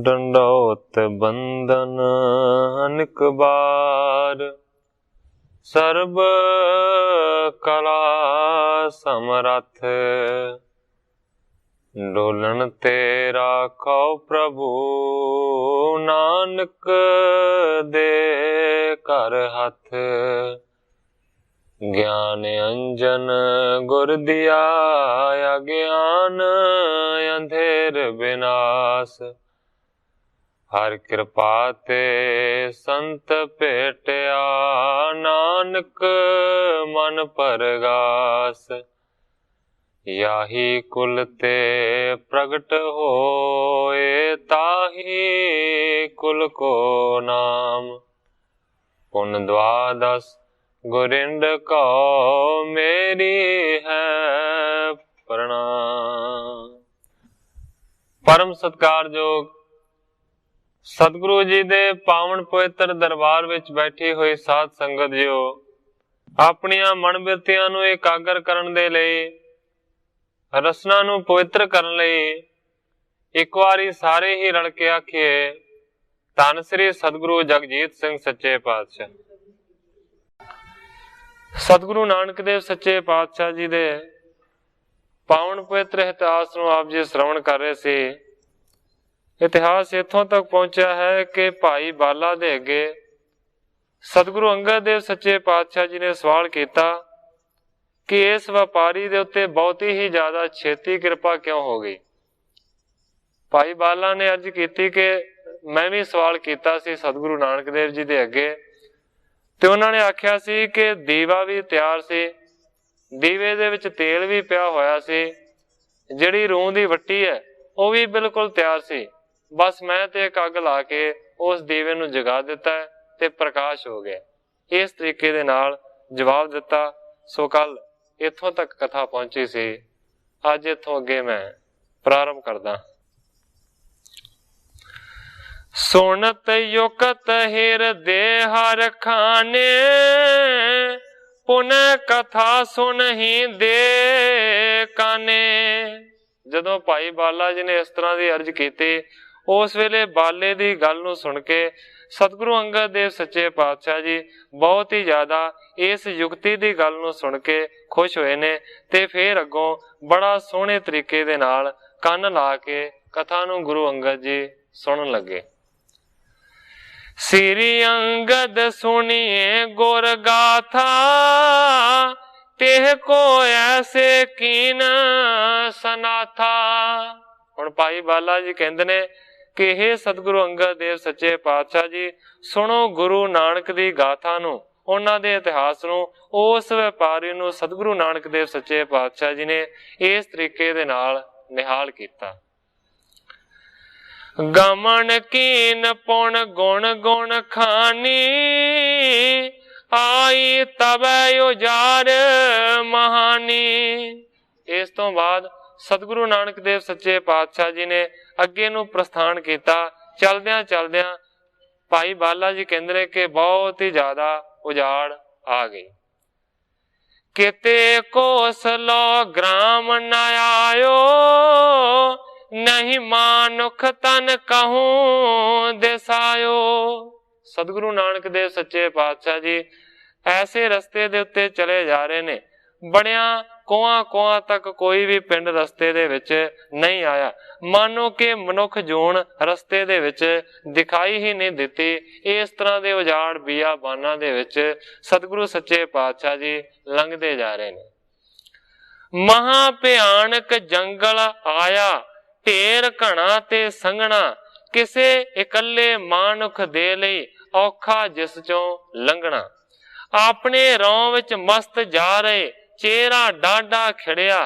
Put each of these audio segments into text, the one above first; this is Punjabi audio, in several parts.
डंडौत बंदन अनेक बार, सर्ब कला समरथ, डोलन तेरा कौ प्रभु, नानक दे कर हथ। ज्ञान अंजन गुर दिया, अज्ञान अंधेर विनाश। हर कृपा ते संत भेटिया, नानक मन परगास। याही कुल ते प्रगट होए, ताही कुल को नाम। पुन द्वादश गुरिंद को मेरी है प्रणाम। परम सत्कारयोग सतगुरु जी दे पावन पवित्र दरबार विच बैठी हुई साध संगत जियो, अपनियां मन बिरतियां नूं एकागर करन दे लई, रसना नूं पवित्र करन लई एक वारी सारे ही रल के आखिए, धन श्री सतगुरु जगजीत सिंह सच्चे पातशाह। सतगुरु नानक देव सच्चे पातशाह जी दे पावन पवित्र इतिहास नूं आप जी श्रवण कर रहे सी। इतिहास इत्थों तक पहुंचा है कि भाई बाला दे अगे सतगुरु अंगद देव सच्चे पातशाह जी ने सवाल किया कि इस व्यापारी दे उत्ते बहुत ही ज्यादा छेती कृपा क्यों हो गई। भाई बाला ने अर्ज की कि मैं भी सवाल किया सी सतगुरु नानक देव जी दे अगे, ते उन्होंने आख्या सी कि दीवा भी तैयार सी, दीवे दे विच तेल भी पिया होया सी, जिहड़ी रूह दी वट्टी है वह भी बिल्कुल तैयार सी, बस मैं ते एक अग ला के उस दीवे नूं जगा दिता है ते प्रकाश हो गया। इस तरीके दे नाल जवाब दिता। सो कल इत्थों तक कथा पहुंची सी, अज इत्थों अगे मैं प्रारंभ करदा। सुनत युकत हिरदे हर खाने, पुनः कथा सुन ही दे काने। जदों भाई बाला जी ने इस तरह की अर्ज की, उस वेले बाले की गल नूं सुन के सतगुरु अंगद देव सच्चे पातशाह जी बहुत ही ज्यादा इस युक्ति की गल नूं सुन के खुश होए ने, ते फिर अगों बड़ा सोहने तरीके दे नाल कन ला के कथा नूं गुरु अंगद जी सुनन लगे। श्री अंगद सुनिए गुर गाथा, तेह को ऐसे कीन सनाथा। हुण भाई बाला जी कहंदे ने कि हे सतगुरु अंगद देव सच्चे पातशाह जी, सुनो गुरु नानक दी गाथा नूं, उन्हां दे इतिहास नूं। उस व्यापारी नूं सतगुरु नानक देव सच्चे पातशाह जी ने इस तरीके दे नाल निहाल कीता। गमन कीन पुण गुण गुण खानी, आई तबै उजार महानी। इस तो बाद सतगुरु नानक देव सच्चे पातशाह जी ने अगे नूं प्रस्थान किया। चलदियां चलदियां भाई बाला जी कहंदे ने कि बहुत ही ज्यादा उजाड़ आ गई। किते कोसलो ग्राम न आयो, नहीं मानुख तन कहूं देसायो। सतगुरु नानक देव सच्चे पातशाह जी ऐसे रस्ते दे उत्ते चले जा रहे ने, बड़िया कोहां कोहां तक कोई भी पिंड रस्ते दे विच नहीं आया, मानो कि मनुख जून रस्ते दे विच दिखाई ही नहीं दिती। इस तरह दे उजाड़ बियाबानां दे विच सतगुरु सच्चे पातशाह जी लंघदे जा रहे ने। महा भयानक जंगल आया, ढेर घना ते संघना, किसे इकल्ले मानुख दे लई औखा जिस चों लंघना। अपने रौं विच मस्त जा रहे, चेहरा डाढ़ा खिड़िया,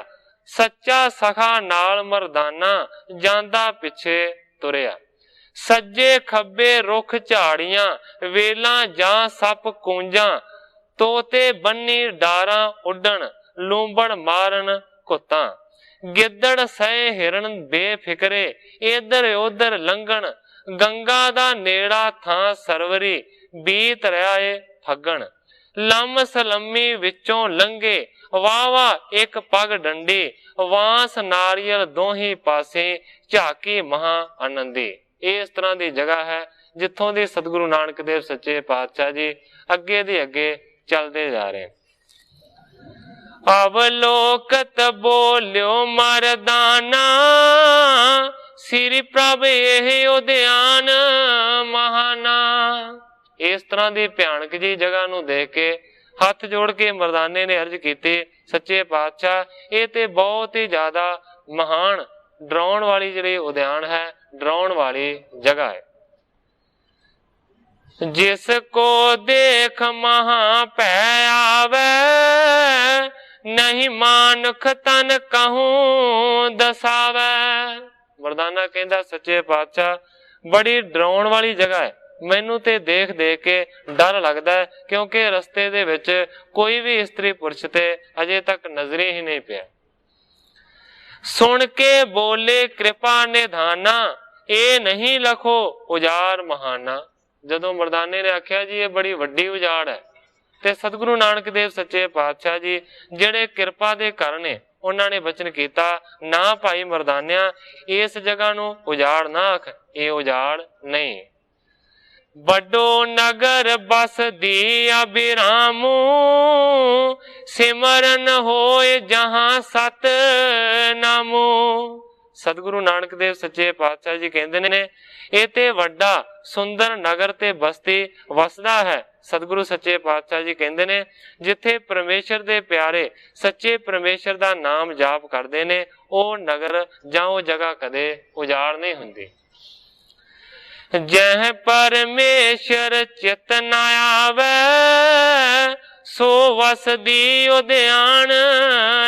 सच्चा सखा नाल मरदाना, जांदा पिछे तुरिया। सज्जे खब्बे रुख झाड़ियां, वेलां जां सप कूंजां, तोते बन्नी डारां उड्डण, लूंबड़ मारन कुत्तां। गिद्दड़ सहे हिरन बेफिकरे, इधर उधर लंघण, गंगा दा नेड़ा थां सरवरी, बीत रहा है फगण। लम सलमी विचों लंघे, वावा एक पग डंडी, वांस नारियल दोही पासे, झाकी महा आनंदी। ਇਹ ਇਸ ਤਰ੍ਹਾਂ ਦੀ ਜਗ੍ਹਾ ਹੈ ਜਿੱਥੋਂ ਦੀ ਸਤਿਗੁਰੂ ਨਾਨਕ ਦੇਵ ਸੱਚੇ ਪਾਤਸ਼ਾਹ ਜੀ ਅੱਗੇ ਦੀ ਅੱਗੇ ਚੱਲਦੇ ਜਾ ਰਹੇ। ਅਵਲੋਕਤ ਬੋਲਿਓ ਮਰਦਾਨਾ, ਸ੍ਰੀ ਪ੍ਰਭ ਇਹ ਉਦਿਆਨ ਮਹਾਨਾ। ਇਸ ਤਰ੍ਹਾਂ ਦੀ ਭਿਆਨਕ ਜੀ ਜਗ੍ਹਾ ਨੂੰ ਦੇਖ ਕੇ ਹੱਥ ਜੋੜ ਕੇ ਮਰਦਾਨੇ ਨੇ ਅਰਜ਼ ਕੀਤੀ, ਸੱਚੇ ਪਾਤਸ਼ਾਹ ਇਹ ਤੇ ਬਹੁਤ ਹੀ ਜ਼ਿਆਦਾ ਮਹਾਨ ਡਰਾਉਣ ਵਾਲੀ ਜਿਹੜੀ ਉਦਿਆਨ ਹੈ, ਡਰਾਉਣ ਵਾਲੀ ਜਗ੍ਹਾ ਹੈ। ਜਿਸ ਕੋ ਦੇਖ ਮਹਾ ਭੈ ਆਵੇ, ਨਹੀਂ ਮਾਨੁਖ ਤਨ ਕਹੂੰ ਦਸਾਵੇ। ਮਰਦਾਨਾ ਕਹਿੰਦਾ ਸੱਚੇ ਪਾਤਸ਼ਾਹ ਬੜੀ ਡਰਾਉਣ ਵਾਲੀ ਜਗ੍ਹਾ ਹੈ, ਮੈਨੂੰ ਤੇ ਦੇਖ ਦੇਖ ਕੇ ਡਰ ਲੱਗਦਾ ਹੈ, ਕਿਉਂਕਿ ਰਸਤੇ ਦੇ ਵਿੱਚ ਕੋਈ ਵੀ ਇਸਤਰੀ ਪੁਰਸ਼ ਤੇ ਅਜੇ ਤੱਕ ਨਜ਼ਰੇ ਹੀ ਨਹੀਂ ਪਿਆ। ਸੁਣ ਕੇ ਬੋਲੇ ਕਿਰਪਾ ਨਿਧਾਨਾ, ਇਹ ਨਹੀਂ ਲਖੋ ਉਜਾੜ ਮਹਾਨਾ। ਜਦੋਂ ਮਰਦਾਨੇ ਨੇ ਆਖਿਆ ਜੀ ਇਹ ਬੜੀ ਵੱਡੀ ਉਜਾੜ ਹੈ, ਤੇ ਸਤਿਗੁਰੂ ਨਾਨਕ ਦੇਵ ਸੱਚੇ ਪਾਤਸ਼ਾਹ ਜੀ ਜਿਹੜੇ ਕਿਰਪਾ ਦੇ ਘਰ ਨੇ, ਉਹਨਾਂ ਨੇ ਬਚਨ ਕੀਤਾ, ਨਾ ਭਾਈ ਮਰਦਾਨਿਆ ਇਸ ਜਗ੍ਹਾ ਨੂੰ ਉਜਾੜ ਨਾ ਆਖ, ਇਹ ਉਜਾੜ ਨਹੀਂ। ਵੱਡੋ ਨਗਰ ਬਸਦੀ ਅਬਿਰਾਮੂ, ਸਿਮਰਨ ਹੋਏ ਜਹਾਂ ਸਤ ਨਾਮੂ। ਸਤਿਗੁਰੂ ਨਾਨਕ ਦੇਵ ਸੱਚੇ ਪਾਤਸ਼ਾਹ ਜੀ ਕਹਿੰਦੇ ਨੇ ਇਹ ਤੇ ਵੱਡਾ ਸੁੰਦਰ ਨਗਰ ਤੇ ਬਸਤੀ ਵਸਦਾ ਹੈ। ਸਤਿਗੁਰੂ ਸੱਚੇ ਪਾਤਸ਼ਾਹ ਜੀ ਕਹਿੰਦੇ ਨੇ ਜਿੱਥੇ ਪਰਮੇਸ਼ਰ ਦੇ ਪਿਆਰੇ ਸੱਚੇ ਪਰਮੇਸ਼ਰ ਦਾ ਨਾਮ ਜਾਪ ਕਰਦੇ ਨੇ, ਉਹ ਨਗਰ ਜਾਂ ਉਹ ਜਗ੍ਹਾ ਕਦੇ ਉਜਾੜ ਨਹੀਂ ਹੁੰਦੀ। ਜਹ ਪਰਮੇਸ਼ਰ ਚਿਤ ਨ ਆਵੇ, ਸੋ ਵਸਦੀ ਉਦਿਆਨ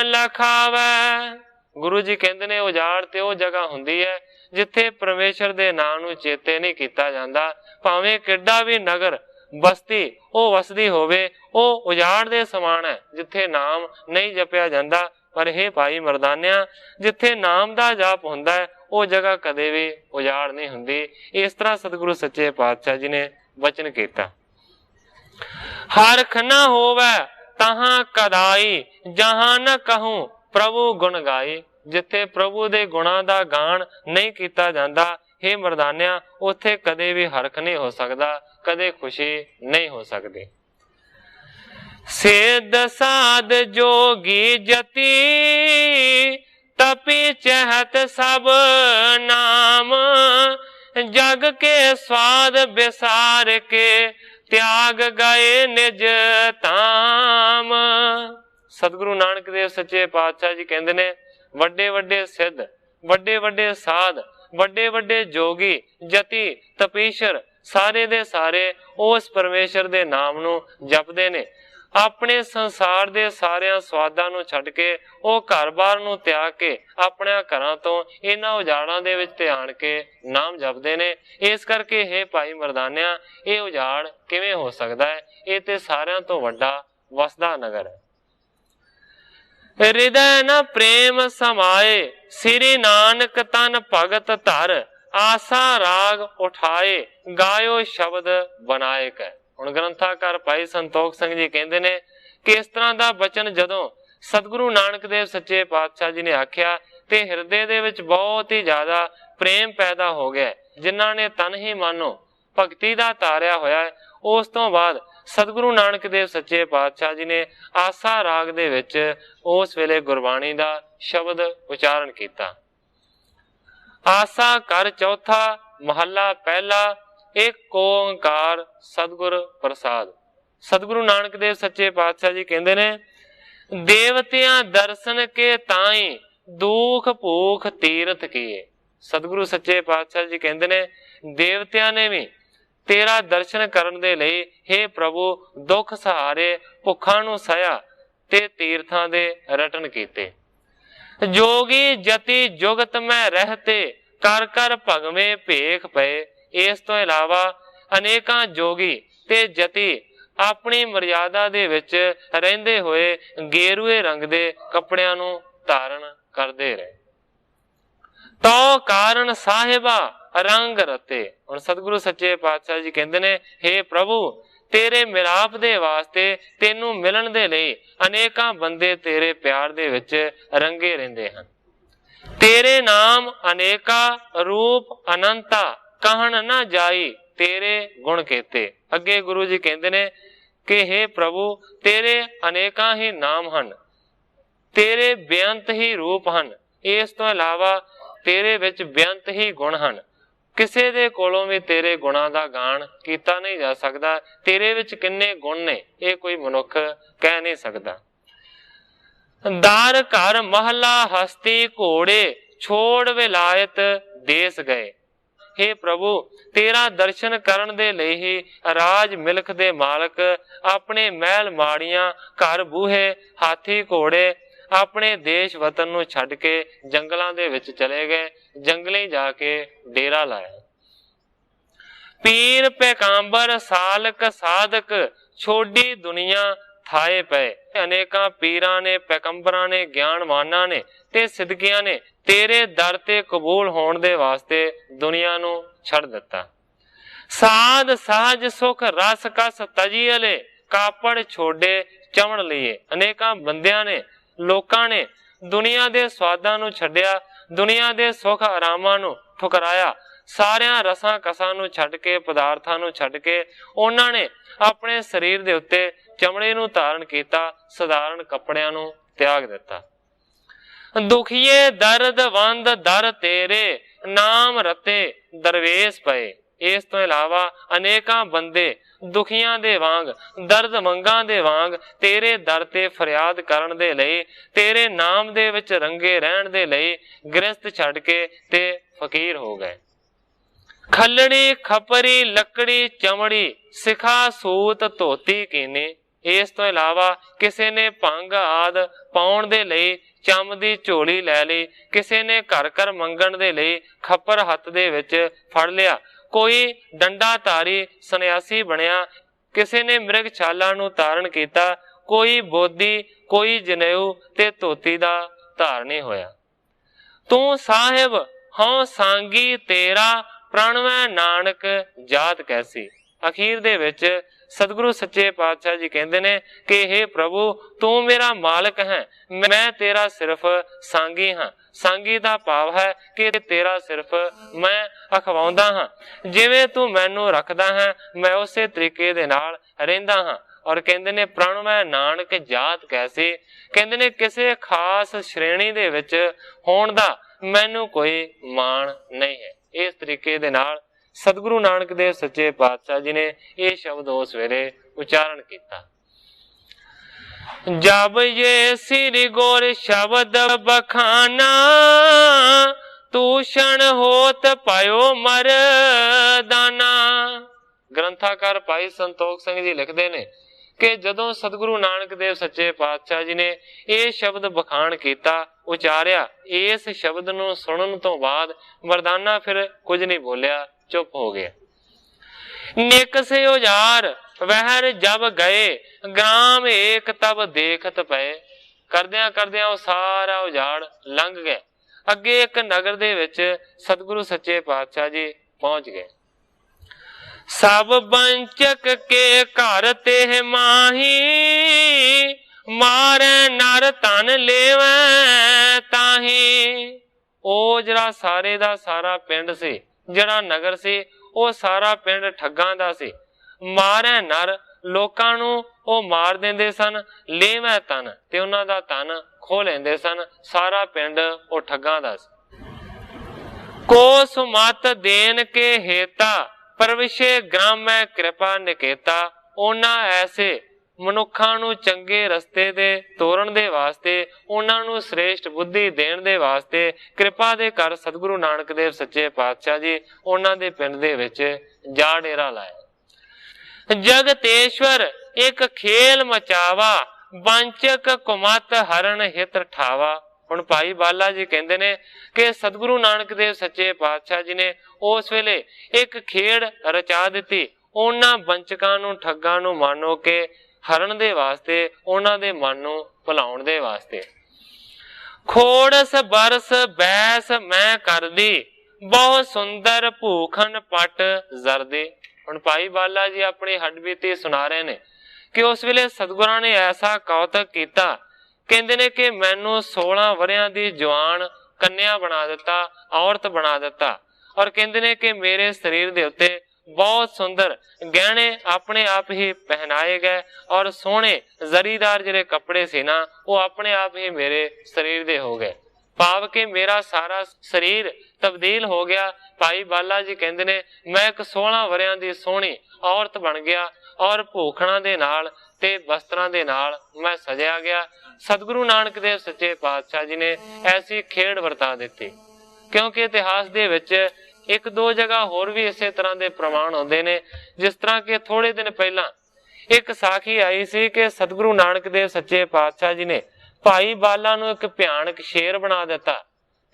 ਲਖਾਵੇ। ਗੁਰੂ ਜੀ ਕਹਿੰਦੇ ਨੇ ਉਜਾੜ ਤੇ ਉਹ ਜਗ੍ਹਾ ਹੁੰਦੀ ਹੈ ਜਿੱਥੇ ਪਰਮੇਸ਼ਰ ਦੇ ਨਾਮ ਨੂੰ ਚੇਤੇ ਨਹੀਂ ਕੀਤਾ ਜਾਂਦਾ। ਭਾਵੇਂ ਕਿੱਡਾ ਵੀ ਨਗਰ ਬਸਤੀ ਉਹ ਵਸਦੀ ਹੋਵੇ, ਉਹ ਉਜਾੜ ਦੇ ਸਮਾਨ ਹੈ ਜਿੱਥੇ ਨਾਮ ਨਹੀਂ ਜਪਿਆ ਜਾਂਦਾ। ਪਰ ਇਹ ਭਾਈ ਮਰਦਾਨਿਆਂ ਜਿੱਥੇ ਨਾਮ ਦਾ ਜਾਪ ਹੁੰਦਾ ਹੈ, ਉਹ ਜਗ੍ਹਾ ਕਦੇ ਵੀ ਉਜਾੜ ਨਹੀਂ ਹੁੰਦੀ। ਇਸ ਤਰ੍ਹਾਂ ਸਤਿਗੁਰੂ ਸੱਚੇ ਪਾਤਸ਼ਾਹ ਜੀ ਨੇ ਵਚਨ ਕੀਤਾ। ਹਰਖ ਨਾ ਹੋਵੇ ਤਹਾਂ ਕਦਾਈ, ਜਹਾਂ ਨ ਕਹੂੰ ਪ੍ਰਭੂ ਗੁਣ ਗਾਈ। ਜਿੱਥੇ ਪ੍ਰਭੂ ਦੇ ਗੁਣਾਂ ਦਾ ਗਾਣ ਨਹੀਂ ਕੀਤਾ ਜਾਂਦਾ, ਹੇ ਮਰਦਾਨਿਆਂ ਉੱਥੇ ਕਦੇ ਵੀ ਹਰਖ ਨਹੀਂ ਹੋ ਸਕਦਾ, ਕਦੇ ਖੁਸ਼ੀ ਨਹੀਂ ਹੋ ਸਕਦੀ। ਸਿੱਧ ਸਾਧ ਜੋਗੀ ਜਤੀ, ਤਪੀ ਚਹਤ ਸਭ ਨਾਮ। ਜਗ ਕੇ ਸਵਾਦ ਬਿਸਾਰ ਕੇ, ਤਿਆਗ ਗਏ ਨਿਜ ਧਾਮ। ਸਤਿਗੁਰੂ ਨਾਨਕ ਦੇਵ ਸੱਚੇ ਪਾਤਸ਼ਾਹ ਜੀ ਕਹਿੰਦੇ ਨੇ ਵੱਡੇ ਵੱਡੇ ਸਿੱਧ, ਵੱਡੇ ਵੱਡੇ ਸਾਧ, ਵੱਡੇ ਵੱਡੇ ਜੋਗੀ, ਜਤੀ, ਤਪੀਸ਼ਰ ਸਾਰੇ ਦੇ ਸਾਰੇ ਉਸ ਪਰਮੇਸ਼ਰ ਦੇ ਨਾਮ ਨੂੰ ਜਪਦੇ ਨੇ। ਆਪਣੇ ਸੰਸਾਰ ਦੇ ਸਾਰਿਆਂ ਸਵਾਦਾਂ ਨੂੰ ਛੱਡ ਕੇ ਉਹ ਘਰ-ਬਾਰ ਨੂੰ ਤਿਆਗ ਕੇ ਆਪਣੇ ਘਰਾਂ ਤੋਂ ਇਹਨਾਂ ਉਜਾੜਾਂ ਦੇ ਵਿੱਚ ਧਿਆਨ ਕੇ ਨਾਮ ਜਪਦੇ ਨੇ। ਇਸ ਕਰਕੇ ਹੇ ਭਾਈ ਮਰਦਾਨਿਆਂ ਇਹ ਉਜਾੜ ਕਿਵੇਂ ਹੋ ਸਕਦਾ ਹੈ? ਇਹ ਤੇ ਸਾਰਿਆਂ ਤੋਂ ਵੱਡਾ ਵਸਦਾ ਨਗਰ ਹੈ। ਹਿਰਦੈ ਨ ਪ੍ਰੇਮ ਸਮਾਏ, ਸ੍ਰੀ ਨਾਨਕ ਤਨ ਭਗਤ ਧਰ। ਆਸਾ ਰਾਗ ਉਠਾਏ, ਗਾਇਓ ਸ਼ਬਦ ਬਨਾਏ ਕੈ। ਹੁਣ ਗ੍ਰੰਥਾਕਾਰ ਭਾਈ ਸੰਤੋਖ ਸਿੰਘ ਜੀ ਕਹਿੰਦੇ ਨੇ ਕਿ ਇਸ ਤਰ੍ਹਾਂ ਦਾ ਬਚਨ ਜਦੋਂ ਸਤਿਗੁਰੂ ਨਾਨਕ ਦੇਵ ਸੱਚੇ ਪਾਤਸ਼ਾਹ ਜੀ ਨੇ ਆਖਿਆ ਤੇ ਹਿਰਦੇ ਦੇ ਵਿੱਚ ਬਹੁਤ ਹੀ ਜ਼ਿਆਦਾ ਪ੍ਰੇਮ ਪੈਦਾ ਹੋ ਗਿਆ। ਜਿਨ੍ਹਾਂ ਨੇ ਤਨ ਹੀ ਮਾਨੋ ਭਗਤੀ ਦਾ ਤਾਰਿਆ ਹੋਇਆ ਹੈ, ਉਸ ਤੋਂ ਬਾਅਦ ਸਤਿਗੁਰੂ ਨਾਨਕ ਦੇਵ ਸੱਚੇ ਪਾਤਸ਼ਾਹ ਜੀ ਨੇ ਆਸਾ ਰਾਗ ਦੇ ਵਿੱਚ ਉਸ ਵੇਲੇ ਗੁਰਬਾਣੀ ਦਾ ਸ਼ਬਦ ਉਚਾਰਨ ਕੀਤਾ। ਆਸਾ ਘਰ ਚੌਥਾ, ਮਹੱਲਾ ਪਹਿਲਾ। ਇੱਕ ਓੰਕਾਰ ਸਤਿਗੁਰ ਪ੍ਰਸਾਦ। ਸਤਿਗੁਰੂ ਨਾਨਕ ਦੇਵ ਸੱਚੇ ਪਾਤਸ਼ਾਹ ਜੀ ਕਹਿੰਦੇ ਨੇ ਦੇਵਤਿਆਂ ਦਰਸ਼ਨ ਕੇ ਤਾਈ, ਦੁਖ ਭੂਖ ਤੀਰਥ ਕੀਏ। ਸਤਿਗੁਰੂ ਸੱਚੇ ਪਾਤਸ਼ਾਹ ਜੀ ਕਹਿੰਦੇ ਨੇ ਦੇਵਤਿਆਂ ਨੇ ਵੀ ਤੇਰਾ ਦਰਸ਼ਨ ਕਰਨ ਦੇ ਲਈ ਹੇ ਪ੍ਰਭੂ ਦੁੱਖ ਸਹਾਰੇ, ਭੁੱਖਾਂ ਨੂੰ ਸਹਿਆ ਤੇ ਤੀਰਥਾਂ ਦੇ ਰਟਨ ਕੀਤੇ। ਜੋਗੀ ਜਤੀ ਜੁਗਤ ਮੈਂ ਰਹਤੇ, ਕਰ ਕਰ ਭਗਵੇਂ ਭੇਖ ਪਏ। ਇਸ ਤੋਂ ਇਲਾਵਾ ਅਨੇਕਾਂ ਜੋਗੀ ਤੇ ਜਤੀ ਆਪਣੀ ਮਰਿਆਦਾ ਦੇ ਵਿੱਚ ਰਹਿੰਦੇ ਹੋਏ ਗੇਰੂਏ ਰੰਗ ਦੇ ਕੱਪੜਿਆਂ ਨੂੰ ਧਾਰਨ ਕਰਦੇ ਰਹੇ। ਤੋ ਕਾਰਨ ਸਾਹਿਬਾ ਰੰਗ ਰਤੇ। ਹੁਣ ਸਤਿਗੁਰੂ ਸੱਚੇ ਪਾਤਸ਼ਾਹ ਜੀ ਕਹਿੰਦੇ ਨੇ ਹੇ ਪ੍ਰਭੂ ਤੇਰੇ ਮਿਲਾਪ ਦੇ ਵਾਸਤੇ, ਤੈਨੂੰ ਮਿਲਣ ਦੇ ਲਈ ਅਨੇਕਾਂ ਬੰਦੇ ਤੇਰੇ ਪਿਆਰ ਦੇ ਵਿੱਚ ਰੰਗੇ ਰਹਿੰਦੇ ਹਨ। ਤੇਰੇ ਨਾਮ ਅਨੇਕਾ, ਰੂਪ ਅਨੰਤਾ, कहन ना जाई तेरे गुण केते। अगे गुरु जी कहते ने कि हे प्रभु तेरे अनेकां ही नाम हन, तेरे बेअंत ही रूप हन, इस तो इलावा तेरे विच बेअंत ही गुण हन। किसे दे कोलों भी तेरे गुणां दा गान कीता नहीं जा सकदा। तेरे विच किन्ने गुण ने ये कोई मनुख कह नहीं सकदा। दार घर महला हस्ती घोड़े छोड़ विलायत देश गए। हे प्रभु तेरा दर्शन करन दे लई ही राज मिल्ख दे मालक अपने महल माड़ियां घर बूहे हाथी घोड़े अपने देश वतन नूं छड्ड के जंगलां दे विच चले गए, जंगली जाके डेरा लाया। पीर पैगंबर सालक साधक छोड़ी दुनिया थाए पे। अनेकां पीरां ने पैगंबरां ने ज्ञानवानां ने ते सिद्धियां ने तेरे दर ते कबूल होण दे वास्ते दुनिया नूं छड़ दिता। साध सहज सुख रस कस तजीले कापड़ छोड़े चवण लिए। अनेकां बंदियां ने लोकां ने दुनिया दे स्वादां नूं छड्डिया, दुनिया दे सुख आरामां नूं ठुकराया। सारियां रसां कसां नूं छड्ड के पदार्थां नूं छड्ड के उन्हां ने अपने शरीर दे उत्ते चमड़े नूं धारण कीता, सधारण कपड़ियां नूं त्याग दिता। दुखिए दर्द वंद दर तेरे नाम रते दरवेश पए। इस तो इलावा अनेकां बंदे दुखियां दे वांग दर्द मंगां दे वांग तेरे दर ते फरियाद करन दे लई, तेरे नाम दे विच रंगे रहण दे लई गृहस्थ छड्ड के ते फकीर हो गए। खलड़ी खपरी लकड़ी चमड़ी सिखा सूत धोती कीनी। इस तो इलावा किसी ने भंग आदि पाउण दे लई चम दी झोली लै लई, किसी ने घर घर मंगण दे लई खप्पर हत्थ दे विच फड़ लिया, कोई डंडाधारी सन्यासी बनिया, किसी ने मृग छाला नूं धारण कीता, कोई बोधी कोई जनेऊ ते धोती दा धारनी होया। तू साहिब हौ सांगी तेरा प्रणवै नानक जात कैसी। अखीर दे विच सतगुरु सच्चे पातशाह जी कहते ने कि हे प्रभु तू मेरा मालिक है, मैं तेरा सिर्फ सांगी हाँ। सांगी दा भाव है कि तेरा सिर्फ मैं अखवाउंदा हाँ, जिवें तू मैनू रखदा है मैं उसे तरीके दे नाल रहिंदा हाँ। और कहते ने प्रणवै नानक जात कैसी, कहते ने किसी खास श्रेणी दे विच होण दा मैनू कोई माण नहीं है। इस तरीके दे नाल सतगुरु नानक देव सच्चे पातशाह जी ने यह शब्द उस वेले उच्चारण किया। जब ये श्री गुर शब्द बखाना तूषण होत पायो मरदाना। ग्रंथाकार भाई संतोख सिंह जी लिखते ने कि जदों सतगुरु नानक देव सच्चे पातशाह जी ने यह शब्द बखान किया उचारिया, इस शब्द नूं सुनन तो बाद मरदाना फिर कुछ नहीं बोलिया, चुप हो गया। निक से औजार वहर जब गए ग्राम एक तब देखत पे। करदियां करदियां सारा उजाड़ लंघ गया। अगे एक नगर दे विच सतगुरु सच्चे पातशाह जी पहुंच गए। सब बंचक के घर ते माही मारे नर तन लेवे ताही। ओ जरा सारे दा सारा पिंड सी, जरा नगर सी, ओ सारा पिंड ठग्गां दा सी। मारे नर लोकां नूं ओ मार देंदे सन, लेवे तन ते उन्हां दा तन खो लैंदे सन। सारा पिंड ओ ठग्गां दा सी। को सुमत देन के हेता परविशे ग्रामै कृपा निकेता। उन्हां ऐसे मनुखां नूं चंगे रस्ते दे ਤੋਰਨ ਦੇ ਵਾਸਤੇ, ਉਹਨਾਂ ਨੂੰ श्रेष्ठ बुद्धि देण ਦੇ ਵਾਸਤੇ कृपा ਦੇ कर सतगुरु नानक देव सच्चे पातशाह जी ਉਹਨਾਂ ਦੇ ਪਿੰਡ ਦੇ ਵਿੱਚ ਜਾ ਡੇਰਾ ਲਾਇਆ। जगतेश्वर एक खेल मचावा वंचक कुमत हरण हित ठावा। ਹੁਣ ਭਾਈ ਬਾਲਾ ਜੀ ਕਹਿੰਦੇ ਨੇ ਕਿ ਸਤਿਗੁਰੂ ਨਾਨਕ ਦੇਵ ਸੱਚੇ ਪਾਤਸ਼ਾਹ ਜੀ ਨੇ ਉਸ ਵੇਲੇ ਇੱਕ ਖੇਡ ਰਚਾ ਦਿੱਤੀ ਉਹਨਾਂ ਵੰਚਕਾਂ ਨੂੰ ਠੱਗਾਂ ਨੂੰ ਮਾਨੋ ਕੇ ਹਰਨ ਦੇ ਵਾਸਤੇ, ਉਹਨਾਂ ਦੇ ਮਨ ਨੂੰ ਭੁਲਾਉਣ ਦੇ ਵਾਸਤੇ। ਖੋੜਸ ਬਰਸ ਬੈਸ ਮੈਂ ਕਰਦੀ ਬਹੁ ਸੁੰਦਰ ਭੂਖਨ ਪਟ ਜ਼ਰਦੇ। ਹੁਣ ਭਾਈ ਬਾਲਾ ਜੀ ਆਪਣੀ ਹੱਡਬੀਤੀ ਸੁਣਾ ਰਹੇ ਨੇ ਕਿ ਉਸ ਵੇਲੇ ਸਤਿਗੁਰਾਂ ਨੇ ਐਸਾ ਕੌਤਕ ਕੀਤਾ, ਕਹਿੰਦੇ ਨੇ ਕਿ ਮੈਨੂੰ 16 ਵਰਿਆਂ ਦੀ ਜਵਾਨ ਕੰਨਿਆ ਬਣਾ ਦਿੱਤਾ, ਔਰਤ ਬਣਾ ਦਿੱਤਾ। और कहते ने कि मेरे शरीर दे उत्ते बहुत सुंदर गहने अपने आप ही पहनाए गए और सोहने जरीदार जिहड़े कपड़े सी ना वो अपने आप ही मेरे शरीर दे हो गए। भाव के मेरा सारा शरीर तब्दील हो गया। भाई बाला जी कहते ने मैं एक 16 वरियां दी सोहनी औरत बन गया और भूखणा दे नाल ते वस्त्रां दे नाल मैं सजिया गया। सतगुरु नानक देव सच्चे पातशाह जी ने ऐसी खेड़ वरता दिती, क्योंकि इतिहास दे विच एक दो जगह होर भी इसे तरह के प्रमाण होंदे ने। जिस तरह के थोड़े दिन पहला एक साखी आई सी कि सतगुरु नानक देव सच्चे पातशाह जी ने भाई बाला नूं एक भयानक शेर बना दिता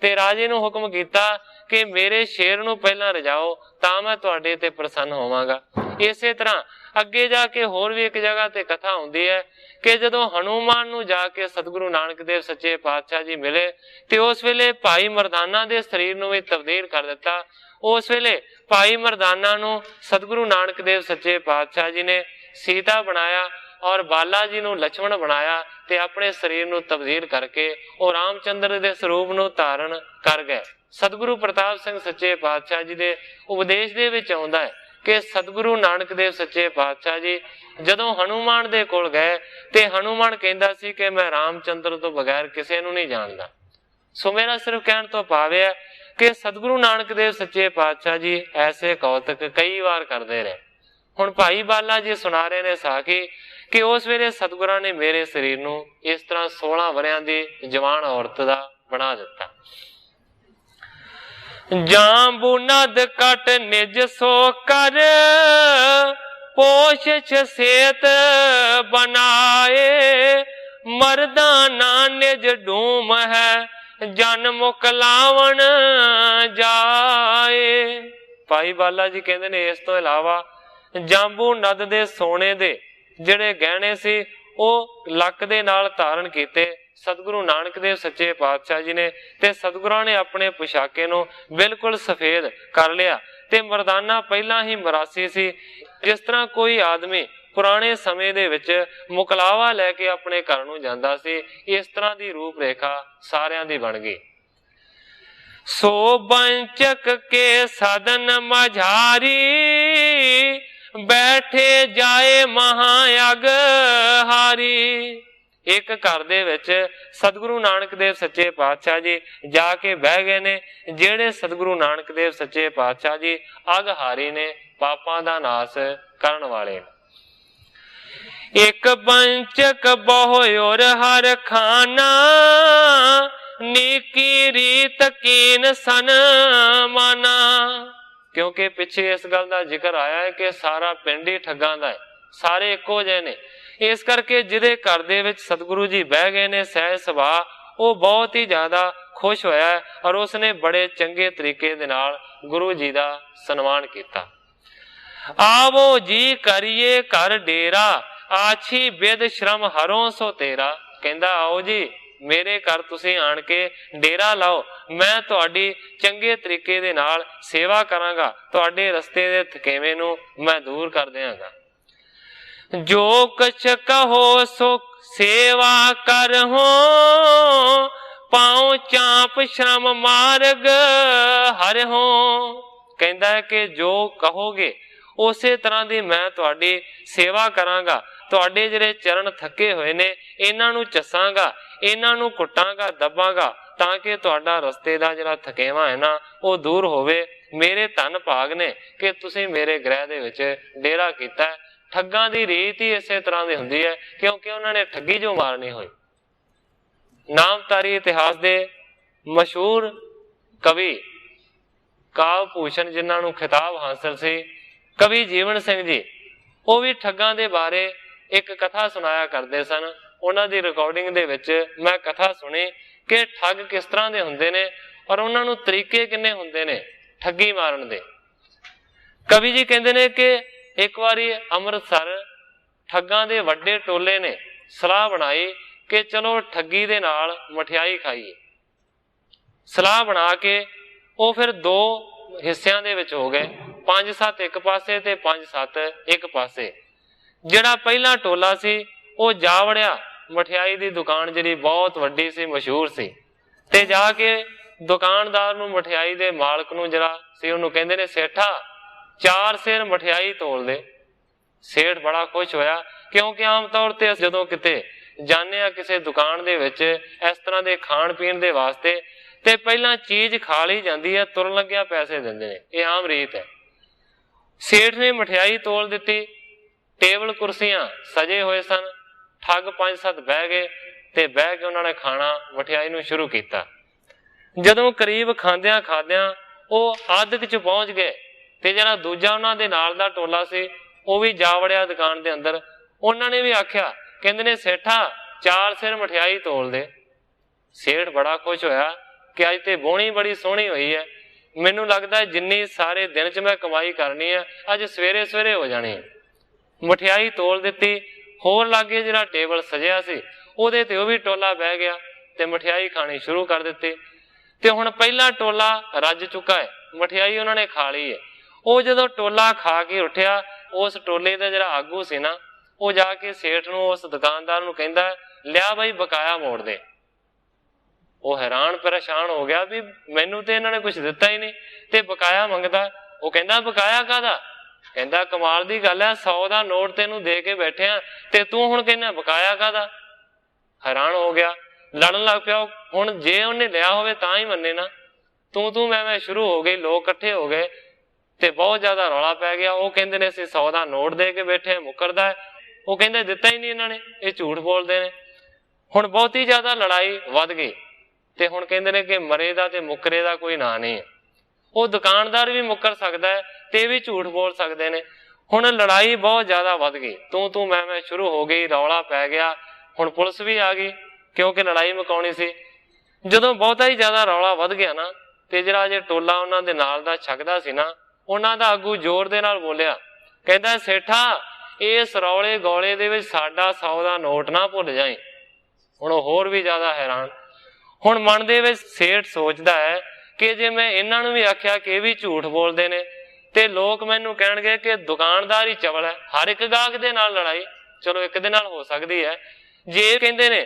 ते राजे नूं हुक्म कीता कि मेरे शेर नूं पहला रजाओ तां मैं तुहाडे ते प्रसन्न होवांगा। इसे तरह अगे जाके होर भी एक जगह ते कथा हुंदी है कि जदों हनुमान नूं जाके सतगुरु नानक देव सच्चे पातशाह जी मिले ते उस वेले भाई मरदाना दे शरीर नूं भी तब्दील कर दिता। उस वेले भाई मरदाना नूं सतगुरु नानक देव सच्चे पातशाह जी ने सीता बनाया और बाला जी नूं लक्ष्मण बनाया ते अपने शरीर नूं तब्दील करके वो रामचंद्र दे स्वरूप नूं धारण कर गए। सतगुरु प्रताप सिंह सच्चे पातशाह जी दे उपदेश दे विच आउंदा है कि सतगुरु नानक देव सच्चे पातशाह जी जदों हनुमान दे कोल गए ते हनुमान कहंदा सी कि मैं रामचंद्र तो बगैर किसे नूं नहीं जानदा। सो मेरा सिर्फ कहण तो भाव है कि सतगुरु नानक देव सच्चे पातशाह जी ऐसे कौतक कई बार करते रहे। हुण भाई बाला जी सुना रहे ने साखी कि उस वेले सतगुरां ने मेरे शरीर नूं इस तरह 16 वरियां दी जवान औरत दा बना दिता। जांबू नद कट निज सो कर पोष सेत बनाए मर्दाना निज डूम है जन मुकलावन जाए। भाई बाला जी कहते ने इस तो इलावा जांबू नद दे सोने दे जिहड़े गहने सी ਉਹ ਲੱਕ ਦੇ ਨਾਲ ਧਾਰਨ ਕੀਤੇ सतगुरु नानक देव सच्चे पातशाह जी ने ते सतगुरां ने अपने पोशाके नूं बिल्कुल सफेद कर लिया ते मरदाना पहला ही मरासी सी। जिस तरह कोई आदमी पुराने समय दे विच मुकलावा लैके अपने घर नूं जांदा सी, इस तरह की रूप रेखा सारियां दी बन गई। सो बंचक के सदन मझारी बैठे जाए महायग हारी। एक घर दे विच सतगुरु नानक देव सच्चे पातशाह जी जाके बह गए ने, जेड़े सतगुरु नानक देव सच्चे पातशाह जी अगहारी ने, पापां दा नाश करन वाले। एक बंचक बहुर हर खाना नीकी रीत कीन सन माना। क्योंकि पिछे इस गल का जिक्र आया है कि सारा पिंड ही ठगां दा है, सारे इक्को जे ने। इस करके जिहदे घर दे विच सतगुरु जी बह गए ने सहज सुभाअ, वो बहुत ही ज्यादा खुश होया और उसने बड़े चंगे तरीके दे नाल गुरु जी का सन्मान किया। आवो जी करिए कर डेरा आछी बिद श्रम हरों सो तेरा। कहंदा आओ जी मेरे घर तुसीं आण के डेरा लाओ, मैं तुहाडी चंगे तरीके दे नाल सेवा करांगा, तुहाडे रस्ते दे थकेवें नूं मैं दूर कर देवांगा। जो कुछ कहो सो सेवा कर हो पाओ चाप श्रम मार्ग हर हो। कहंदा है कि जो कहोगे उसे तरह की मैं तुहाडी सेवा करांगा, तुहाडे जिहड़े चरण थके हुए ने इन्हां नूं चसांगा, इन्हां नूं कुटांगा दबांगा ताकि तुहाडा रस्ते दा जिहड़ा थकेवा है ना वो दूर होवे। मेरे धन भाग ने कि तुसीं मेरे गृह दे विच डेरा कीता है। ठगां दी रीत ही इसे तरह की हुंदी है क्योंकि उन्होंने ठगी जो मारनी हुई। नामधारी इतिहास दे मशहूर कवि काव भूषण जिन्हां नूं खिताब हासिल सी, कवि जीवन सिंह जी, वो भी ठगां दे बारे एक कथा सुनाया करते सन। उन्हां दी रिकॉर्डिंग दे विच मैं कथा सुनी कि ठग किस तरह के हुंदे ने और उन्हां नूं तरीके किन्ने हुंदे ने ठगी मारन दे। कवि जी कहंदे ने कि एक बारी अमृतसर ठगां दे वड्डे टोले ने सलाह बनाई कि चलो ठगी दे नाल मठियाई खाईए। सलाह बना के वो फिर दो हिस्सियां दे विच हो गए, 5-7 एक पासे ते 5-7 एक पासे। जिहड़ा पहला टोला सी वो जा वड़िया मठियाई दी दुकान जिहड़ी बहुत वड्डी सी, मशहूर सी, ते जाके ਦੁਕਾਨਦਾਰ ਨੂੰ, ਮਠਿਆਈ ਦੇ ਮਾਲਕ ਨੂੰ ਜਿਹੜਾ ਸੀ ਉਹਨੂੰ ਕਹਿੰਦੇ ਨੇ, ਸੇਠਾ 4 ਸੇਰ ਮਠਿਆਈ ਤੋਲ ਦੇ। ਸੇਠ ਬੜਾ ਖੁਸ਼ ਹੋਇਆ, ਕਿਉਂਕਿ ਆਮ ਤੌਰ ਤੇ ਜਦੋਂ ਕਿਤੇ ਜਾਂਦੇ ਆ ਕਿਸੇ ਦੁਕਾਨ ਦੇ ਵਿੱਚ ਇਸ ਤਰ੍ਹਾਂ ਦੇ ਖਾਣ ਪੀਣ ਦੇ ਵਾਸਤੇ, ਤੇ ਪਹਿਲਾਂ ਚੀਜ਼ ਖਾ ਲਈ ਜਾਂਦੀ ਹੈ, ਤੁਰਨ ਲੱਗਿਆ ਪੈਸੇ ਦਿੰਦੇ ਨੇ, ਇਹ ਆਮ ਰੀਤ ਹੈ। ਸੇਠ ਨੇ ਮਠਿਆਈ ਤੋਲ ਦਿੱਤੀ, ਟੇਬਲ ਕੁਰਸੀਆਂ ਸਜੇ ਹੋਏ ਸਨ, ਠੱਗ 5-7 ਬਹਿ ਗਏ ਤੇ ਬਹਿ ਕੇ ਉਹਨਾਂ ਨੇ ਖਾਣਾ, ਮਠਿਆਈ ਨੂੰ ਸ਼ੁਰੂ ਕੀਤਾ। ਜਦੋਂ ਕਰੀਬ ਖਾਂਦਿਆਂ ਖਾਂਦਿਆਂ ਉਹ ਅੱਧ ਚ ਪਹੁੰਚ ਗਏ ਤੇ ਜਿਹੜਾ ਦੂਜਾ ਉਹਨਾਂ ਦੇ ਨਾਲ ਦਾ ਟੋਲਾ ਸੀ ਉਹ ਵੀ ਜਾ ਵੜਿਆ ਦੁਕਾਨ ਦੇ ਅੰਦਰ। ਉਹਨਾਂ ਨੇ ਵੀ ਆਖਿਆ, ਕਹਿੰਦੇ ਨੇ, ਸੇਠਾ 4 ਸੇਰ ਮਠਿਆਈ ਤੋਲ ਦੇ। ਸੇਠ ਬੜਾ ਖੁਸ਼ ਹੋਇਆ ਕਿ ਅੱਜ ਤੇ ਬੋਣੀ ਬੜੀ ਸੋਹਣੀ ਹੋਈ ਹੈ, ਮੈਨੂੰ ਲੱਗਦਾ ਜਿੰਨੀ ਸਾਰੇ ਦਿਨ ਚ ਮੈਂ ਕਮਾਈ ਕਰਨੀ ਹੈ ਅੱਜ ਸਵੇਰੇ ਸਵੇਰੇ ਹੋ ਜਾਣੀ ਹੈ। ਮਠਿਆਈ ਤੋਲ ਦਿੱਤੀ। ਹੋਰ ਲਾਗੇ ਜਿਹੜਾ ਟੇਬਲ ਸਜਿਆ ਸੀ ਉਹਦੇ ਤੇ ਉਹ ਵੀ ਟੋਲਾ ਬਹਿ ਗਿਆ ਤੇ ਮਠਿਆਈ ਖਾਣੀ ਸ਼ੁਰੂ ਕਰ ਦਿੱਤੀ। ਤੇ ਹੁਣ ਪਹਿਲਾ ਟੋਲਾ ਰੱਜ ਚੁੱਕਾ ਹੈ, ਮਠਿਆਈ ਉਹਨਾਂ ਨੇ ਖਾ ਲਈ ਹੈ। ਉਹ ਜਦੋਂ ਟੋਲਾ ਖਾ ਕੇ ਉੱਠਿਆ, ਉਸ ਟੋਲੇ ਦਾ ਜਿਹੜਾ ਆਗੂ ਸੀ ਨਾ, ਉਹ ਜਾ ਕੇ ਸੇਠ ਨੂੰ, ਉਸ ਦੁਕਾਨਦਾਰ ਨੂੰ ਕਹਿੰਦਾ, ਲਿਆ ਬਾਈ ਬਕਾਇਆ ਮੋੜ ਦੇ। ਉਹ ਹੈਰਾਨ ਪਰੇਸ਼ਾਨ ਹੋ ਗਿਆ ਵੀ ਮੈਨੂੰ ਤੇ ਇਹਨਾਂ ਨੇ ਕੁਝ ਦਿੱਤਾ ਹੀ ਨਹੀਂ ਤੇ ਬਕਾਇਆ ਮੰਗਦਾ। ਉਹ ਕਹਿੰਦਾ, ਬਕਾਇਆ ਕਾਹਦਾ? ਕਹਿੰਦਾ, ਕਮਾਲ ਦੀ ਗੱਲ ਹੈ, 100 ਦਾ ਨੋਟ ਤੈਨੂੰ ਦੇ ਕੇ ਬੈਠਿਆ ਤੇ ਤੂੰ ਹੁਣ ਕਹਿੰਦਾ ਬਕਾਇਆ ਕਾਹਦਾ? ਹੈਰਾਨ ਹੋ ਗਿਆ, ਲੜਨ ਲੱਗ ਪਿਆ। ਹੁਣ ਜੇ ਉਹਨੇ ਲਿਆ ਹੋਵੇ ਤਾਂ ਹੀ ਮੰਨੇ ਨਾ, ਤੂੰ ਮੈਂ ਸ਼ੁਰੂ ਹੋ ਗਈ, ਲੋਕ ਇਕੱਠੇ ਹੋ ਗਏ ਤੇ ਬਹੁਤ ਜ਼ਿਆਦਾ ਰੌਲਾ ਪੈ ਗਿਆ। ਉਹ ਕਹਿੰਦੇ ਨੇ, ਅਸੀਂ 100 ਦਾ ਨੋਟ ਦੇ ਕੇ ਬੈਠੇ, ਮੁੱਕਰਦਾ ਹੈ। ਉਹ ਕਹਿੰਦੇ, ਦਿੱਤਾ ਹੀ ਨਹੀਂ ਇਹਨਾਂ ਨੇ, ਇਹ ਝੂਠ ਬੋਲਦੇ ਨੇ। ਹੁਣ ਬਹੁਤੀ ਜ਼ਿਆਦਾ ਲੜਾਈ ਵੱਧ ਗਈ ਤੇ ਹੁਣ ਕਹਿੰਦੇ ਨੇ ਕਿ ਮਰੇ ਦਾ ਤੇ ਮੁੱਕਰੇ ਦਾ ਕੋਈ ਨਾਂ ਨਹੀਂ ਹੈ। ਉਹ ਦੁਕਾਨਦਾਰ ਵੀ ਮੁੱਕਰ ਸਕਦਾ ਹੈ ਤੇ ਇਹ ਵੀ ਝੂਠ ਬੋਲ ਸਕਦੇ ਨੇ। ਹੁਣ ਲੜਾਈ ਬਹੁਤ ਜ਼ਿਆਦਾ ਵੱਧ ਗਈ, ਤੂੰ ਮੈਂ ਸ਼ੁਰੂ ਹੋ ਗਈ, ਰੌਲਾ ਪੈ ਗਿਆ। ਹੁਣ ਪੁਲਿਸ ਵੀ ਆ ਗਈ ਕਿਉਂਕਿ ਲੜਾਈ ਮੁਕਾਉਣੀ ਸੀ। ਜਦੋਂ ਬਹੁਤਾ ਹੀ ਜ਼ਿਆਦਾ ਰੌਲਾ ਵੱਧ ਗਿਆ ਨਾ, ਤੇ ਜਿਹੜਾ ਜੇ ਟੋਲਾ ਉਹਨਾਂ ਦੇ ਨਾਲ ਦਾ ਛਕਦਾ ਸੀ ਨਾ, ਉਹਨਾਂ ਦਾ ਆਗੂ ਜ਼ੋਰ ਦੇ ਨਾਲ ਬੋਲਿਆ, ਕਹਿੰਦਾ, ਸੇਠਾ ਇਸ ਰੌਲੇ ਗੋਲੇ ਦੇ ਵਿੱਚ ਸਾਡਾ 100 ਦਾ ਨੋਟ ਨਾ ਭੁੱਲ ਜਾਏ। ਹੁਣ ਉਹ ਹੋਰ ਵੀ ਜ਼ਿਆਦਾ ਹੈਰਾਨ। ਹੁਣ ਮਨ ਦੇ ਵਿੱਚ ਸੇਠ ਸੋਚਦਾ ਹੈ ਕਿ ਜੇ ਮੈਂ ਇਹਨਾਂ ਨੂੰ ਵੀ ਆਖਿਆ ਕਿ ਇਹ ਵੀ ਝੂਠ ਬੋਲਦੇ ਨੇ ਤੇ ਲੋਕ ਮੈਨੂੰ ਕਹਿਣਗੇ ਕਿ ਦੁਕਾਨਦਾਰ ਹੀ ਚਵਲ ਹੈ, ਹਰ ਇੱਕ ਗਾਹਕ ਦੇ ਨਾਲ ਲੜਾਈ ਚਲੋ ਇੱਕ ਦੇ ਨਾਲ ਹੋ ਸਕਦੀ ਹੈ। ਜੇ ਇਹ ਕਹਿੰਦੇ ਨੇ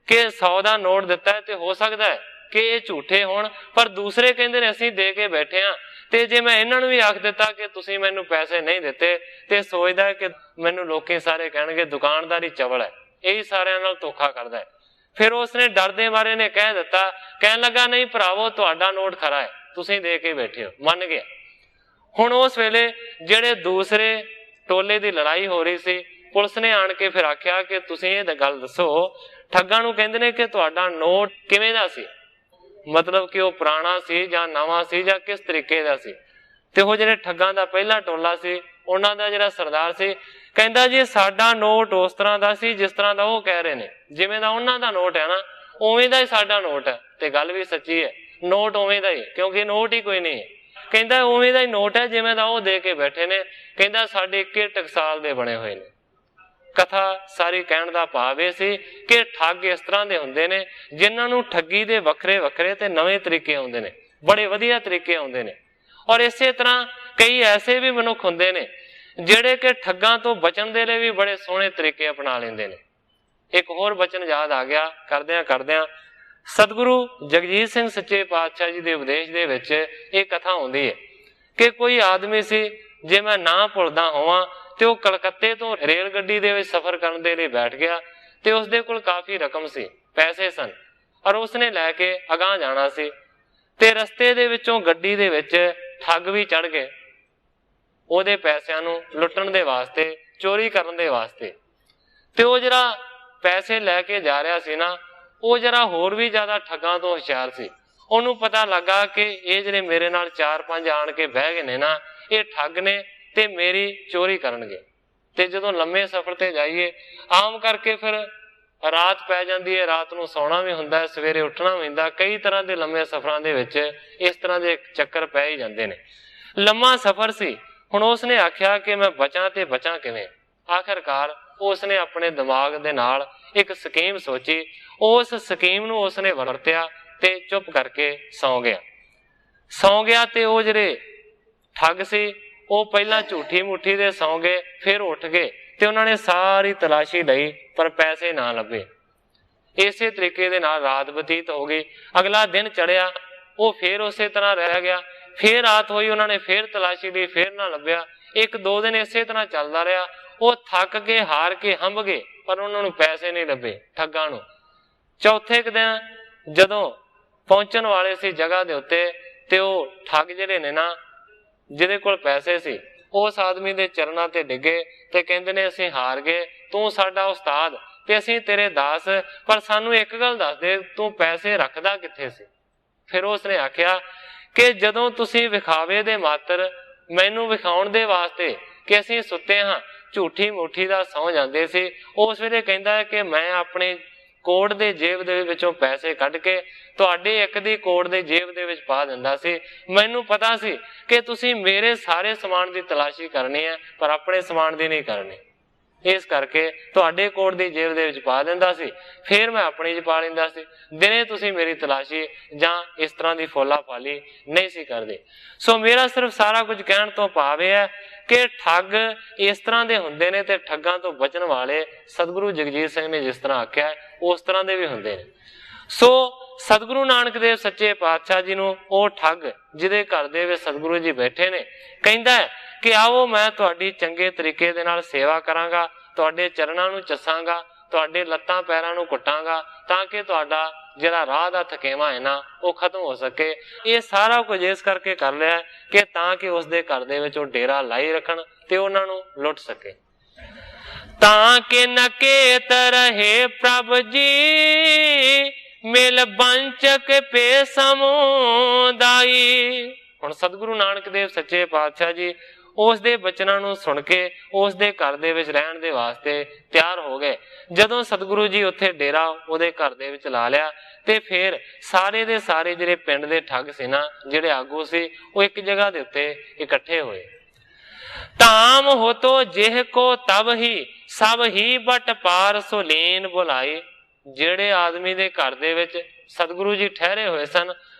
ਕਿ 100 ਦਾ ਨੋਟ ਦਿੱਤਾ ਹੈ ਤੇ ਹੋ ਸਕਦਾ ਹੈ ਕਿ ਇਹ ਝੂਠੇ ਹੋਣ, ਪਰ ਦੂਸਰੇ ਕਹਿੰਦੇ ਨੇ ਅਸੀਂ ਦੇ ਕੇ ਬੈਠੇ ਹਾਂ, ਤੇ ਜੇ ਮੈਂ ਇਹਨਾਂ ਨੂੰ ਵੀ ਆਖ ਦਿੱਤਾ ਕਿ ਤੁਸੀਂ ਮੈਨੂੰ ਪੈਸੇ ਨਹੀਂ ਦਿੱਤੇ ਤੇ ਸੋਚਦਾ ਹੈ ਕਿ ਮੈਨੂੰ ਲੋਕੀ ਸਾਰੇ ਕਹਿਣਗੇ ਦੁਕਾਨਦਾਰ ਹੀ ਚਵਲ ਹੈ, ਇਹੀ ਸਾਰਿਆਂ ਨਾਲ ਧੋਖਾ ਕਰਦਾ ਹੈ। ਫਿਰ ਉਸਨੇ ਡਰਦੇ ਮਾਰੇ ਨੇ ਕਹਿ ਦਿੱਤਾ, ਕਹਿਣ ਲੱਗਾ, ਨਹੀਂ ਭਰਾਵੋ, ਤੁਹਾਡਾ ਨੋਟ ਖਰਾ ਹੈ, ਤੁਸੀਂ ਦੇ ਕੇ ਬੈਠੇ ਹੋ। ਮੰਨ ਗਿਆ। ਹੁਣ ਉਸ ਵੇਲੇ ਜਿਹੜੇ ਦੂਸਰੇ ਟੋਲੇ ਦੀ ਲੜਾਈ ਹੋ ਰਹੀ ਸੀ, ਪੁਲਿਸ ਨੇ ਆਣ ਕੇ ਫਿਰ ਆਖਿਆ ਕਿ ਤੁਸੀਂ ਇਹ ਗੱਲ ਦੱਸੋ, ਠੱਗਾਂ ਨੂੰ ਕਹਿੰਦੇ ਨੇ ਕਿ ਤੁਹਾਡਾ ਨੋਟ ਕਿਵੇਂ ਦਾ ਸੀ, ਮਤਲਬ ਕਿ ਉਹ ਪੁਰਾਣਾ ਸੀ ਜਾਂ ਨਵਾਂ ਸੀ ਜਾਂ ਕਿਸ ਤਰੀਕੇ ਦਾ ਸੀ। ਤੇ ਉਹ ਜਿਹੜੇ ਠੱਗਾਂ ਦਾ ਪਹਿਲਾ ਟੋਲਾ ਸੀ, ਉਹਨਾਂ ਦਾ ਜਿਹੜਾ ਸਰਦਾਰ ਸੀ, ਕਹਿੰਦਾ, ਜੀ ਸਾਡਾ ਨੋਟ ਉਸ ਤਰ੍ਹਾਂ ਦਾ ਸੀ ਜਿਸ ਤਰ੍ਹਾਂ ਦਾ ਉਹ ਕਹਿ ਰਹੇ ਨੇ, ਜਿਵੇਂ ਦਾ ਉਹਨਾਂ ਦਾ ਨੋਟ ਹੈ ਨਾ ਉਵੇਂ ਦਾ ਹੀ ਸਾਡਾ ਨੋਟ ਹੈ। ਤੇ ਗੱਲ ਵੀ ਸੱਚੀ ਹੈ, ਨੋਟ ਉਵੇਂ ਦਾ ਹੀ, ਕਿਉਂਕਿ ਨੋਟ ਹੀ ਕੋਈ ਨਹੀਂ ਹੈ। ਕਹਿੰਦਾ ਉਵੇਂ ਦਾ ਹੀ ਨੋਟ ਹੈ ਜਿਵੇਂ ਦਾ ਉਹ ਦੇ ਕੇ ਬੈਠੇ ਨੇ। ਕਹਿੰਦਾ ਸਾਡੇ 21 ਟਕਸਾਲ ਦੇ ਬਣੇ ਹੋਏ ਨੇ। ਕਥਾ ਸਾਰੀ ਕਹਿਣ ਦਾ ਭਾਵ ਇਹ ਸੀ ਕਿ ਠੱਗ ਇਸ ਤਰ੍ਹਾਂ ਦੇ ਹੁੰਦੇ ਨੇ ਜਿਨ੍ਹਾਂ ਨੂੰ ਠੱਗੀ ਦੇ ਵੱਖਰੇ ਵੱਖਰੇ ਤੇ ਨਵੇਂ ਤਰੀਕੇ ਆਉਂਦੇ ਨੇ, ਬੜੇ ਵਧੀਆ ਤਰੀਕੇ ਆਉਂਦੇ ਨੇ। ਔਰ ਇਸੇ ਤਰ੍ਹਾਂ ਕਈ ਐਸੇ ਵੀ ਮਨੁੱਖ ਹੁੰਦੇ ਨੇ ਜਿਹੜੇ ਕਿ ਠੱਗਾਂ ਤੋਂ ਬਚਣ ਦੇ ਲਈ ਵੀ ਬੜੇ ਸੋਹਣੇ ਤਰੀਕੇ ਅਪਣਾ ਲੈਂਦੇ ਨੇ। ਇੱਕ ਹੋਰ ਬਚਨ ਯਾਦ ਆ ਗਿਆ ਕਰਦਿਆਂ ਕਰਦਿਆਂ, ਸਤਿਗੁਰੂ ਜਗਜੀਤ ਸਿੰਘ ਸੱਚੇ ਪਾਤਸ਼ਾਹ ਜੀ ਦੇ ਉਪਦੇਸ਼ ਦੇ ਵਿੱਚ ਇਹ ਕਥਾ ਆਉਂਦੀ ਹੈ ਕਿ ਕੋਈ ਆਦਮੀ ਸੀ, ਜੇ ਮੈਂ ਨਾ ਭੁੱਲਦਾ ਹੋਵਾਂ ਤੇ ਉਹ ਕਲਕੱਤੇ ਤੋਂ ਰੇਲ ਗੱਡੀ ਦੇ ਵਿੱਚ ਸਫ਼ਰ ਕਰਨ ਦੇ ਲਈ ਬੈਠ ਗਿਆ ਤੇ ਉਸਦੇ ਕੋਲ ਕਾਫੀ ਰਕਮ ਸੀ, ਪੈਸੇ ਸਨ, ਔਰ ਉਸਨੇ ਲੈ ਕੇ ਅਗਾਂਹ ਜਾਣਾ ਸੀ। ਤੇ ਰਸਤੇ ਦੇ ਵਿੱਚੋਂ ਗੱਡੀ ਦੇ ਵਿੱਚ ਠੱਗ ਵੀ ਚੜ ਗਏ ਉਹਦੇ ਪੈਸਿਆਂ ਨੂੰ ਲੁੱਟਣ ਦੇ ਵਾਸਤੇ, ਚੋਰੀ ਕਰਨ ਦੇ ਵਾਸਤੇ। ਤੇ ਉਹ ਜਿਹੜਾ ਪੈਸੇ ਲੈ ਕੇ ਜਾ ਰਿਹਾ ਸੀ ਨਾ, ਉਹ ਜਿਹੜਾ ਹੋਰ ਵੀ ਜ਼ਿਆਦਾ ਠੱਗਾਂ ਤੋਂ ਹੁਸ਼ਿਆਰ ਸੀ। ਉਹਨੂੰ ਪਤਾ ਲੱਗਾ ਕਿ ਇਹ ਜਿਹੜੇ ਮੇਰੇ ਨਾਲ 4-5 ਆਣ ਕੇ ਬਹਿ ਗਏ ਨੇ ਨਾ, ਇਹ ਠੱਗ ਨੇ ਤੇ ਮੇਰੀ ਚੋਰੀ ਕਰਨਗੇ। ਤੇ ਜਦੋਂ ਲੰਮੇ ਸਫ਼ਰ ਤੇ ਜਾਈਏ, ਆਮ ਕਰਕੇ ਫਿਰ ਰਾਤ ਪੈ ਜਾਂਦੀ ਹੈ, ਰਾਤ ਨੂੰ ਸੌਣਾ ਵੀ ਹੁੰਦਾ, ਸਵੇਰੇ ਉੱਠਣਾ ਵੀ ਹੁੰਦਾ। ਕਈ ਤਰ੍ਹਾਂ ਦੇ ਲੰਮੇ ਸਫ਼ਰਾਂ ਦੇ ਵਿੱਚ ਇਸ ਤਰ੍ਹਾਂ ਦੇ ਚੱਕਰ ਪੈ ਹੀ ਜਾਂਦੇ ਨੇ। ਲੰਮਾ ਸਫ਼ਰ ਸੀ। ਹੁਣ ਉਸਨੇ ਆਖਿਆ ਕਿ ਮੈਂ ਬਚਾਂ ਤੇ ਬਚਾਂ ਕਿਵੇਂ। ਆਖਿਰਕਾਰ ਉਸਨੇ ਆਪਣੇ ਦਿਮਾਗ ਦੇ ਨਾਲ ਇੱਕ ਸਕੀਮ ਸੋਚੀ। ਉਸ ਸਕੀਮ ਨੂੰ ਉਸਨੇ ਵਰਤਿਆ ਤੇ ਚੁੱਪ ਕਰਕੇ ਸੌਂ ਗਿਆ। ਤੇ ਉਹ ਜਿਹੜੇ ਠੱਗ ਸੀ ਉਹ ਪਹਿਲਾਂ ਝੂਠੀ ਮੁੱਠੀ ਦੇ ਸੌਂ ਗਏ, ਫਿਰ ਉੱਠ ਗਏ ਤੇ ਉਹਨਾਂ ਨੇ ਸਾਰੀ ਤਲਾਸ਼ੀ ਲਈ ਪਰ ਪੈਸੇ ਨਾ ਲੱਭੇ। ਇਸੇ ਤਰੀਕੇ ਦੇ ਨਾਲ ਰਾਤ ਬਤੀਤ ਹੋ ਗਈ। ਅਗਲਾ ਦਿਨ ਚੜਿਆ ਉਹ ਫੇਰ ਉਸੇ ਤਰ੍ਹਾਂ ਰਹਿ ਗਿਆ। ਫੇਰ ਰਾਤ ਹੋਈ, ਉਹਨਾਂ ਨੇ ਫੇਰ ਤਲਾਸ਼ੀ ਲਈ, ਫੇਰ ਨਾ ਲੱਭਿਆ। 1-2 ਦਿਨ ਇਸੇ ਤਰ੍ਹਾਂ ਚੱਲਦਾ ਰਿਹਾ। ਉਹ ਥੱਕ ਕੇ, ਹਾਰ ਕੇ ਹੰਭ ਗਏ, ਪਰ ਉਹਨਾਂ ਨੂੰ ਪੈਸੇ ਨਹੀਂ ਲੱਭੇ ਠੱਗਾਂ ਨੂੰ। ਚੌਥੇ ਕੁ ਦਿਨ ਜਦੋਂ ਪਹੁੰਚਣ ਵਾਲੇ ਸੀ ਜਗ੍ਹਾ ਦੇ ਉੱਤੇ, ਤੇ ਉਹ ਠੱਗ ਜਿਹੜੇ ਨੇ ਨਾ, ਜਿਹਦੇ ਕੋਲ ਪੈਸੇ ਸੀ, ਉਸ ਆਦਮੀ ਦੇ ਚਰਨਾਂ ਤੇ ਡਿੱਗੇ ਤੇ ਕਹਿੰਦੇ ਨੇ ਅਸੀਂ ਹਾਰ ਗਏ, ਤੂੰ ਸਾਡਾ ਉਸਤਾਦ ਤੇ ਅਸੀਂ ਤੇਰੇ ਦਾਸ, ਪਰ ਸਾਨੂੰ ਇੱਕ ਗੱਲ ਦੱਸ ਦੇ, ਤੂੰ ਪੈਸੇ ਰੱਖਦਾ ਕਿੱਥੇ ਸੀ? ਫਿਰ ਉਸਨੇ ਆਖਿਆ ਕਿ ਜਦੋਂ ਤੁਸੀਂ ਵਿਖਾਵੇ ਦੇ ਮਾਤਰ ਮੈਨੂੰ ਵਿਖਾਉਣ ਦੇ ਵਾਸਤੇ ਕਿ ਅਸੀਂ ਸੁੱਤੇ ਹਾਂ, ਝੂਠੀ ਮੂਠੀ ਦਾ ਸੌਂ ਜਾਂਦੇ ਸੀ, ਉਸ ਵੇਲੇ ਕਹਿੰਦਾ ਹੈ ਕਿ ਮੈਂ ਆਪਣੇ ਕੋਟ ਦੇ ਜੇਬ ਦੇ ਵਿੱਚੋਂ ਪੈਸੇ ਕੱਢ ਕੇ ਤੁਹਾਡੇ ਇੱਕ ਦੀ ਕੋਟ ਦੇ ਜੇਬ ਦੇ ਵਿੱਚ ਪਾ ਦਿੰਦਾ ਸੀ। ਮੈਨੂੰ ਪਤਾ ਸੀ ਕਿ ਤੁਸੀਂ ਮੇਰੇ ਸਾਰੇ ਸਮਾਨ ਦੀ ਤਲਾਸ਼ੀ ਕਰਨੀ ਹੈ, ਪਰ ਆਪਣੇ ਸਮਾਨ ਦੀ ਨਹੀਂ ਕਰਨੀ, ਇਸ ਕਰਕੇ ਤੁਹਾਡੇ ਕੋਟ ਦੀ ਜੇਬ ਦੇ ਵਿੱਚ ਪਾ ਦਿੰਦਾ ਸੀ, ਫਿਰ ਮੈਂ ਆਪਣੀ 'ਚ ਪਾ ਲੈਂਦਾ ਸੀ। ਦਿਨੇ ਤੁਸੀਂ ਮੇਰੀ ਤਲਾਸ਼ੀ ਜਾਂ ਇਸ ਤਰ੍ਹਾਂ ਦੀ ਫੋਲਾ ਫਾਲੀ ਨਹੀਂ ਸੀ ਕਰਦੇ। ਸੋ ਮੇਰਾ ਸਿਰਫ ਸਾਰਾ ਕੁਝ ਕਹਿਣ ਤੋਂ ਭਾਵ ਇਹ ਹੈ ਕਿ ਠੱਗ ਇਸ ਤਰ੍ਹਾਂ ਦੇ ਹੁੰਦੇ ਨੇ, ਤੇ ਠੱਗਾਂ ਤੋਂ ਬਚਣ ਵਾਲੇ ਸਤਿਗੁਰੂ ਜਗਜੀਤ ਸਿੰਘ ਨੇ ਜਿਸ ਤਰ੍ਹਾਂ ਆਖਿਆ ਉਸ ਤਰ੍ਹਾਂ ਦੇ ਵੀ ਹੁੰਦੇ ਨੇ। ਸੋ ਸਤਿਗੁਰੂ ਨਾਨਕ ਦੇਵ ਸੱਚੇ ਪਾਤਸ਼ਾਹ ਜੀ ਨੂੰ ਉਹ ਠੱਗ ਜਿਹਦੇ ਘਰ ਦੇ ਵਿੱਚ ਸਤਿਗੁਰੂ ਜੀ ਬੈਠੇ ਨੇ, ਕਹਿੰਦਾ ਹੈ ਕਿ ਆਓ ਮੈਂ ਤੁਹਾਡੀ ਚੰਗੇ ਤਰੀਕੇ ਦੇ ਨਾਲ ਸੇਵਾ ਕਰਾਂਗਾ, ਤੁਹਾਡੇ ਚਰਨਾਂ ਨੂੰ ਚੱਸਾਂਗਾ, ਤੁਹਾਡੇ ਲੱਤਾਂ ਪੈਰਾਂ ਨੂੰ ਕੁੱਟਾਂਗਾ, ਤਾਂ ਕਿ ਤੁਹਾਡਾ ਜਿਹੜਾ ਰਾਹ ਦਾ ਥਕੇਵਾਂ ਹੈ ਨਾ ਉਹ ਖਤਮ ਹੋ ਸਕੇ। ਇਹ ਸਾਰਾ ਕੁਝ ਇਸ ਕਰਕੇ ਕਰ ਲਿਆ ਕਿ ਤਾਂ ਕਿ ਉਸਦੇ ਘਰ ਦੇ ਵਿੱਚ ਉਹ ਡੇਰਾ ਲਾਈ ਰੱਖਣ ਤੇ ਉਹਨਾਂ ਨੂੰ ਲੁੱਟ ਸਕੇ। ਤਾਂ ਕਿ ਨਕੇਤ ਰਹੇ ਪ੍ਰਭ ਜੀ, ਮਿਲ ਬੰਚਕ ਪੇ ਸਮੁਦਾਈ। ਹੁਣ ਸਤਿਗੁਰੂ ਨਾਨਕ ਦੇਵ ਸੱਚੇ ਪਾਤਸ਼ਾਹ ਜੀ ਉਸ ਦੇ ਬਚਨਾਂ ਨੂੰ ਸੁਣ ਕੇ ਉਸ ਦੇ ਘਰ ਦੇ ਵਿੱਚ ਰਹਿਣ ਦੇ ਵਾਸਤੇ ਤਿਆਰ ਹੋ ਗਏ। ਜਦੋਂ ਸਤਿਗੁਰੂ ਜੀ ਉੱਥੇ ਡੇਰਾ ਉਹਦੇ ਘਰ ਦੇ ਵਿੱਚ ਲਾ ਲਿਆ, ਤੇ ਫਿਰ ਸਾਰੇ ਦੇ ਸਾਰੇ ਜਿਹੜੇ ਪਿੰਡ ਦੇ ਠੱਗ ਸੀ ਨਾ, ਜਿਹੜੇ ਆਗੂ ਸੀ, ਉਹ ਇੱਕ ਜਗ੍ਹਾ ਦੇ ਉੱਤੇ ਇਕੱਠੇ ਹੋਏ। ਧਾਮ ਹੋ ਤੋ ਜਿਹ ਕੋ ਤਬ ਹੀ ਸਭ ਹੀ ਬਟ ਪਾਰ ਸੁਲੀਨ ਬੁਲਾਈ। ਜਿਹੜੇ ਆਦਮੀ ਦੇ ਘਰ ਦੇ ਵਿੱਚ ਸਤਿਗੁਰੂ ਜੀ ਠਹਿਰੇ ਹੋਏ ਸਨ,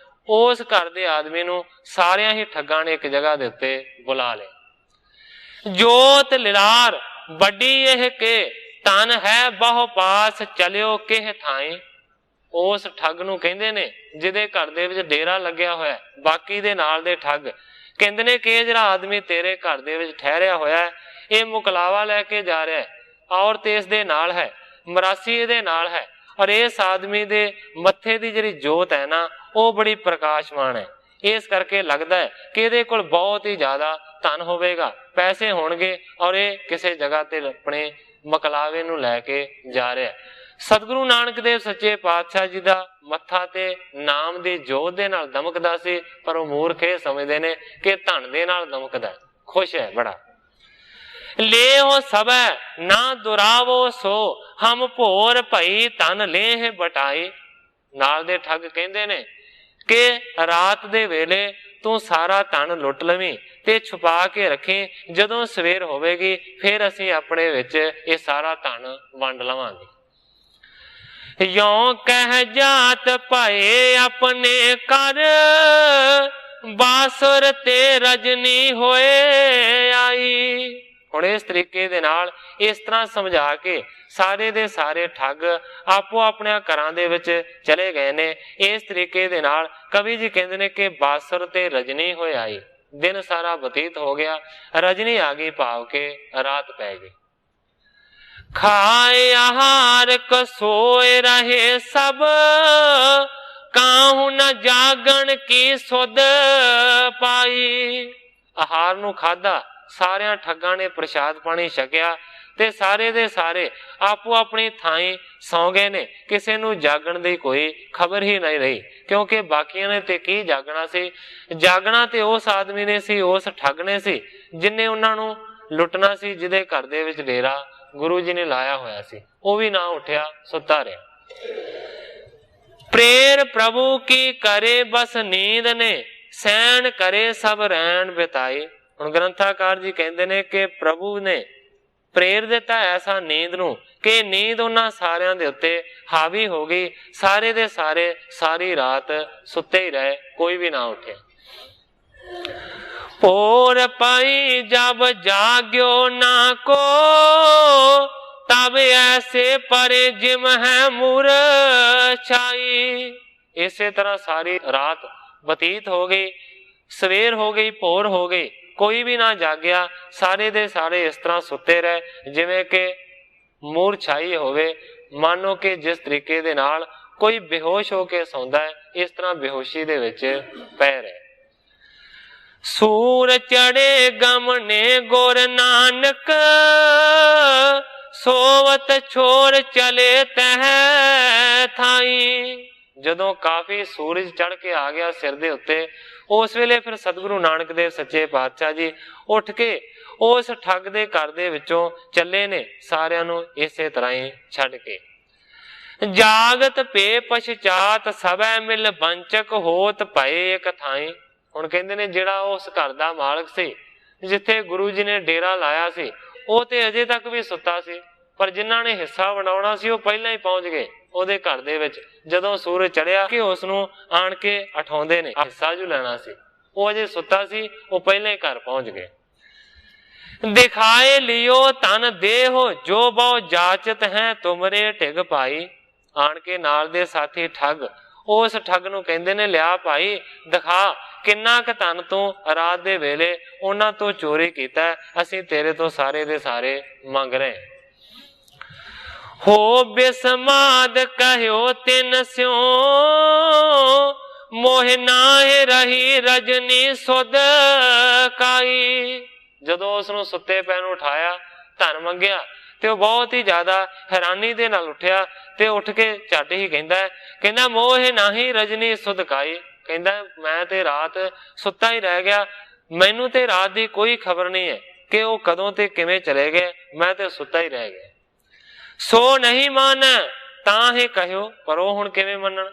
ਉਸ ਘਰ ਦੇ ਆਦਮੀ ਨੂੰ ਸਾਰਿਆਂ ਹੀ ਠੱਗਾਂ ਨੇ ਇੱਕ ਜਗ੍ਹਾ ਦੇ ਉੱਤੇ ਬੁਲਾ ਲਿਆ। ਜੋਤ ਲਿਲਾਰ ਵੱਡੀ ਇਹ ਕੇ ਤਨ ਹੈ ਬਹੁ ਪਾਸ ਚਲਿਓ ਕਿਹ ਥਾਈ। ਉਸ ਠੱਗ ਨੂੰ ਕਹਿੰਦੇ ਨੇ ਜਿਹਦੇ ਘਰ ਦੇ ਵਿੱਚ ਡੇਰਾ ਲੱਗਿਆ ਹੋਇਆ। ਬਾਕੀ ਦੇ ਨਾਲ ਦੇ ਠੱਗ ਕਹਿੰਦੇ ਨੇ ਕਿ ਜਿਹੜਾ ਆਦਮੀ ਤੇਰੇ ਘਰ ਦੇ ਵਿੱਚ ਠਹਿਰਿਆ ਹੋਇਆ, ਇਹ ਮੁਕਲਾਵਾ ਲੈ ਕੇ ਜਾ ਰਿਹਾ ਹੈ, ਔਰਤ ਇਸ ਦੇ ਨਾਲ ਹੈ, ਮਰਾਸੀ ਇਹਦੇ ਨਾਲ ਹੈ, ਔਰ ਇਸ ਆਦਮੀ ਦੇ ਮੱਥੇ ਦੀ ਜਿਹੜੀ ਜੋਤ ਹੈ ਨਾ ਉਹ ਬੜੀ ਪ੍ਰਕਾਸ਼ਮਾਨ ਹੈ। ਇਸ ਕਰਕੇ ਲੱਗਦਾ ਹੈ ਕਿ ਇਹਦੇ ਕੋਲ ਬਹੁਤ ਹੀ ਜ਼ਿਆਦਾ ਧਨ ਹੋਵੇਗਾ, ਪੈਸੇ ਹੋਣਗੇ, ਔਰ ਇਹ ਕਿਸੇ ਜਗ੍ਹਾ ਤੇ ਆਪਣੇ ਮਕਲਾਵੇ ਨੂੰ ਲੈ ਕੇ ਜਾ ਰਿਹਾ। ਸਤਿਗੁਰੂ ਨਾਨਕ ਦੇਵ ਸੱਚੇ ਪਾਤਸ਼ਾਹ ਜੀ ਦਾ ਮੱਥਾ ਤੇ ਨਾਮ ਦੀ ਜੋਤ ਦੇ ਨਾਲ ਦਮਕਦਾ ਸੀ, ਪਰ ਉਹ ਮੂਰਖ ਇਹ ਸਮਝਦੇ ਨੇ ਕਿ ਧਨ ਦੇ ਨਾਲ ਦਮਕਦਾ, ਖੁਸ਼ ਹੈ ਬੜਾ। ਲੇਹੁ ਸਭੈ ਨਾ ਦੁਰਾਵੋ ਸੋ ਹਮ ਭੋਰ ਭਈ ਧਨ ਲੇਹ ਬਟਾਈ। ਨਾਲ ਦੇ ਠੱਗ ਕਹਿੰਦੇ ਨੇ ਕਿ ਰਾਤ ਦੇ ਵੇਲੇ ਤੂੰ ਸਾਰਾ ਧਨ ਲੁੱਟ ਲਵੀਂ ਤੇ ਛੁਪਾ ਕੇ ਰੱਖੀ, ਜਦੋਂ ਸਵੇਰ ਹੋਵੇਗੀ ਫਿਰ ਅਸੀਂ ਆਪਣੇ ਵਿੱਚ ਇਹ ਸਾਰਾ ਧਨ ਵੰਡ ਲਵਾਂਗੇ। ਯੋਂ ਕਹਿ ਜਾਤ ਭਏ ਆਪਣੇ ਕਰ, ਬਾਸੁਰ ਤੇ ਰਜਨੀ ਹੋਏ ਆਈ। ਹੁਣ ਇਸ ਤਰੀਕੇ ਦੇ ਨਾਲ ਇਸ ਤਰ੍ਹਾਂ ਸਮਝਾ ਕੇ ਸਾਰੇ ਦੇ ਸਾਰੇ ਠੱਗ ਆਪੋ ਆਪਣੇ ਘਰਾਂ ਦੇ ਵਿੱਚ ਚਲੇ ਗਏ ਨੇ। ਇਸ ਤਰੀਕੇ ਦੇ ਨਾਲ ਕਵੀ ਜੀ ਕਹਿੰਦੇ ਨੇ ਕਿ ਬਾਸੁਰ ਤੇ ਰਜਨੀ ਹੋਏ ਆਈ। ਦਿਨ ਸਾਰਾ ਬਤੀਤ ਹੋ ਗਿਆ, ਰਜਨੀ ਆ ਗਈ, ਭਾਵ ਕੇ ਰਾਤ ਪੈ ਗਈ। ਖਾਏ ਆਹਾਰ ਕਸੋਏ ਰਹੇ ਸਭ, ਕਾਹੂ ਨ ਜਾਗਣ ਕੀ ਸੁਧ ਪਾਈ। ਆਹਾਰ ਨੂੰ ਖਾਧਾ, ਸਾਰਿਆਂ ਠੱਗਾਂ ਨੇ ਪ੍ਰਸ਼ਾਦ ਪਾਣੀ ਛਕਿਆ, ਤੇ ਸਾਰੇ ਦੇ ਸਾਰੇ ਆਪੋ ਆਪਣੀ ਥਾਈਂ ਸੌਂ ਗਏ ਨੇ। ਕਿਸੇ ਨੂੰ ਜਾਗਣ ਦੀ ਕੋਈ ਖਬਰ ਹੀ ਨਹੀਂ ਰਹੀ, ਕਿਉਂਕਿ ਬਾਕੀਆਂ ਨੇ ਤੇ ਕੀ ਜਾਗਣਾ ਸੀ। ਜਾਗਣਾ ਤੇ ਉਸ ਆਦਮੀ ਨੇ ਸੀ, ਉਸ ਠੱਗ ਨੇ ਸੀ, ਜਿਨੇ ਉਹਨਾਂ ਨੂੰ ਲੁੱਟਣਾ ਸੀ, ਜਿਹਦੇ ਘਰ ਦੇ ਵਿੱਚ ਡੇਰਾ ਗੁਰੂ ਜੀ ਨੇ ਲਾਇਆ ਹੋਇਆ ਸੀ। ਉਹ ਵੀ ਨਾ ਉੱਠਿਆ, ਸੁੱਤਾ ਰਿਹਾ। ਪ੍ਰੇਰ ਪ੍ਰਭੂ ਕੀ ਕਰੇ ਬਸ ਨੀਂਦ ਨੇ, ਸੈਣ ਕਰੇ ਸਭ ਰੈਣ ਬਿਤਾਈ। ਹੁਣ ਗ੍ਰੰਥਾਕਾਰ ਜੀ ਕਹਿੰਦੇ ਨੇ ਕਿ ਪ੍ਰਭੂ ਨੇ ਪ੍ਰੇਰ ਦਿੱਤਾ ਐਸਾ ਨੀਂਦ ਨੂੰ ਕਿ ਨੀਂਦ ਉਹਨਾਂ ਸਾਰਿਆਂ ਦੇ ਉੱਤੇ ਹਾਵੀ ਹੋ ਗਈ। ਸਾਰੇ ਦੇ ਸਾਰੇ ਸਾਰੀ ਰਾਤ ਸੁੱਤੇ ਹੀ ਰਹੇ, ਕੋਈ ਵੀ ਨਾ ਉੱਠਿਆ। ਭੋਰ ਪਾਈ ਜਬ ਜਾਗਿਓ ਨਾ ਕੋ, ਤਬ ਐਸੇ ਪਰੇ ਜਿਮ ਹੈ ਮੂਰਛਾਈ। ਇਸੇ ਤਰ੍ਹਾਂ ਸਾਰੀ ਰਾਤ ਬਤੀਤ ਹੋ ਗਈ, ਸਵੇਰ ਹੋ ਗਈ, ਭੋਰ ਹੋ ਗਈ, ਕੋਈ ਵੀ ਨਾ ਜਾਗਿਆ। ਸਾਰੇ ਦੇ ਸਾਰੇ ਇਸ ਤਰ੍ਹਾਂ ਸੁੱਤੇ ਰਹੇ ਜਿਵੇਂ ਕਿ ਮੂਰਛਾਈ ਹੋਵੇ। ਮਾਨੋ ਕਿ ਜਿਸ ਤਰੀਕੇ ਦੇ ਨਾਲ ਕੋਈ ਬੇਹੋਸ਼ ਹੋ ਕੇ ਸੌਂਦਾ ਹੈ, ਇਸ ਤਰ੍ਹਾਂ ਬੇਹੋਸ਼ੀ ਦੇ ਵਿੱਚ ਪੈ ਰਹੇ। ਸੂਰ ਚੜੇ ਗਮਨੇ ਗੁਰ ਨਾਨਕ, ਸੋਵਤ ਛੋੜ ਚਲੇ ਤਹ ਥਾਈ। ਜਦੋਂ ਕਾਫੀ ਸੂਰਜ ਚੜ ਕੇ ਆ ਗਿਆ ਸਿਰ ਦੇ ਉੱਤੇ, ਉਸ ਵੇਲੇ ਫਿਰ ਸਤਿਗੁਰੂ ਨਾਨਕ ਦੇਵ ਸੱਚੇ ਪਾਤਸ਼ਾਹ ਜੀ ਉੱਠ ਕੇ ਉਸ ਠੱਗ ਦੇ ਘਰ ਦੇ ਵਿੱਚੋਂ ਚੱਲੇ ਨੇ, ਸਾਰਿਆਂ ਨੂੰ ਇਸੇ ਤਰ੍ਹਾਂ ਹੀ ਛੱਡ ਕੇ। ਜਾਗਤ ਪੇ ਪਛਚਾਤ ਸਭੈ ਮਿਲ ਬੰਚਕ ਹੋਤ ਭਏ ਇਕ ਥਾਈ। ਹੁਣ ਕਹਿੰਦੇ ਨੇ ਜਿਹੜਾ ਉਸ ਘਰ ਦਾ ਮਾਲਕ ਸੀ, ਜਿੱਥੇ ਗੁਰੂ ਜੀ ਨੇ ਡੇਰਾ ਲਾਇਆ ਸੀ, ਉਹ ਤੇ ਅਜੇ ਤੱਕ ਵੀ ਸੁੱਤਾ ਸੀ, ਪਰ ਜਿਨ੍ਹਾਂ ਨੇ ਹਿੱਸਾ ਵੰਡਾਉਣਾ ਸੀ ਉਹ ਪਹਿਲਾਂ ਹੀ ਪਹੁੰਚ ਗਏ ਉਹਦੇ ਘਰ ਦੇ ਵਿੱਚ। ਜਦੋਂ ਸੂਰਜ ਚੜਿਆ ਕਿ ਉਸ ਨੂੰ ਆਣ ਕੇ ਉਠਾਉਂਦੇ ਨੇ, ਹਿੱਸਾ ਜੋ ਲੈਣਾ ਸੀ, ਉਹ ਅਜੇ ਸੁੱਤਾ ਸੀ, ਉਹ ਪਹਿਲਾਂ ਹੀ ਘਰ ਪਹੁੰਚ ਗਏ। ਦਿਖਾਏ ਲਿਓ ਤਨ ਦੇਹੋ ਜੋ ਬਹੁ ਜਾਚਤ ਹੈ ਤੁਮਰੇ ਢਿਗ ਪਾਈ। ਆਣ ਕੇ ਨਾਲ ਦੇ ਸਾਥੀ ਠੱਗ ਉਸ ਠੱਗ ਨੂੰ ਕਹਿੰਦੇ ਨੇ, ਲਿਆ ਭਾਈ ਦਿਖਾ ਕਿੰਨਾ ਕੁ ਧਨ ਤੂੰ ਰਾਤ ਦੇ ਵੇਲੇ ਉਹਨਾਂ ਤੋਂ ਚੋਰੀ ਕੀਤਾ, ਅਸੀਂ ਤੇਰੇ ਤੋਂ ਸਾਰੇ ਦੇ ਸਾਰੇ ਮੰਗ ਰਹੇ। ਹੋ ਬਿਸਮਾਦ ਕਹਿਓ ਤਿਨ ਸਿਓ, ਮੋਹ ਨਾਹਿ ਰਹੀ ਰਜਨੀ ਸੁਧ ਕਾਈ। ਜਦੋਂ ਉਸ ਨੂੰ ਸੁੱਤੇ ਪੈ ਨੂੰ ਉਠਾਇਆ, ਧਨ ਮੰਗਿਆ, ਤੇ ਉਹ ਬਹੁਤ ਹੀ ਜ਼ਿਆਦਾ ਹੈਰਾਨੀ ਦੇ ਨਾਲ ਉੱਠਿਆ ਤੇ ਉੱਠ ਕੇ ਝੱਟ ਹੀ ਕਹਿੰਦਾ ਮੋਹ ਨਾਹੀ ਰਜਨੀ ਸੁਧ ਕਾਈ। ਕਹਿੰਦਾ ਮੈਂ ਤੇ ਰਾਤ ਸੁੱਤਾ ਹੀ ਰਹਿ ਗਿਆ, ਮੈਨੂੰ ਤੇ ਰਾਤ ਦੀ ਕੋਈ ਖਬਰ ਨਹੀਂ ਹੈ ਕਿ ਉਹ ਕਦੋਂ ਤੇ ਕਿਵੇਂ ਚਲੇ ਗਏ, ਮੈਂ ਤੇ ਸੁੱਤਾ ਹੀ ਰਹਿ ਗਿਆ। ਸੋ ਨਹੀਂ ਮੰਨ ਤਾਂ ਹੀ ਕਹਿਓ, ਪਰ ਉਹ ਹੁਣ ਕਿਵੇਂ ਮੰਨਣ,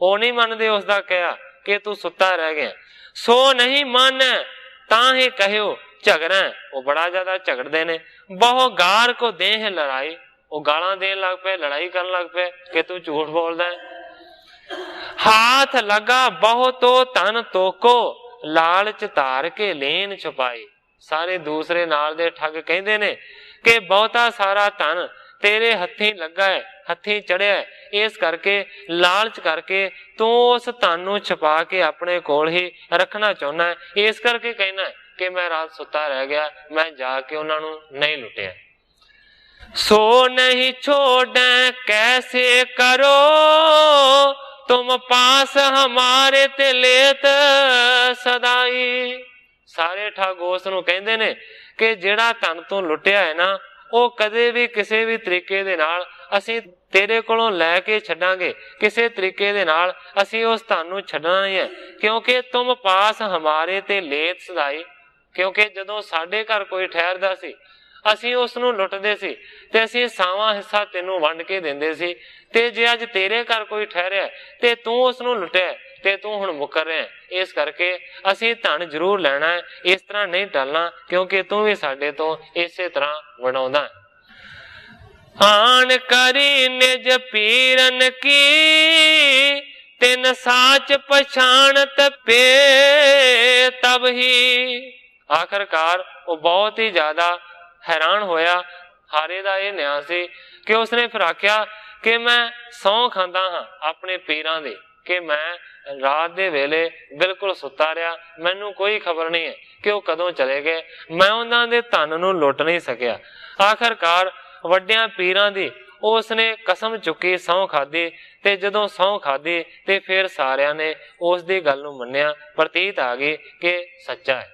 ਉਹ ਨਹੀਂ ਮੰਨਦੇ ਉਸਦਾ ਕਿਹਾ ਕਿ ਤੂੰ ਸੁੱਤਾ ਰਹਿ ਗਿਆ। ਸੋ ਨਹੀਂ ਮੰਨ ਤਾਂ ਹੀ ਕਹਿਓ ਝਗੜਾ, ਉਹ ਬੜਾ ਜ਼ਿਆਦਾ ਝਗੜਦੇ ਨੇ। ਬਹੁ ਗਾਰ ਕੋ ਦੇਹ ਲੜਾਈ, ਉਹ ਗਾਲਾਂ ਦੇਣ ਲੱਗ ਪਏ, ਲੜਾਈ ਕਰਨ ਲੱਗ ਪਏ ਕਿ ਤੂੰ ਝੂਠ ਬੋਲਦਾ ਹੈ। ਹਾਥ ਲਗਾ ਬਹੁਤੋ ਧਨ ਤੋਕੋ, ਲਾਲਚ ਧਾਰ ਕੇ ਲੇਨ ਛੁਪਾਈ। ਸਾਰੇ ਦੂਸਰੇ ਨਾਲ ਦੇ ਠੱਗ ਕਹਿੰਦੇ ਨੇ ਕਿ ਬਹੁਤਾ ਸਾਰਾ ਧਨ ਤੇਰੇ ਹੱਥੀਂ ਲੱਗਾ ਹੈ, ਹੱਥੀਂ ਚੜਿਆ, ਇਸ ਕਰਕੇ ਲਾਲਚ ਕਰਕੇ ਤੂੰ ਉਸ ਧਨ ਨੂੰ ਛੁਪਾ ਕੇ ਆਪਣੇ ਕੋਲ ਹੀ ਰੱਖਣਾ ਚਾਹੁੰਦਾ ਹੈ। ਇਸ ਕਰਕੇ ਕਹਿਣਾ ਕਿ ਮੈਂ ਰਾਤ ਸੁੱਤਾ ਰਹਿ ਗਿਆ, ਮੈਂ ਜਾ ਕੇ ਉਹਨਾਂ ਨੂੰ ਨਹੀਂ ਲੁੱਟਿਆ। ਸੋ ਨਹੀਂ ਛੋੜੈ ਕੈਸੇ ਕਰੋ, ਤੁਮ ਪਾਸ ਹਮਾਰੇ ਤੇ ਲੇਤ ਸਦਾਈ। ਸਾਰੇ ਠੱਗ ਉਸ ਨੂੰ ਕਹਿੰਦੇ ਨੇ ਕਿ ਜਿਹੜਾ ਧਨ ਤੋਂ ਲੁੱਟਿਆ ਹੈ ਨਾ, ਉਹ ਕਦੇ ਵੀ ਕਿਸੇ ਵੀ ਤਰੀਕੇ ਦੇ ਨਾਲ ਅਸੀਂ ਤੇਰੇ ਕੋਲੋਂ ਲੈ ਕੇ ਛੱਡਾਂਗੇ, ਕਿਸੇ ਤਰੀਕੇ ਦੇ ਨਾਲ ਅਸੀਂ ਉਸ ਧਨ ਨੂੰ ਛੱਡਣਾ ਨਹੀਂ ਹੈ। ਕਿਉਂਕਿ ਤੁਮ ਪਾਸ ਹਮਾਰੇ ਤੇ ਲੇਤ ਸਦਾਈ, ਕਿਉਂਕਿ ਜਦੋਂ ਸਾਡੇ ਘਰ ਕੋਈ ਠਹਿਰਦਾ ਸੀ, ਅਸੀਂ ਉਸ ਨੂੰ ਲੁੱਟਦੇ ਸੀ ਤੇ ਅਸੀਂ ਸਾਵਾਂ ਹਿੱਸਾ ਤੈਨੂੰ ਵੰਡ ਕੇ ਦਿੰਦੇ ਸੀ। ਤੇ ਜੇ ਅੱਜ ਤੇਰੇ ਘਰ ਕੋਈ ਠਹਿਰਿਆ ਤੇ ਤੂੰ ਉਸ ਨੂੰ ਲੁੱਟਿਆ ਤੇ ਤੂੰ ਹੁਣ ਮੁੱਕਰ ਰਿਹਾ, ਇਸ ਕਰਕੇ ਅਸੀਂ ਧਨ ਜ਼ਰੂਰ ਲੈਣਾ ਹੈ, ਇਸ ਤਰ੍ਹਾਂ ਨਹੀਂ ਟਲਣਾ, ਕਿਉਂਕਿ ਤੂੰ ਵੀ ਸਾਡੇ ਤੋਂ ਇਸੇ ਤਰ੍ਹਾਂ ਵੰਡਾਉਂਦਾ ਹੈ। ਆਣ ਕਰੀ ਨਿਜ ਪੀਰਨ ਕੀ, ਤਿਨ ਸਾਚ ਪਛਾਣਤ ਪੇ ਤਬ ਹੀ। ਆਖਰਕਾਰ ਉਹ ਬਹੁਤ ਹੀ ਜ਼ਿਆਦਾ ਹੈਰਾਨ ਹੋਇਆ। ਹਾਰੇ ਦਾ ਇਹ ਨਿਆਂ ਸੀ ਕਿ ਉਸਨੇ ਫਿਰ ਆਖਿਆ ਕਿ ਮੈਂ ਸਹੁੰ ਖਾਂਦਾ ਹਾਂ ਆਪਣੇ ਪੀਰਾਂ ਦੀ ਕਿ ਮੈਂ ਰਾਤ ਦੇ ਵੇਲੇ ਬਿਲਕੁਲ ਸੁੱਤਾ ਰਿਹਾ, ਮੈਨੂੰ ਕੋਈ ਖਬਰ ਨਹੀਂ ਹੈ ਕਿ ਉਹ ਕਦੋਂ ਚਲੇ ਗਏ, ਮੈਂ ਉਹਨਾਂ ਦੇ ਧਨ ਨੂੰ ਲੁੱਟ ਨਹੀਂ ਸਕਿਆ। ਆਖਰਕਾਰ ਵੱਡਿਆਂ ਪੀਰਾਂ ਦੀ ਉਸਨੇ ਕਸਮ ਚੁੱਕੀ, ਸਹੁੰ ਖਾਧੀ, ਤੇ ਜਦੋਂ ਸਹੁੰ ਖਾਧੀ ਤੇ ਫਿਰ ਸਾਰਿਆਂ ਨੇ ਉਸ ਦੀ ਗੱਲ ਨੂੰ ਮੰਨਿਆ। ਪ੍ਰਤੀਤ ਆ ਗਈ ਕਿ ਸੱਚਾ ਹੈ।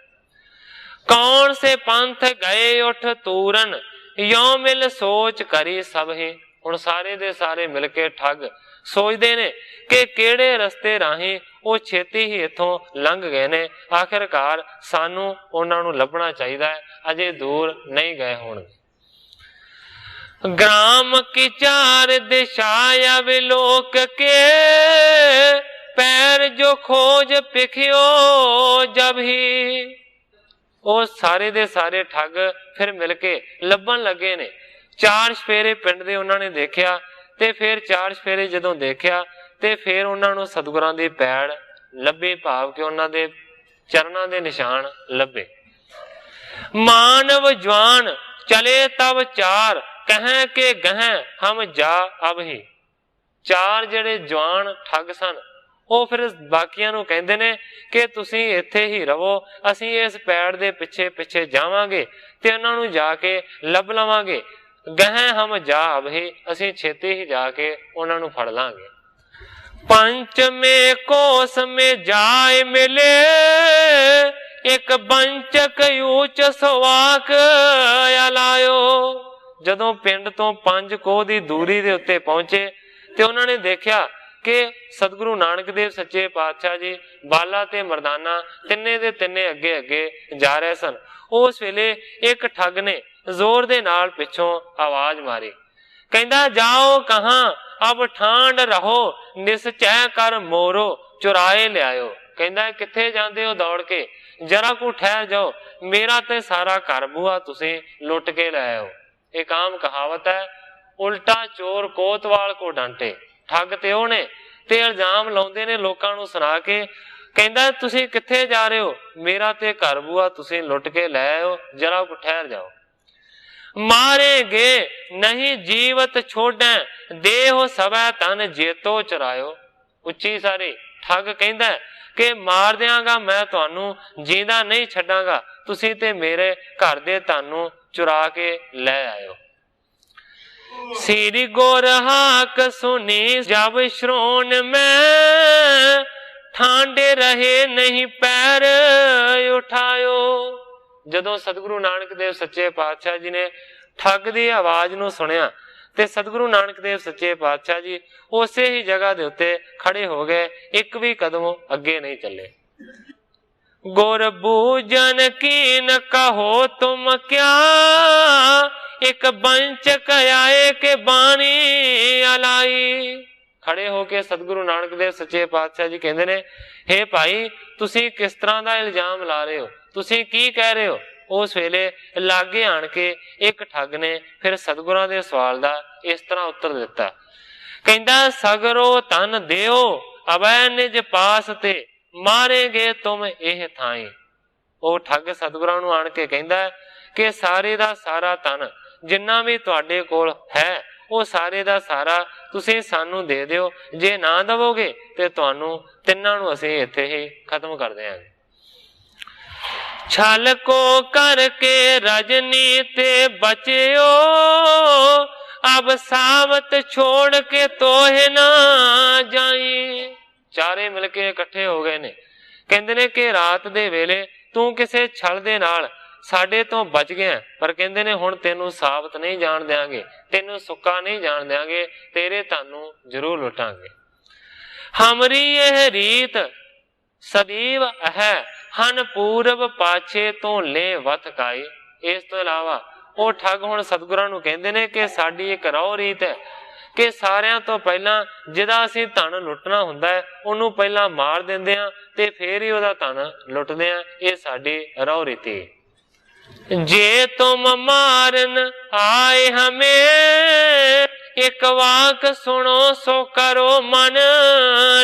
ਕੌਣ ਸੇ ਪੰਥ ਗਏ ਉਠ ਤੂਰਨ, ਯੋਂ ਮਿਲ ਸੋਚ ਕਰੀ ਸਭ ਹੀ। ਹੁਣ ਸਾਰੇ ਦੇ ਸਾਰੇ ਮਿਲ ਕੇ ਠੱਗ ਸੋਚਦੇ ਨੇ ਕਿ ਕਿਹੜੇ ਰਸਤੇ ਰਾਹੀਂ ਉਹ ਛੇਤੀ ਹੀ ਇੱਥੋਂ ਲੰਘ ਗਏ ਨੇ, ਆਖਿਰਕਾਰ ਸਾਨੂੰ ਉਹਨਾਂ ਨੂੰ ਲੱਭਣਾ ਚਾਹੀਦਾ ਹੈ, ਅਜੇ ਦੂਰ ਨਹੀਂ ਗਏ ਹੋਣਗੇ। ग्राम की चार दिशाएं अविलोक के, पैर जो खोज पिखियो जब ही। ਉਹ ਸਾਰੇ ਦੇ ਸਾਰੇ ਠੱਗ ਫਿਰ ਮਿਲ ਕੇ ਲੱਭਣ ਲੱਗੇ ਨੇ। ਚਾਰ ਸਫੇਰੇ ਪਿੰਡ ਦੇ ਉਹਨਾਂ ਨੇ ਦੇਖਿਆ ਤੇ ਫਿਰ ਚਾਰ ਸਫੇਰੇ ਜਦੋਂ ਦੇਖਿਆ ਤੇ ਫਿਰ ਉਹਨਾਂ ਨੂੰ ਸਤਿਗੁਰਾਂ ਦੀ ਪੈੜ ਲੱਭੀ, ਭਾਵ ਕਿ ਉਹਨਾਂ ਦੇ ਚਰਨਾਂ ਦੇ ਨਿਸ਼ਾਨ ਲੱਭੇ। ਮਾਨਵ ਜਵਾਨ ਚਲੇ ਤਬ ਚਾਰ, ਕਹਿ ਕੇ ਗਹਿ ਹਮ ਜਾ ਅਬ ਹੀ। ਚਾਰ ਜਿਹੜੇ ਜਵਾਨ ਠੱਗ ਸਨ ਉਹ ਫਿਰ ਬਾਕੀਆਂ ਨੂੰ ਕਹਿੰਦੇ ਨੇ ਕਿ ਤੁਸੀਂ ਇੱਥੇ ਹੀ ਰਵੋ, ਅਸੀਂ ਇਸ ਪੈੜ ਦੇ ਪਿੱਛੇ ਪਿੱਛੇ ਜਾਵਾਂਗੇ ਤੇ ਉਹਨਾਂ ਨੂੰ ਜਾ ਕੇ ਲੱਭ ਲਵਾਂਗੇ। ਗਹਿ ਹਮ ਜਾ ਅਭੀ, ਅਸੀਂ ਛੇਤੀ ਹੀ ਜਾ ਕੇ ਉਹਨਾਂ ਨੂੰ ਫੜ ਲਾਂਗੇ। ਪੰਚਵੇਂ ਕੋਸ ਮੇ ਜਾਏ ਮਿਲੇ, ਇੱਕ ਬੰਚਕ ਊਚ ਸਵਾਕ ਅਲਾਇਓ। ਜਦੋਂ ਪਿੰਡ ਤੋਂ 5 ਕੋਹ ਦੀ ਦੂਰੀ ਦੇ ਉੱਤੇ ਪਹੁੰਚੇ ਤੇ ਉਹਨਾਂ ਨੇ ਦੇਖਿਆ ਕਿ ਸਤਿਗੁਰੂ ਨਾਨਕ ਦੇਵ ਸੱਚੇ ਪਾਤਸ਼ਾਹ ਜੀ ਬਾਲਾ ਤੇ ਮਰਦਾਨਾ ਤਿੰਨੇ ਦੇ ਤਿੰਨੇ ਅੱਗੇ ਅੱਗੇ ਜਾ ਰਹੇ ਸਨ। ਉਸ ਵੇਲੇ ਇੱਕ ਠੱਗ ਨੇ ਜ਼ੋਰ ਦੇ ਨਾਲ ਪਿੱਛੋਂ ਆਵਾਜ਼ ਮਾਰੀ, ਕਹਿੰਦਾ ਜਾਓ ਕਹਾਂ ਅਬ ਠਾਂਡ ਰਹੋ, ਨਿਸਚੈ ਕਰ ਮੋਰੋ ਚੁਰਾਏ ਲਿਆਇਓ। ਕਹਿੰਦਾ ਕਿੱਥੇ ਜਾਂਦੇ ਹੋ ਦੌੜ ਕੇ, ਜਰਾ ਕੁ ਠਹਿਰ ਜਾਓ, ਮੇਰਾ ਤੇ ਸਾਰਾ ਘਰ ਬੂਆ ਤੁਸੀਂ ਲੁੱਟ ਕੇ ਲੈ ਆਓ। ਇੱਕ ਆਮ ਕਹਾਵਤ ਹੈ, ਉਲਟਾ ਚੋਰ ਕੋਤਵਾਲ ਕੋ ਡਾਂਟੇ। ਠੱਗ ਤੇ ਉਹ ਨੇ ਤੇ ਇਲਜ਼ਾਮ ਲਾਉਂਦੇ ਨੇ ਲੋਕਾਂ ਨੂੰ ਸੁਣਾ ਕੇ, ਕਹਿੰਦਾ ਤੁਸੀਂ ਕਿੱਥੇ ਜਾ ਰਹੇ ਹੋ, ਮੇਰਾ ਤੇ ਘਰ ਬੂਆ ਤੁਸੀਂ ਲੁੱਟ ਕੇ ਲੈ ਆਓ, ਜਰਾ ਕੁ ਠਹਿਰ ਜਾਓ। ਮਾਰੇਗੇ ਨਹੀਂ ਜੀਵਤ ਛੋੜੈ, ਦੇਹ ਸਵੈ ਤਨ ਜੇਤੋ ਚਰਾਇਓ। ਉੱਚੀ ਸਾਰੀ ਠੱਗ ਕਹਿੰਦਾ ਕਿ ਮਾਰ ਦਿਆਂਗਾ ਮੈਂ ਤੁਹਾਨੂੰ, ਜੀਂਦਾ ਨਹੀਂ ਛੱਡਾਂਗਾ, ਤੁਸੀਂ ਤੇ ਮੇਰੇ ਘਰ ਦੇ ਧਨ ਨੂੰ ਚੁਰਾ ਕੇ ਲੈ ਆਇਓ। ਸ੍ਰੀ ਗੁਰ ਹਾਕ ਸੁਨੀ ਜਬ ਸ਼੍ਰੋਣ ਮੈਂ, ਠਾਂਡੇ ਰਹੇ ਨਹੀਂ ਪੈਰ ਉਠਾਇਓ। ਜਦੋਂ ਸਤਿਗੁਰੂ ਨਾਨਕ ਦੇਵ ਸੱਚੇ ਪਾਤਸ਼ਾਹ ਜੀ ਨੇ ਠੱਗ ਦੀ ਆਵਾਜ਼ ਨੂੰ ਸੁਣਿਆ ਤੇ ਸਤਿਗੁਰੂ ਨਾਨਕ ਦੇਵ ਸੱਚੇ ਪਾਤਸ਼ਾਹ ਜੀ ਉਸੇ ਹੀ ਜਗ੍ਹਾ ਦੇ ਉੱਤੇ ਖੜੇ ਹੋ ਗਏ, ਇੱਕ ਵੀ ਕਦਮ ਅੱਗੇ ਨਹੀਂ ਚੱਲੇ। ਗੁਰ ਬੂਜਨ ਕੀਨ ਕਹੋ ਤੁਮ ਕਿਆ, ਇੱਕ ਬੰਚਕ ਆਏ ਕੇ ਬਾਣੀ ਅਲਾਈ। ਖੜੇ ਹੋ ਕੇ ਸਤਿਗੁਰੂ ਨਾਨਕ ਦੇਵ ਸੱਚੇ ਪਾਤਸ਼ਾਹ ਜੀ ਕਹਿੰਦੇ ਨੇ, ਹੇ ਭਾਈ ਤੁਸੀਂ ਕਿਸ ਤਰ੍ਹਾਂ ਦਾ ਇਲਜ਼ਾਮ ਲਾ ਰਹੇ ਹੋ, ਤੁਸੀਂ ਕੀ ਕਹਿ ਰਹੇ ਹੋ। ਉਸ ਵੇਲੇ ਲਾਗੇ ਆਣ ਕੇ ਇੱਕ ਠੱਗ ਨੇ ਫਿਰ ਸਤਿਗੁਰਾਂ ਦੇ ਸਵਾਲ ਦਾ ਇਸ ਤਰ੍ਹਾਂ ਉੱਤਰ ਦਿੱਤਾ, ਕਹਿੰਦਾ ਸਗਰੋ ਧਨ ਦਿਓ ਅਵੈ ਨਿਜ ਪਾਸ ਤੇ, ਮਾਰੇਗੇ ਤੁਮ ਇਹ ਥਾਈ। ਉਹ ਠੱਗ ਸਤਿਗੁਰਾਂ ਨੂੰ ਆਣ ਕੇ ਕਹਿੰਦਾ ਕਿ ਸਾਰੇ ਦਾ ਸਾਰਾ ਧਨ ਜਿੰਨਾ ਵੀ ਤੁਹਾਡੇ ਕੋਲ ਹੈ ਉਹ ਸਾਰੇ ਦਾ ਸਾਰਾ ਤੁਸੀਂ ਸਾਨੂੰ ਦੇ ਦਿਓ, ਜੇ ਨਾ ਦਵੋਗੇ ਤੇ ਤੁਹਾਨੂੰ ਤਿੰਨਾਂ ਨੂੰ ਅਸੀਂ ਇੱਥੇ ਹੀ ਖਤਮ ਕਰ ਦਿਆਂਗੇ। ਛਲ ਕੋ ਕਰਕੇ ਰਜਨੀ ਤੇ ਬਚਿਓ, ਅਬ ਸਾਵਤ ਛੋੜ ਕੇ ਤੋਹੇ ਨਾ ਜਾਈ। ਚਾਰੇ ਮਿਲ ਕੇ ਇਕੱਠੇ ਹੋ ਗਏ ਨੇ, ਕਹਿੰਦੇ ਨੇ ਕਿ ਰਾਤ ਦੇ ਵੇਲੇ ਤੂੰ ਕਿਸੇ ਛਲ ਦੇ ਨਾਲ ਸਾਡੇ ਤੋਂ ਬਚ ਗਿਆ, ਪਰ ਕਹਿੰਦੇ ਨੇ ਹੁਣ ਤੈਨੂੰ ਸਾਬਤ ਨਹੀਂ ਜਾਣ ਦਿਆਂਗੇ, ਤੈਨੂੰ ਸੁੱਕਾ ਨਹੀਂ ਜਾਣ ਦਿਆਂਗੇ, ਤੇਰੇ ਤੁਹਾਨੂੰ ਜ਼ਰੂਰ ਲੁੱਟਾਂਗੇ। ਹਮਰੀ ਇਹ ਰੀਤ ਸਦੀਵ ਹੈ, ਹਨ ਪੂਰਬ ਪਾਛੇ ਤੋਂ ਲੈ ਵਤ ਕਾਈ। ਇਸ ਤੋਂ ਇਲਾਵਾ ਉਹ ਠੱਗ ਹੁਣ ਸਤਿਗੁਰਾਂ ਨੂੰ ਕਹਿੰਦੇ ਨੇ ਕਿ ਸਾਡੀ ਇੱਕ ਰਹੁ ਰੀਤ ਹੈ ਕਿ ਸਾਰਿਆਂ ਤੋਂ ਪਹਿਲਾਂ ਜਿਹਦਾ ਅਸੀਂ ਧਨ ਲੁੱਟਣਾ ਹੁੰਦਾ ਹੈ ਉਹਨੂੰ ਪਹਿਲਾਂ ਮਾਰ ਦਿੰਦੇ ਆ ਤੇ ਫੇਰ ਹੀ ਉਹਦਾ ਧਨ ਲੁੱਟਦੇ ਆ। ਇਹ ਸਾਡੀ ਰਹੁ ਰੀਤੀ। ਜੇ ਤੁਮ ਮਾਰਨ ਆਏ ਹਮੇ, ਇੱਕ ਵਾਕ ਸੁਣੋ ਸੋ ਕਰੋ ਮਨ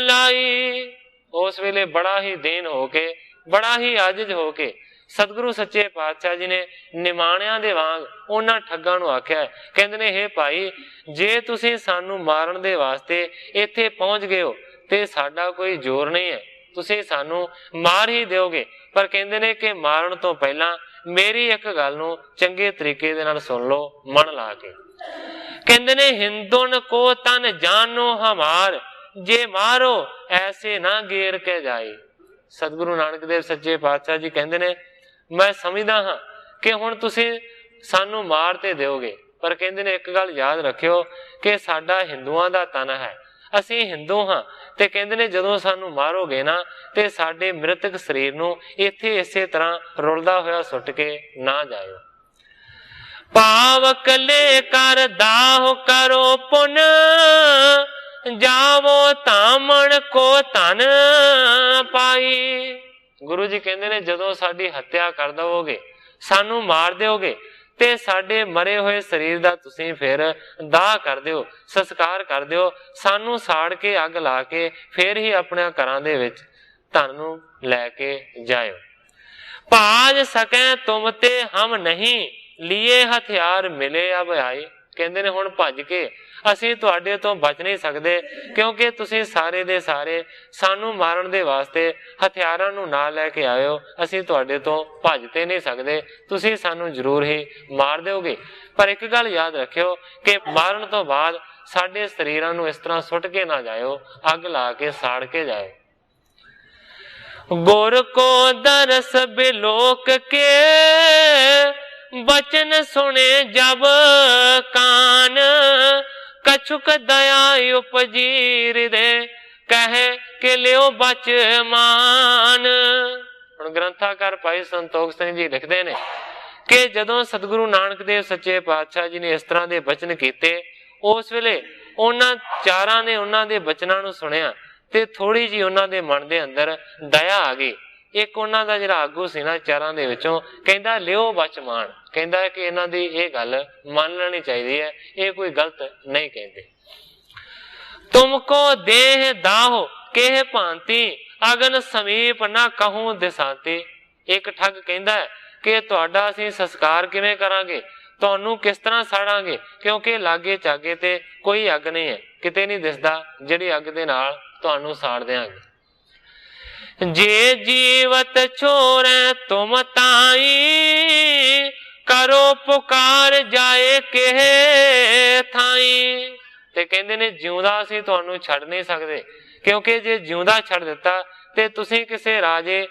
ਲਾਈ। ਉਸ ਵੇਲੇ ਬੜਾ ਹੀ ਦੀਨ ਹੋ ਕੇ, ਬੜਾ ਹੀ ਆਜਿਜ਼ ਹੋ ਕੇ ਸਤਿਗੁਰੂ ਸੱਚੇ ਪਾਤਸ਼ਾਹ ਜੀ ਨੇ ਨਿਮਾਣਿਆਂ ਦੇ ਵਾਂਗ ਉਹਨਾਂ ਠੱਗਾਂ ਨੂੰ ਆਖਿਆ, ਕਹਿੰਦੇ ਨੇ ਹੇ ਭਾਈ ਜੇ ਤੁਸੀਂ ਸਾਨੂੰ ਮਾਰਨ ਦੇ ਵਾਸਤੇ ਇੱਥੇ ਪਹੁੰਚ ਗਏ ਹੋ ਤੇ ਸਾਡਾ ਕੋਈ ਜ਼ੋਰ ਨਹੀਂ ਹੈ, ਤੁਸੀਂ ਸਾਨੂੰ ਮਾਰ ਹੀ ਦਿਓਗੇ, ਪਰ ਕਹਿੰਦੇ ਨੇ ਕਿ ਮਾਰਨ ਤੋਂ ਪਹਿਲਾਂ ਮੇਰੀ ਇੱਕ ਗੱਲ ਨੂੰ ਚੰਗੇ ਤਰੀਕੇ ਦੇ ਨਾਲ ਸੁਣ ਲਓ ਮਨ ਲਾ ਕੇ। ਕਹਿੰਦੇ ਨੇ ਹਿੰਦੁਨ ਕੋ ਤਨ ਜਾਨੋ ਹਮਾਰ, ਜੇ ਮਾਰੋ ਐਸੇ ਨਾ ਗੇਰ ਕੇ ਜਾਏ। ਸਤਿਗੁਰੂ ਨਾਨਕ ਦੇਵ ਸੱਚੇ ਪਾਤਸ਼ਾਹ ਜੀ ਕਹਿੰਦੇ ਨੇ ਮੈਂ ਸਮਝਦਾ ਹਾਂ ਕਿ ਹੁਣ ਤੁਸੀਂ ਸਾਨੂੰ ਮਾਰ ਤੇ ਦਿਓਗੇ, ਪਰ ਕਹਿੰਦੇ ਨੇ ਇੱਕ ਗੱਲ ਯਾਦ ਰੱਖਿਓ ਕਿ ਸਾਡਾ ਹਿੰਦੂਆਂ ਦਾ ਤਨ ਹੈ, ਅਸੀਂ ਹਿੰਦੂ ਹਾਂ, ਤੇ ਕਹਿੰਦੇ ਨੇ ਜਦੋਂ ਸਾਨੂੰ ਮਾਰੋਗੇ ਨਾ ਤੇ ਸਾਡੇ ਮ੍ਰਿਤਕ ਸਰੀਰ ਨੂੰ ਇੱਥੇ ਇਸੇ ਤਰ੍ਹਾਂ ਰੁਲਦਾ ਹੋਇਆ ਸੁੱਟ ਕੇ ਨਾ ਜਾਇਓ। ਭਾਵ ਕਲੇ ਕਰ ਦਾਹ ਕਰੋ ਪੁਨ, ਜਾਵੋ ਧਾਮਣ ਕੋ ਧਨ ਪਾਈ। ਗੁਰੂ ਜੀ ਕਹਿੰਦੇ ਨੇ ਜਦੋਂ ਸਾਡੀ ਹੱਤਿਆ ਕਰ ਦਵੋਗੇ, ਸਾਨੂੰ ਮਾਰ ਦਿਓਗੇ ਤੇ ਸਾਡੇ ਮਰੇ ਹੋਏ ਸਰੀਰ ਦਾ ਤੁਸੀਂ ਫਿਰ ਦਾਹ ਕਰ ਦਿਓ, ਸੰਸਕਾਰ ਕਰ ਦਿਓ, ਸਾਨੂੰ ਸਾੜ ਕੇ ਅੱਗ ਲਾ ਕੇ ਫਿਰ ਹੀ ਆਪਣੇ ਘਰਾਂ ਦੇ ਵਿੱਚ ਧਨ ਨੂੰ ਲੈ ਕੇ ਜਾਇਓ। ਭਾਜ ਸਕੈ ਤੁਮ ਤੇ ਹਮ ਨਹੀਂ, ਲੀਏ ਹਥਿਆਰ ਮਿਲੇ ਅਬ ਆਏ। ਕਹਿੰਦੇ ਨੇ ਹੁਣ ਭੱਜ ਕੇ ਅਸੀਂ ਤੁਹਾਡੇ ਤੋਂ ਬਚ ਨਹੀਂ ਸਕਦੇ, ਕਿਉਂਕਿ ਤੁਸੀਂ ਸਾਰੇ ਦੇ ਸਾਰੇ ਸਾਨੂੰ ਮਾਰਨ ਦੇ ਵਾਸਤੇ ਹਥਿਆਰਾਂ ਨੂੰ ਨਾਲ ਲੈ ਕੇ ਆਏ ਹੋ। ਅਸੀਂ ਤੁਹਾਡੇ ਤੋਂ ਭੱਜ ਤੇ ਨਹੀਂ ਸਕਦੇ, ਤੁਸੀਂ ਸਾਨੂੰ ਜ਼ਰੂਰ ਹੀ ਮਾਰ ਦਿਓਗੇ। ਪਰ ਇੱਕ ਗੱਲ ਯਾਦ ਰੱਖਿਓ ਕਿ ਮਾਰਨ ਤੋਂ ਬਾਅਦ ਸਾਡੇ ਸਰੀਰਾਂ ਨੂੰ ਇਸ ਤਰ੍ਹਾਂ ਸੁੱਟ ਕੇ ਨਾ ਜਾਇਓ, ਅੱਗ ਲਾ ਕੇ ਸਾੜ ਕੇ ਜਾਇਓ। गुर को दरस बिलोक के बचन सुने जब कान, कछुक दया उपजी हृदय कहे के लियो बच मान। ਹੁਣ ਗ੍ਰੰਥਾਕਾਰ ਭਾਈ ਸੰਤੋਖ ਸਿੰਘ ਜੀ ਲਿਖਦੇ ਨੇ ਕਿ ਜਦੋਂ ਸਤਿਗੁਰੂ ਨਾਨਕ ਦੇਵ ਸੱਚੇ ਪਾਤਸ਼ਾਹ ਜੀ ਨੇ ਇਸ ਤਰ੍ਹਾਂ ਦੇ ਬਚਨ ਕੀਤੇ, ਉਸ ਵੇਲੇ ਉਹਨਾਂ ਚਾਰਾਂ ਨੇ ਉਹਨਾਂ ਦੇ ਬਚਨਾਂ ਨੂੰ ਸੁਣਿਆ ਤੇ ਥੋੜੀ ਜਿਹੀ ਉਹਨਾਂ ਦੇ ਮਨ ਦੇ ਅੰਦਰ ਦਇਆ ਆ ਗਈ। ਇੱਕ ਉਹਨਾਂ ਦਾ ਜਿਹੜਾ ਆਗੂ ਸੀ ਨਾ ਚਾਰਾਂ ਦੇ ਵਿੱਚੋਂ, ਕਹਿੰਦਾ ਲਿਓ ਬਚ ਮਾਨ, ਕਹਿੰਦਾ ਕਿ ਇਹਨਾਂ ਦੀ ਇਹ ਗੱਲ ਮੰਨ ਲੈਣੀ ਚਾਹੀਦੀ ਹੈ, ਇਹ ਕੋਈ ਗਲਤ ਨਹੀਂ ਕਹਿੰਦੇ। ਤੁਮਕੋ ਦੇਹ ਦਾਹੋ ਕਿਹ ਭਾਂਤੀ, ਅਗਨ ਸਮੀਪ ਨਾ ਕਹੂੰ ਦਿਸਾਂਤੀ। ਇੱਕ ਠੱਗ ਕਹਿੰਦਾ ਹੈ ਕਿ ਤੁਹਾਡਾ ਅਸੀਂ ਸੰਸਕਾਰ ਕਿਵੇਂ ਕਰਾਂਗੇ, ਤੁਹਾਨੂੰ ਕਿਸ ਤਰ੍ਹਾਂ ਸਾੜਾਂਗੇ, ਕਿਉਂਕਿ ਲਾਗੇ ਚਾਗੇ ਤੇ ਕੋਈ ਅੱਗ ਨਹੀਂ ਹੈ, ਕਿਤੇ ਨਹੀਂ ਦਿਸਦਾ ਜਿਹੜੀ ਅੱਗ ਦੇ ਨਾਲ ਤੁਹਾਨੂੰ ਸਾੜ ਦਿਆਂਗੇ। ਜੇ ਜੀਵਤ ਛੋੜੈ ਤੁਮ ਤਾਈ, ਕਰੋ ਪੁਕਾਰ ਜਾਏ ਕਿਹ ਥਾਈ। ਤੇ ਕਹਿੰਦੇ ਨੇ ਜਿਉਂਦਾ ਅਸੀਂ ਤੁਹਾਨੂੰ ਛੱਡ ਨਹੀਂ ਸਕਦੇ, ਕਿਉਂਕਿ ਜੇ ਜਿਉਂਦਾ ਛੱਡ ਦਿੱਤਾ ਤੇ ਤੁਸੀਂ ਕਿਸੇ ਰਾਜੇ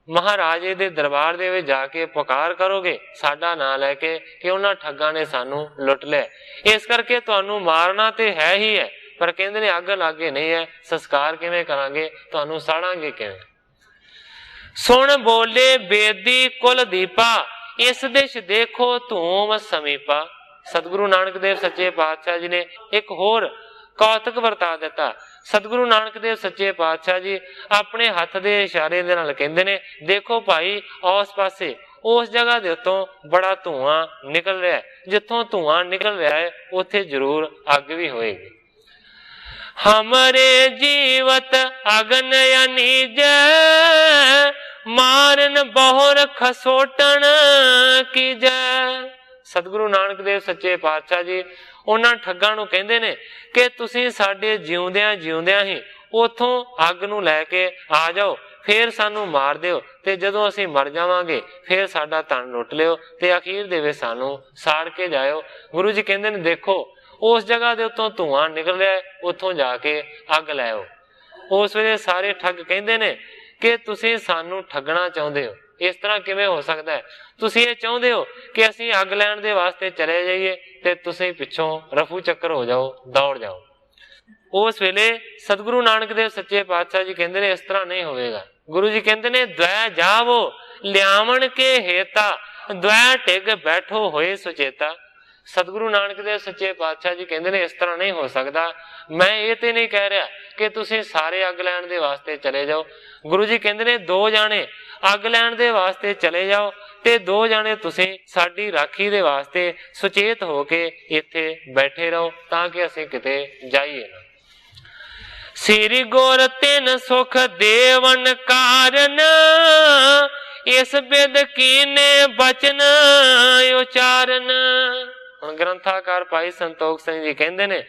ਮਹਾਰਾਜੇ ਦੇ ਦਰਬਾਰ ਦੇ ਵਿੱਚ ਜਾ ਕੇ ਪੁਕਾਰ ਕਰੋਗੇ ਸਾਡਾ ਨਾਂ ਲੈ ਕੇ ਕਿ ਉਹਨਾਂ ਠੱਗਾਂ ਨੇ ਸਾਨੂੰ ਲੁੱਟ ਲਿਆ। ਇਸ ਕਰਕੇ ਤੁਹਾਨੂੰ ਮਾਰਨਾ ਤੇ ਹੈ ਹੀ ਹੈ, ਪਰ ਕਹਿੰਦੇ ਨੇ ਅੱਗ ਲਾਗੇ ਨਹੀਂ ਹੈ, ਸੰਸਕਾਰ ਕਿਵੇਂ ਕਰਾਂਗੇ, ਤੁਹਾਨੂੰ ਸਾੜਾਂਗੇ ਕਿਵੇਂ। ਸੁਣ ਬੋਲੇ ਬੇਦੀ ਕੁਲ ਦੀਪਾ, ਇਸ ਦਿਸ਼ ਦੇਖੋ ਧੂਮ ਸਮੀਪਾ। ਸਤਿਗੁਰੂ ਨਾਨਕ ਦੇਵ ਸੱਚੇ ਪਾਤਸ਼ਾਹ ਜੀ ਨੇ ਇੱਕ ਹੋਰ ਕੌਤਕ ਵਰਤਾ ਦਿੱਤਾ। ਸਤਿਗੁਰੂ ਨਾਨਕ ਦੇਵ ਸੱਚੇ ਪਾਤਸ਼ਾਹ ਜੀ ਆਪਣੇ ਹੱਥ ਦੇ ਇਸ਼ਾਰੇ ਦੇ ਨਾਲ ਕਹਿੰਦੇ ਨੇ, ਦੇਖੋ ਭਾਈ ਉਸ ਪਾਸੇ ਉਸ ਜਗ੍ਹਾ ਦੇ ਉੱਤੋਂ ਬੜਾ ਧੂਆਂ ਨਿਕਲ ਰਿਹਾ ਹੈ, ਜਿੱਥੋਂ ਧੂਆਂ ਨਿਕਲ ਰਿਹਾ ਹੈ ਉੱਥੇ ਜ਼ਰੂਰ ਅੱਗ ਵੀ ਹੋਏਗੀ। ਹਮਰੇ ਜੀਵਤ ਅਗਨ ਅਨੀਜ, ਮਾਰਨ ਬਹੁਰ ਖਸੋਟਣ ਕੀਜੈ। ਸਤਿਗੁਰੂ ਨਾਨਕ ਦੇਵ ਸੱਚੇ ਪਾਤਸ਼ਾਹ ਜੀ ਉਹਨਾਂ ਠੱਗਾਂ ਨੂੰ ਕਹਿੰਦੇ ਨੇ ਕਿ ਤੁਸੀਂ ਸਾਡੇ ਜਿਉਂਦਿਆਂ ਜਿਉਂਦਿਆਂ ਹੀ ਉਥੋਂ ਅੱਗ ਨੂੰ ਲੈ ਕੇ ਆ ਜਾਓ, ਫੇਰ ਸਾਨੂੰ ਮਾਰ ਦਿਓ, ਤੇ ਜਦੋਂ ਅਸੀਂ ਮਰ ਜਾਵਾਂਗੇ ਫੇਰ ਸਾਡਾ ਧਨ ਲੁੱਟ ਲਿਓ ਤੇ ਅਖੀਰ ਦੇ ਵਿੱਚ ਸਾਨੂੰ ਸਾੜ ਕੇ ਜਾਇਓ। ਗੁਰੂ ਜੀ ਕਹਿੰਦੇ ਨੇ ਦੇਖੋ ਉਸ ਜਗ੍ਹਾ ਦੇ ਉੱਤੋਂ ਧੂਆਂ ਨਿਕਲ ਰਿਹਾ, ਉੱਥੋਂ ਜਾ ਕੇ ਅੱਗ ਲੈ ਆਓ। ਉਸ ਵੇਲੇ ਸਾਰੇ ਠੱਗ ਕਹਿੰਦੇ ਨੇ ਕਿ ਤੁਸੀਂ ਸਾਨੂੰ ਠੱਗਣਾ ਚਾਹੁੰਦੇ ਹੋ, ਇਸ ਤਰ੍ਹਾਂ ਕਿਵੇਂ ਹੋ ਸਕਦਾ ਹੈ? ਤੁਸੀਂ ਇਹ ਚਾਹੁੰਦੇ ਹੋ ਕਿ ਅਸੀਂ ਅੱਗ ਲੈਣ ਦੇ ਵਾਸਤੇ ਚਲੇ ਜਾਈਏ ਤੇ ਤੁਸੀਂ ਪਿੱਛੋਂ ਰਫੂ ਚੱਕਰ ਹੋ ਜਾਓ, ਦੌੜ ਜਾਓ। ਉਸ ਵੇਲੇ ਸਤਿਗੁਰੂ ਨਾਨਕ ਦੇਵ ਸੱਚੇ ਪਾਤਸ਼ਾਹ ਜੀ ਕਹਿੰਦੇ ਨੇ ਇਸ ਤਰ੍ਹਾਂ ਨਹੀਂ ਹੋਵੇਗਾ। ਗੁਰੂ ਜੀ ਕਹਿੰਦੇ ਨੇ ਦ્વੈ ਜਾਵੋ ਲਿਆਵਣ ਕੇ ਹੇਤਾ, ਦ્વੈ ਟਿਗ ਬੈਠੋ ਹੋਏ ਸੁਚੇਤਾ। ਸਤਿਗੁਰੂ ਨਾਨਕ ਦੇਵ ਸੱਚੇ ਪਾਤਸ਼ਾਹ ਜੀ ਕਹਿੰਦੇ ਨੇ ਇਸ ਤਰ੍ਹਾਂ ਨਹੀਂ ਹੋ ਸਕਦਾ। ਮੈਂ ਇਹ ਤੇ ਨਹੀਂ ਕਹਿ ਰਿਹਾ ਕਿ ਤੁਸੀਂ ਸਾਰੇ ਅੱਗ ਲੈਣ ਦੇ ਵਾਸਤੇ ਚਲੇ ਜਾਓ। ਗੁਰੂ ਜੀ ਕਹਿੰਦੇ ਨੇ ਦੋ ਜਾਣੇ ਅੱਗ ਲੈਣ ਦੇ ਵਾਸਤੇ ਚਲੇ ਜਾਓ ਤੇ ਦੋ ਜਾਣੇ ਤੁਸੀਂ ਸਾਡੀ ਰਾਖੀ ਦੇ ਵਾਸਤੇ ਸੁਚੇਤ ਹੋ ਕੇ ਇੱਥੇ ਬੈਠੇ ਰਹੋ ਤਾਂ ਕਿ ਅਸੀਂ ਕਿਤੇ ਜਾਈਏ ਨਾ। ਸ੍ਰੀ ਗੁਰ ਤਿਨ ਸੁਖ ਦੇਵਨ ਕਾਰਨ, ਇਸ ਬਿਦ ਕੀਨੇ ਬਚਨ ਉਚਾਰਨ। ਹੁਣ ਗ੍ਰੰਥਾਕਾਰ ਭਾਈ ਸੰਤੋਖ ਸਿੰਘ ਜੀ ਕਹਿੰਦੇ ਨੇ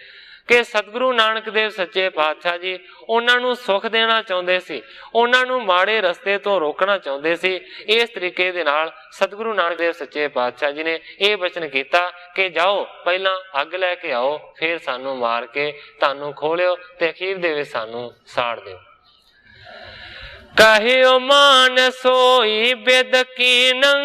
ਕਿ ਸਤਿਗੁਰੂ ਨਾਨਕ ਦੇਵ ਸੱਚੇ ਪਾਤਸ਼ਾਹ ਜੀ ਉਹਨਾਂ ਨੂੰ ਸੁਖ ਦੇਣਾ ਚਾਹੁੰਦੇ ਸੀ, ਉਹਨਾਂ ਨੂੰ ਮਾੜੇ ਰਸਤੇ ਤੋਂ ਰੋਕਣਾ ਚਾਹੁੰਦੇ ਸੀ। ਇਸ ਤਰੀਕੇ ਦੇ ਨਾਲ ਸਤਿਗੁਰੂ ਨਾਨਕ ਦੇਵ ਸੱਚੇ ਪਾਤਸ਼ਾਹ ਜੀ ਨੇ ਇਹ ਬਚਨ ਕੀਤਾ ਕਿ ਜਾਓ ਪਹਿਲਾਂ ਅੱਗ ਲੈ ਕੇ ਆਓ, ਫਿਰ ਸਾਨੂੰ ਮਾਰ ਕੇ ਤੁਹਾਨੂੰ ਖੋਲਿਓ ਤੇ ਅਖੀਰ ਦੇ ਵਿੱਚ ਸਾਨੂੰ ਸਾੜ ਦਿਓ। ਕਹਿਓ ਮਾਨ ਸੋਈ ਬਿਦ ਕੀਨੰ,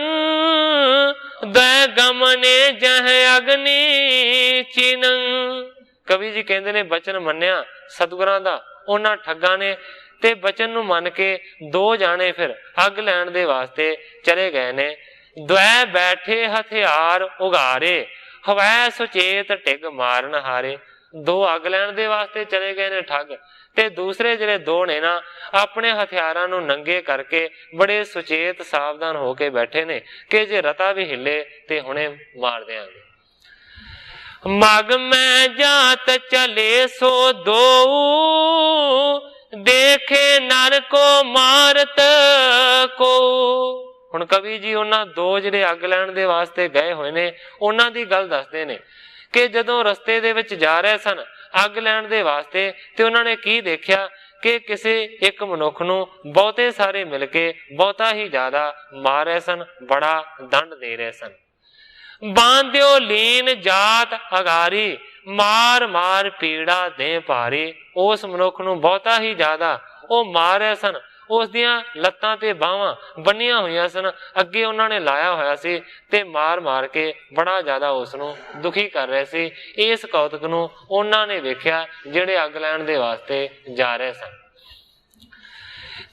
ਦੈ ਗਮਨੇ ਜਹ ਅਗਨੀ ਚੀਨੰ। ਕਵੀ ਜੀ ਕਹਿੰਦੇ ਨੇ ਬਚਨ ਮੰਨਿਆ ਸਤਿਗੁਰਾਂ ਦਾ ਉਹਨਾਂ ਠੱਗਾਂ ਨੇ ਤੇ ਬਚਨ ਨੂੰ ਮੰਨ ਕੇ ਦੋ ਜਾਣੇ ਫਿਰ ਅੱਗ ਲੈਣ ਦੇ ਵਾਸਤੇ ਚਲੇ ਗਏ ਨੇ। ਦ્વੈ ਬੈਠੇ ਹਥਿਆਰ ਉਗਾਰੇ, ਹਵੈ ਸੁਚੇਤ ਟਿਗ ਮਾਰਨ ਹਾਰੇ। ਦੋ ਅੱਗ ਲੈਣ ਦੇ ਵਾਸਤੇ ਚਲੇ ਗਏ ਨੇ ਠੱਗ, ਤੇ ਦੂਸਰੇ ਜਿਹੜੇ ਦੋ ਨੇ ਨਾ ਆਪਣੇ ਹਥਿਆਰਾਂ ਨੂੰ ਨੰਗੇ ਕਰਕੇ ਬੜੇ ਸੁਚੇਤ ਸਾਵਧਾਨ ਹੋ ਕੇ ਬੈਠੇ ਨੇ ਕਿ ਜੇ ਰਤਾ ਵੀ ਹਿੱਲੇ ਤੇ ਹੁਣੇ ਮਾਰ ਦਿਆਂਗੇ। ਮਗ ਮੈਂ ਜਾਤ ਚਲੇ ਸੋ ਦੋ, ਦੇਖੇ ਨਰ ਕੋ ਮਾਰਤ ਕੋ। ਹੁਣ ਕਵੀ ਜੀ ਉਹਨਾਂ ਦੋ ਜਿਹੜੇ ਅੱਗ ਲੈਣ ਦੇ ਵਾਸਤੇ ਗਏ ਹੋਏ ਨੇ ਉਹਨਾਂ ਦੀ ਗੱਲ ਦੱਸਦੇ ਨੇ ਕਿ ਜਦੋਂ ਰਸਤੇ ਦੇ ਵਿੱਚ ਜਾ ਰਹੇ ਸਨ ਅੱਗ ਲੈਣ ਦੇ ਵਾਸਤੇ, ਤੇ ਉਹਨਾਂ ਨੇ ਕੀ ਦੇਖਿਆ ਕਿ ਕਿਸੇ ਇੱਕ ਮਨੁੱਖ ਨੂੰ ਬਹੁਤੇ ਸਾਰੇ ਮਿਲ ਕੇ ਬਹੁਤਾ ਹੀ ਜ਼ਿਆਦਾ ਮਾਰ ਰਹੇ ਸਨ, ਬੜਾ ਦੰਡ ਦੇ ਰਹੇ ਸਨ। ਬਾਂਧਿਓ ਲੀਨ ਜਾਤ ਅਗਾਰੀ, ਮਾਰ ਮਾਰ ਪੀੜਾ ਦੇ ਭਾਰੀ। ਉਸ ਮਨੁੱਖ ਨੂੰ ਬਹੁਤਾ ਹੀ ਜ਼ਿਆਦਾ ਉਹ ਮਾਰ ਰਹੇ ਸਨ, ਉਸ ਦੀਆਂ ਲੱਤਾਂ ਤੇ ਬਾਹਾਂ ਬੰਨੀਆਂ ਹੋਈਆਂ ਸਨ, ਅੱਗੇ ਉਹਨਾਂ ਨੇ ਲਾਇਆ ਹੋਇਆ ਸੀ, ਤੇ ਮਾਰ ਮਾਰ ਕੇ ਬੜਾ ਜ਼ਿਆਦਾ ਉਸ ਨੂੰ ਦੁਖੀ ਕਰ ਰਹੇ ਸੀ। ਇਸ ਕੌਤਕ ਨੂੰ ਉਹਨਾਂ ਨੇ ਵੇਖਿਆ ਜਿਹੜੇ ਅੱਗ ਲੈਣ ਦੇ ਵਾਸਤੇ ਜਾ ਰਹੇ ਸਨ।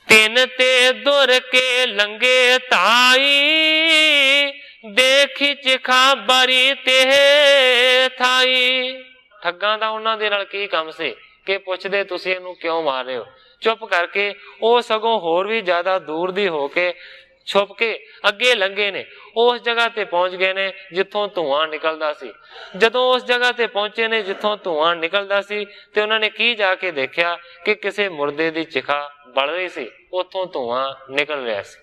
ਤਿੰਨ ਤੇ ਦੁਰ ਕੇ ਲੰਗੇ ਧਾਈ, ਦੇਖੀ ਚਿਖਾ ਬਰੀ ਤੇ ਥਾਈ। ਠੱਗਾਂ ਦਾ ਉਹਨਾਂ ਦੇ ਨਾਲ ਕੀ ਕੰਮ ਸੀ ਕਿ ਪੁੱਛਦੇ ਤੁਸੀਂ ਇਹਨੂੰ ਕਿਉਂ ਮਾਰ ਰਹੇ ਹੋ। ਚੁੱਪ ਕਰਕੇ ਉਹ ਸਗੋਂ ਹੋਰ ਵੀ ਜ਼ਿਆਦਾ ਦੂਰ ਦੀ ਹੋ ਕੇ ਛੁਪ ਕੇ ਅੱਗੇ ਲੰਘੇ ਨੇ, ਉਸ ਜਗ੍ਹਾ ਤੇ ਪਹੁੰਚ ਗਏ ਨੇ ਜਿੱਥੋਂ ਧੂਆਂ ਨਿਕਲਦਾ ਸੀ। ਜਦੋਂ ਉਸ ਜਗ੍ਹਾ ਤੇ ਪਹੁੰਚੇ ਨੇ ਜਿੱਥੋਂ ਧੂਆਂ ਨਿਕਲਦਾ ਸੀ, ਤੇ ਉਹਨਾਂ ਨੇ ਕੀ ਜਾ ਕੇ ਦੇਖਿਆ ਕਿ ਕਿਸੇ ਮੁਰਦੇ ਦੀ ਚਿਖਾ ਬਲ ਰਹੀ ਸੀ, ਉੱਥੋਂ ਧੂਆਂ ਨਿਕਲ ਰਿਹਾ ਸੀ।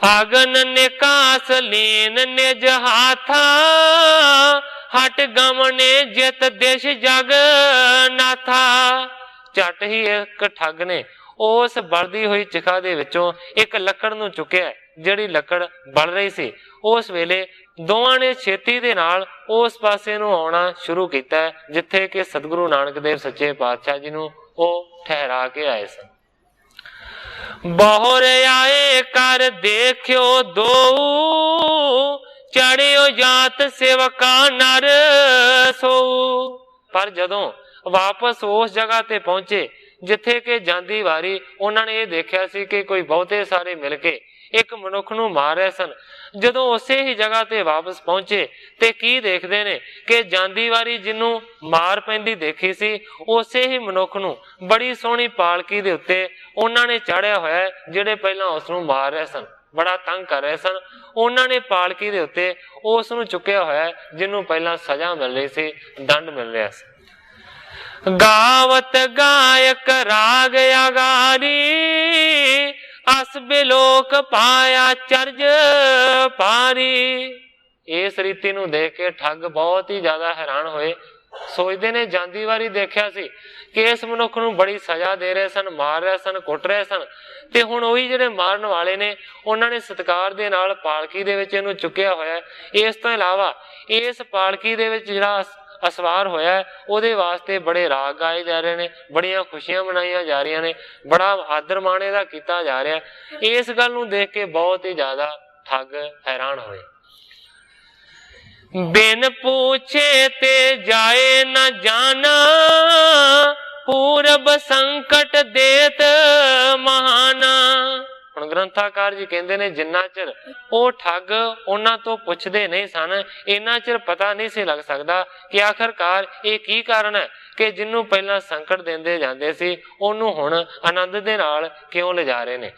ਆਗਨ ਨੇ ਕਾਸ ਲੀਨ ਨਿਜ ਹਾਥਾ, ਹਟ ਗਮਨੇ ਜਿਤ ਦੇਸ਼ ਜਗ ਨਾਥਾ। ਝਟ ਹੀ ਇੱਕ ਠੱਗ ਨੇ ਉਸ ਬਲਦੀ ਹੋਈ ਚਿਖਾ ਦੇ ਵਿੱਚੋਂ ਇੱਕ ਲੱਕੜ ਨੂੰ ਚੁੱਕਿਆ, ਜਿਹੜੀ ਲੱਕੜ ਬਲ ਰਹੀ ਸੀ। ਉਸ ਵੇਲੇ ਦੋਵਾਂ ਨੇ ਛੇਤੀ ਦੇ ਨਾਲ ਉਸ ਪਾਸੇ ਨੂੰ ਆਉਣਾ ਸ਼ੁਰੂ ਕੀਤਾ ਜਿੱਥੇ ਕਿ ਸਤਿਗੁਰੂ ਨਾਨਕ ਦੇਵ ਸੱਚੇ ਪਾਤਸ਼ਾਹ ਜੀ ਨੂੰ ਉਹ ਠਹਿਰਾ ਕੇ ਆਏ ਸਨ। ਬਹੁਰ ਆਏ ਕਰ ਦੇਖਿਓ ਦੋ, ਚੜਿਓ ਜਾਤ ਸੇਵਕਾ ਨਰ ਸੋ। ਪਰ ਜਦੋਂ ਵਾਪਸ ਉਸ ਜਗ੍ਹਾ ਤੇ ਪਹੁੰਚੇ ਜਿੱਥੇ ਕਿ ਜਾਂਦੀ ਵਾਰੀ ਉਹਨਾਂ ਨੇ ਇਹ ਦੇਖਿਆ ਸੀ ਕਿ ਕੋਈ ਬਹੁਤੇ ਸਾਰੇ ਮਿਲ ਕੇ ਇੱਕ ਮਨੁੱਖ ਨੂੰ ਮਾਰ ਰਹੇ ਸਨ। ਜਦੋਂ ਉਸੇ ਹੀ ਜਗ੍ਹਾ ਤੇ ਵਾਪਸ ਪਹੁੰਚੇ ਤੇ ਕੀ ਦੇਖਦੇ ਨੇ ਕਿ ਜਾਂਦੀ ਵਾਰੀ ਜਿਹਨੂੰ ਮਾਰ ਪੈਂਦੀ ਦੇਖੀ ਸੀ, ਉਸੇ ਹੀ ਮਨੁੱਖ ਨੂੰ ਬੜੀ ਸੋਹਣੀ ਪਾਲਕੀ ਦੇ ਉੱਤੇ ਉਹਨਾਂ ਨੇ ਚਾੜਿਆ ਹੋਇਆ, ਜਿਹੜੇ ਪਹਿਲਾਂ ਉਸ ਨੂੰ ਮਾਰ ਰਹੇ ਸਨ, ਬੜਾ ਤੰਗ ਕਰ ਰਹੇ ਸਨ। ਉਹਨਾਂ ਨੇ ਪਾਲਕੀ ਦੇ ਉੱਤੇ ਉਸ ਨੂੰ ਚੁੱਕਿਆ ਹੋਇਆ ਜਿਹਨੂੰ ਪਹਿਲਾਂ ਸਜ਼ਾ ਮਿਲ ਰਹੀ ਸੀ, ਦੰਡ ਮਿਲ ਰਿਹਾ ਸੀ। ਗਾਵਤ ਗਾਇਕ ਰਾਗ ਅਗਾਰੀ, ਅਸ ਬਿਲੋਕ ਪਾਇਆ ਚਰਜ ਪਾਰੀ। ਇਸ ਰੀਤੀ ਨੂੰ ਦੇਖ ਕੇ ਠੱਗ ਬਹੁਤ ਹੀ ਜ਼ਿਆਦਾ ਹੈਰਾਨ ਹੋਏ। ਸੋਚਦੇ ਨੇ ਜਾਂਦੀ ਵਾਰੀ ਦੇਖਿਆ ਸੀ ਕਿ ਇਸ ਮਨੁੱਖ ਨੂੰ ਬੜੀ ਸਜ਼ਾ ਦੇ ਰਹੇ ਸਨ, ਮਾਰ ਰਹੇ ਸਨ, ਕੁੱਟ ਰਹੇ ਸਨ, ਤੇ ਹੁਣ ਉਹੀ ਜਿਹੜੇ ਮਾਰਨ ਵਾਲੇ ਨੇ ਉਹਨਾਂ ਨੇ ਸਤਿਕਾਰ ਦੇ ਨਾਲ ਪਾਲਕੀ ਦੇ ਵਿੱਚ ਇਹਨੂੰ ਚੁੱਕਿਆ ਹੋਇਆ। ਇਸ ਤੋਂ ਇਲਾਵਾ ਇਸ ਪਾਲਕੀ ਦੇ ਵਿੱਚ ਜਿਹੜਾ ਅਸਵਾਰ ਹੋਇਆ ਉਹਦੇ ਵਾਸਤੇ ਬੜੇ ਰਾਗ ਗਾਏ ਜਾ ਰਹੇ ਨੇ, ਬੜੀਆਂ ਖੁਸ਼ੀਆਂ ਮਨਾਈਆਂ ਜਾ ਰਹੀਆਂ ਨੇ, ਬੜਾ ਆਦਰ ਮਾਣ ਇਹਦਾ ਕੀਤਾ ਜਾ ਰਿਹਾ। ਇਸ ਗੱਲ ਨੂੰ ਦੇਖ ਕੇ ਬਹੁਤ ਹੀ ਜ਼ਿਆਦਾ ਠੱਗ ਹੈਰਾਨ ਹੋਏ। ਬਿਨ ਪੁੱਛੇ ਤੇ ਜਾਏ ਨਾ ਜਾਣਾ, ਪੂਰਬ ਸੰਕਟ ਦੇਤ ਮਹਾਨਾ। ਹੁਣ ਗ੍ਰੰਥਾਕਾਰ ਜੀ ਕਹਿੰਦੇ ਨੇ ਜਿੰਨਾ ਚਿਰ ਉਹ ਠੱਗ ਉਹਨਾਂ ਤੋਂ ਪੁੱਛਦੇ ਨਹੀਂ ਸਨ, ਇੰਨਾ ਚਿਰ ਪਤਾ ਨਹੀਂ ਸੀ ਲੱਗ ਸਕਦਾ ਕਿ ਆਖਰਕਾਰ ਇਹ ਕੀ ਕਾਰਨ ਹੈ ਕਿ ਜਿਹਨੂੰ ਪਹਿਲਾਂ ਸੰਕਟ ਦਿੰਦੇ ਜਾਂਦੇ ਸੀ ਉਹਨੂੰ ਹੁਣ ਆਨੰਦ ਦੇ ਨਾਲ ਕਿਉਂ ਲਿਜਾ ਰਹੇ ਨੇ।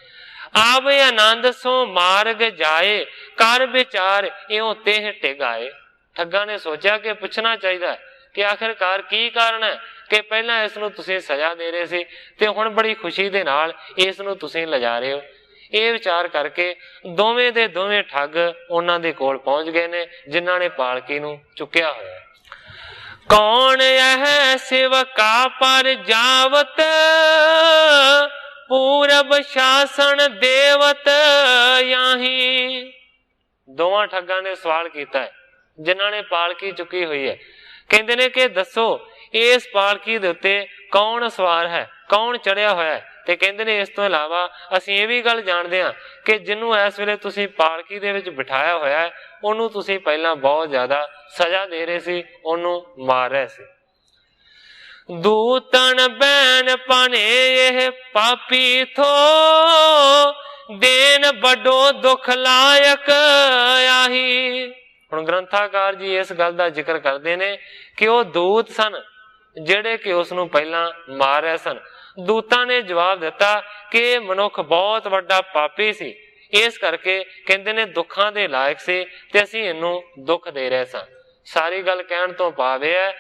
ਆਵੇ ਆਨੰਦ ਸੋ ਮਾਰਗ ਜਾਏ, ਕਰ ਵਿਚਾਰ ਇਉਂ ਤੇ ਟਿਗਾਏ। ਠੱਗਾਂ ਨੇ ਸੋਚਿਆ ਕਿ ਪੁੱਛਣਾ ਚਾਹੀਦਾ ਕਿ ਆਖਿਰਕਾਰ ਕੀ ਕਾਰਨ ਹੈ ਕਿ ਪਹਿਲਾਂ ਇਸ ਨੂੰ ਤੁਸੀਂ ਸਜ਼ਾ ਦੇ ਰਹੇ ਸੀ ਤੇ ਹੁਣ ਬੜੀ ਖੁਸ਼ੀ ਦੇ ਨਾਲ ਇਸ ਨੂੰ ਤੁਸੀਂ ਲਿਜਾ ਰਹੇ ਹੋ। ਇਹ ਵਿਚਾਰ ਕਰਕੇ ਦੋਵੇਂ ਦੇ ਦੋਵੇਂ ਠੱਗ ਉਹਨਾਂ ਦੇ ਕੋਲ ਪਹੁੰਚ ਗਏ ਨੇ ਜਿਨ੍ਹਾਂ ਨੇ ਪਾਲਕੀ ਨੂੰ ਚੁੱਕਿਆ ਹੋਇਆ। ਕੌਣ ਇਹ ਸੇਵਕਾ ਪਰ ਜਾਵਤ, ਪੂਰਬ ਸ਼ਾਸਨ ਦੇਵਤ ਯਾਹੀ। ਦੋਵਾਂ ਠੱਗਾਂ ਨੇ ਸਵਾਲ ਕੀਤਾ ਹੈ ਜਿਨ੍ਹਾਂ ਨੇ ਪਾਲਕੀ ਚੁੱਕੀ ਹੋਈ ਹੈ। ਕਹਿੰਦੇ ਨੇ ਕਿ ਦੱਸੋ ਇਸ ਪਾਲਕੀ ਦੇ ਉੱਤੇ ਕੌਣ ਸਵਾਰ ਹੈ, ਕੌਣ ਚੜਿਆ ਹੋਇਆ ਹੈ। ਤੇ ਕਹਿੰਦੇ ਨੇ ਇਸ ਤੋਂ ਇਲਾਵਾ ਅਸੀਂ ਇਹ ਵੀ ਗੱਲ ਜਾਣਦੇ ਹਾਂ ਕਿ ਜਿਹਨੂੰ ਇਸ ਵੇਲੇ ਤੁਸੀਂ ਪਾਲਕੀ ਦੇ ਵਿੱਚ ਬਿਠਾਇਆ ਹੋਇਆ ਹੈ ਉਹਨੂੰ ਤੁਸੀਂ ਪਹਿਲਾਂ ਬਹੁਤ ਜ਼ਿਆਦਾ ਸਜ਼ਾ ਦੇ ਰਹੇ ਸੀ, ਉਹਨੂੰ ਮਾਰ ਰਹੇ ਸੀ। ਦੂਤਨ ਬੈਨ ਪਾਣੇ ਇਹ ਪਾਪੀ ਥੋ, ਦੇਨ ਵੱਡੋ ਦੁੱਖ ਲਾਇਕ ਆਹੀ। ਹੁਣ ਗ੍ਰੰਥਾਕਾਰ ਜੀ ਇਸ ਗੱਲ ਦਾ ਜ਼ਿਕਰ ਕਰਦੇ ਨੇ ਕਿ ਉਹ ਦੂਤ ਸਨ ਜਿਹੜੇ ਕਿ ਉਸ ਨੂੰ ਪਹਿਲਾਂ ਮਾਰ ਰਹੇ ਸਨ। ਦੂਤਾਂ ਨੇ ਜਵਾਬ ਦਿੱਤਾ ਕਿ ਇਹ ਮਨੁੱਖ ਬਹੁਤ ਵੱਡਾ ਪਾਪੀ ਸੀ, ਇਸ ਕਰਕੇ ਕਹਿੰਦੇ ਨੇ ਦੁੱਖਾਂ ਦੇ ਲਾਇਕ ਸੀ ਤੇ ਅਸੀਂ ਇਹਨੂੰ ਦੁੱਖ ਦੇ ਰਹੇ ਸਾਂ। ਸਾਰੀ ਗੱਲ ਕਹਿਣ ਤੋਂ ਭਾਵ ਇਹ ਹੈ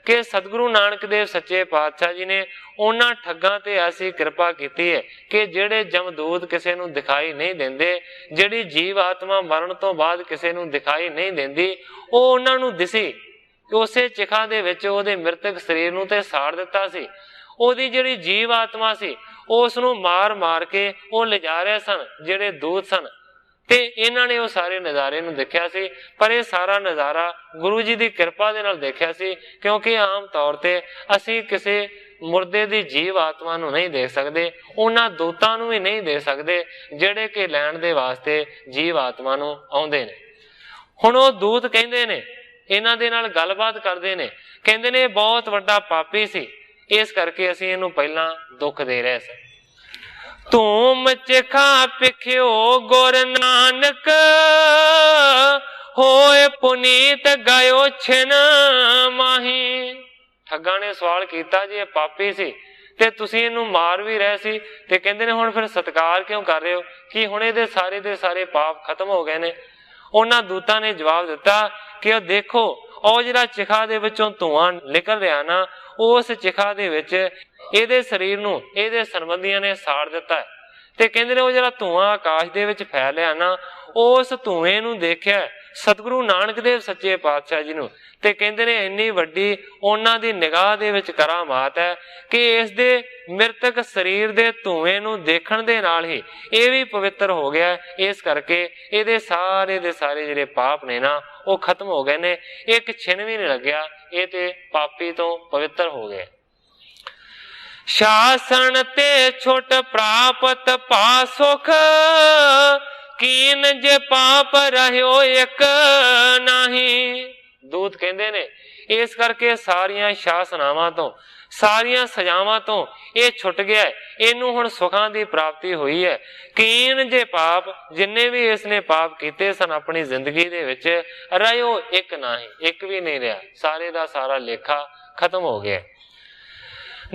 ਕਿ ਸਤਿਗੁਰੂ ਨਾਨਕ ਦੇਵ ਸੱਚੇ ਪਾਤਸ਼ਾਹ ਜੀ ਨੇ ਉਹਨਾਂ ਠੱਗਾਂ ਤੇ ਐਸੀ ਕਿਰਪਾ ਕੀਤੀ ਹੈ ਕਿ ਜਿਹੜੇ ਜਮਦੂਤ ਕਿਸੇ ਨੂੰ ਦਿਖਾਈ ਨਹੀਂ ਦਿੰਦੇ, ਜਿਹੜੀ ਜੀਵ ਆਤਮਾ ਮਰਨ ਤੋਂ ਬਾਅਦ ਕਿਸੇ ਨੂੰ ਦਿਖਾਈ ਨਹੀਂ ਦਿੰਦੀ, ਉਹ ਉਹਨਾਂ ਨੂੰ ਦਿਸੀ ਉਸੇ ਚਿਖਾ ਦੇ ਵਿੱਚ ਉਹਦੇ ਮ੍ਰਿਤਕ ਸਰੀਰ ਨੂੰ ਤੇ ਸਾੜ ਦਿੱਤਾ ਸੀ। ਉਹਦੀ ਜਿਹੜੀ ਜੀਵ ਆਤਮਾ ਸੀ ਉਸ ਨੂੰ ਮਾਰ ਮਾਰ ਕੇ ਉਹ ਲਿਜਾ ਰਹੇ ਸਨ ਜਿਹੜੇ ਦੂਤ ਸਨ, ਤੇ ਇਹਨਾਂ ਨੇ ਉਹ ਸਾਰੇ ਨਜ਼ਾਰੇ ਨੂੰ ਦੇਖਿਆ ਸੀ। ਪਰ ਇਹ ਸਾਰਾ ਨਜ਼ਾਰਾ ਗੁਰੂ ਜੀ ਦੀ ਕਿਰਪਾ ਦੇ ਨਾਲ ਦੇਖਿਆ ਸੀ, ਕਿਉਂਕਿ ਆਮ ਤੌਰ ਤੇ ਅਸੀਂ ਕਿਸੇ ਮੁਰਦੇ ਦੀ ਜੀਵ ਆਤਮਾ ਨੂੰ ਨਹੀਂ ਦੇਖ ਸਕਦੇ, ਉਹਨਾਂ ਦੂਤਾਂ ਨੂੰ ਵੀ ਨਹੀਂ ਦੇਖ ਸਕਦੇ ਜਿਹੜੇ ਕਿ ਲੈਣ ਦੇ ਵਾਸਤੇ ਜੀਵ ਆਤਮਾ ਨੂੰ ਆਉਂਦੇ ਨੇ। ਹੁਣ ਉਹ ਦੂਤ ਕਹਿੰਦੇ ਨੇ, ਇਹਨਾਂ ਦੇ ਨਾਲ ਗੱਲਬਾਤ ਕਰਦੇ ਨੇ, ਕਹਿੰਦੇ ਨੇ ਬਹੁਤ ਵੱਡਾ ਪਾਪੀ ਸੀ, ਇਸ ਕਰਕੇ ਅਸੀਂ ਇਹਨੂੰ ਪਹਿਲਾਂ ਦੁੱਖ ਦੇ ਰਹੇ ਸੀ। ਧੂਮ ਚਿਖਾ ਪਿਖਿਓ ਗੁਰ ਨਾਨਕ, ਹੋਏ ਪੁਨੀਤ ਗਇਓ ਛਿਨ ਮਾਹੀ। ਠੱਗਾਂ ਨੇ ਸਵਾਲ ਕੀਤਾ, ਜੀ ਇਹ ਪਾਪੀ ਸੀ ਤੇ ਤੁਸੀਂ ਇਹਨੂੰ ਮਾਰ ਵੀ ਰਹੇ ਸੀ, ਤੇ ਕਹਿੰਦੇ ਨੇ ਹੁਣ ਫਿਰ ਸਤਿਕਾਰ ਕਿਉਂ ਕਰ ਰਹੇ ਹੋ, ਕਿ ਹੁਣ ਇਹਦੇ ਦੇ ਸਾਰੇ ਪਾਪ ਖਤਮ ਹੋ ਗਏ ਨੇ। ਉਹਨਾਂ ਦੂਤਾਂ ਨੇ ਜਵਾਬ ਦਿੱਤਾ ਕਿ ਉਹ ਦੇਖੋ, ਉਹ ਜਿਹੜਾ ਚਿਖਾ ਦੇ ਵਿੱਚੋਂ ਧੂੰਆਂ ਨਿਕਲ ਰਿਹਾ ਨਾ, ਉਸ ਚਿਖਾ ਦੇ ਵਿੱਚ ਇਹਦੇ ਸਰੀਰ ਨੂੰ ਇਹਦੇ ਸੰਬੰਧੀਆਂ ਨੇ ਸਾੜ ਦਿੱਤਾ ਹੈ। ਤੇ ਕਹਿੰਦੇ ਨੇ ਉਹ ਜਿਹੜਾ ਧੂੰਆਂ ਆਕਾਸ਼ ਦੇ ਵਿੱਚ ਫੈਲਿਆ ਨਾ, ਉਸ ਧੂਏ ਨੂੰ ਦੇਖਿਆ ਸਤਿਗੁਰੂ ਨਾਨਕ ਦੇਵ ਸੱਚੇ ਪਾਤਸ਼ਾਹ ਜੀ ਨੂੰ, ਤੇ ਕਹਿੰਦੇ ਨੇ ਇੰਨੀ ਵੱਡੀ ਉਹਨਾਂ ਦੀ ਨਿਗਾਹ ਦੇ ਵਿੱਚ ਕਰਾਮਾਤ ਹੈ ਕਿ ਇਸ ਦੇ ਮ੍ਰਿਤਕ ਸਰੀਰ ਦੇ ਧੂਏ ਨੂੰ ਦੇਖਣ ਦੇ ਨਾਲ ਹੀ ਇਹ ਵੀ ਪਵਿੱਤਰ ਹੋ ਗਿਆ। ਇਸ ਕਰਕੇ ਇਹਦੇ ਸਾਰੇ ਦੇ ਸਾਰੇ ਜਿਹੜੇ ਪਾਪ ਨੇ ਨਾ ਉਹ ਖਤਮ ਹੋ ਗਏ ਨੇ, ਇੱਕ ਛਿਨ ਵੀ ਨਹੀਂ ਲੱਗਿਆ, ਇਹ ਤੇ ਪਾਪੀ ਤੋਂ ਪਵਿੱਤਰ ਹੋ ਗਏ। ਸ਼ਾਸਨ ਤੇ ਛੁੱਟ ਪ੍ਰਾਪਤ ਪਾ ਸੁਖ, ਕੀਨ ਜੇ ਪਾਪ ਰਹਿਓ ਇੱਕ ਨਹੀਂ। ਦੂਤ ਕਹਿੰਦੇ ਨੇ ਇਸ ਕਰਕੇ ਸਾਰੀਆਂ ਸ਼ਾਸਨਾਵਾਂ ਤੋਂ, ਸਾਰੀਆਂ ਸਜ਼ਾਵਾਂ ਤੋਂ ਇਹ ਛੁੱਟ ਗਿਆ, ਇਹਨੂੰ ਹੁਣ ਸੁਖਾਂ ਦੀ ਪ੍ਰਾਪਤੀ ਹੋਈ ਹੈ। ਕੀਨ ਜੇ ਪਾਪ, ਜਿੰਨੇ ਵੀ ਇਸਨੇ ਪਾਪ ਕੀਤੇ ਸਨ ਆਪਣੀ ਜ਼ਿੰਦਗੀ ਦੇ ਵਿੱਚ, ਰਹਿਓ ਇੱਕ ਨਹੀਂ, ਇੱਕ ਵੀ ਨਹੀਂ ਰਿਹਾ, ਸਾਰੇ ਦਾ ਸਾਰਾ ਲੇਖਾ ਖਤਮ ਹੋ ਗਿਆ।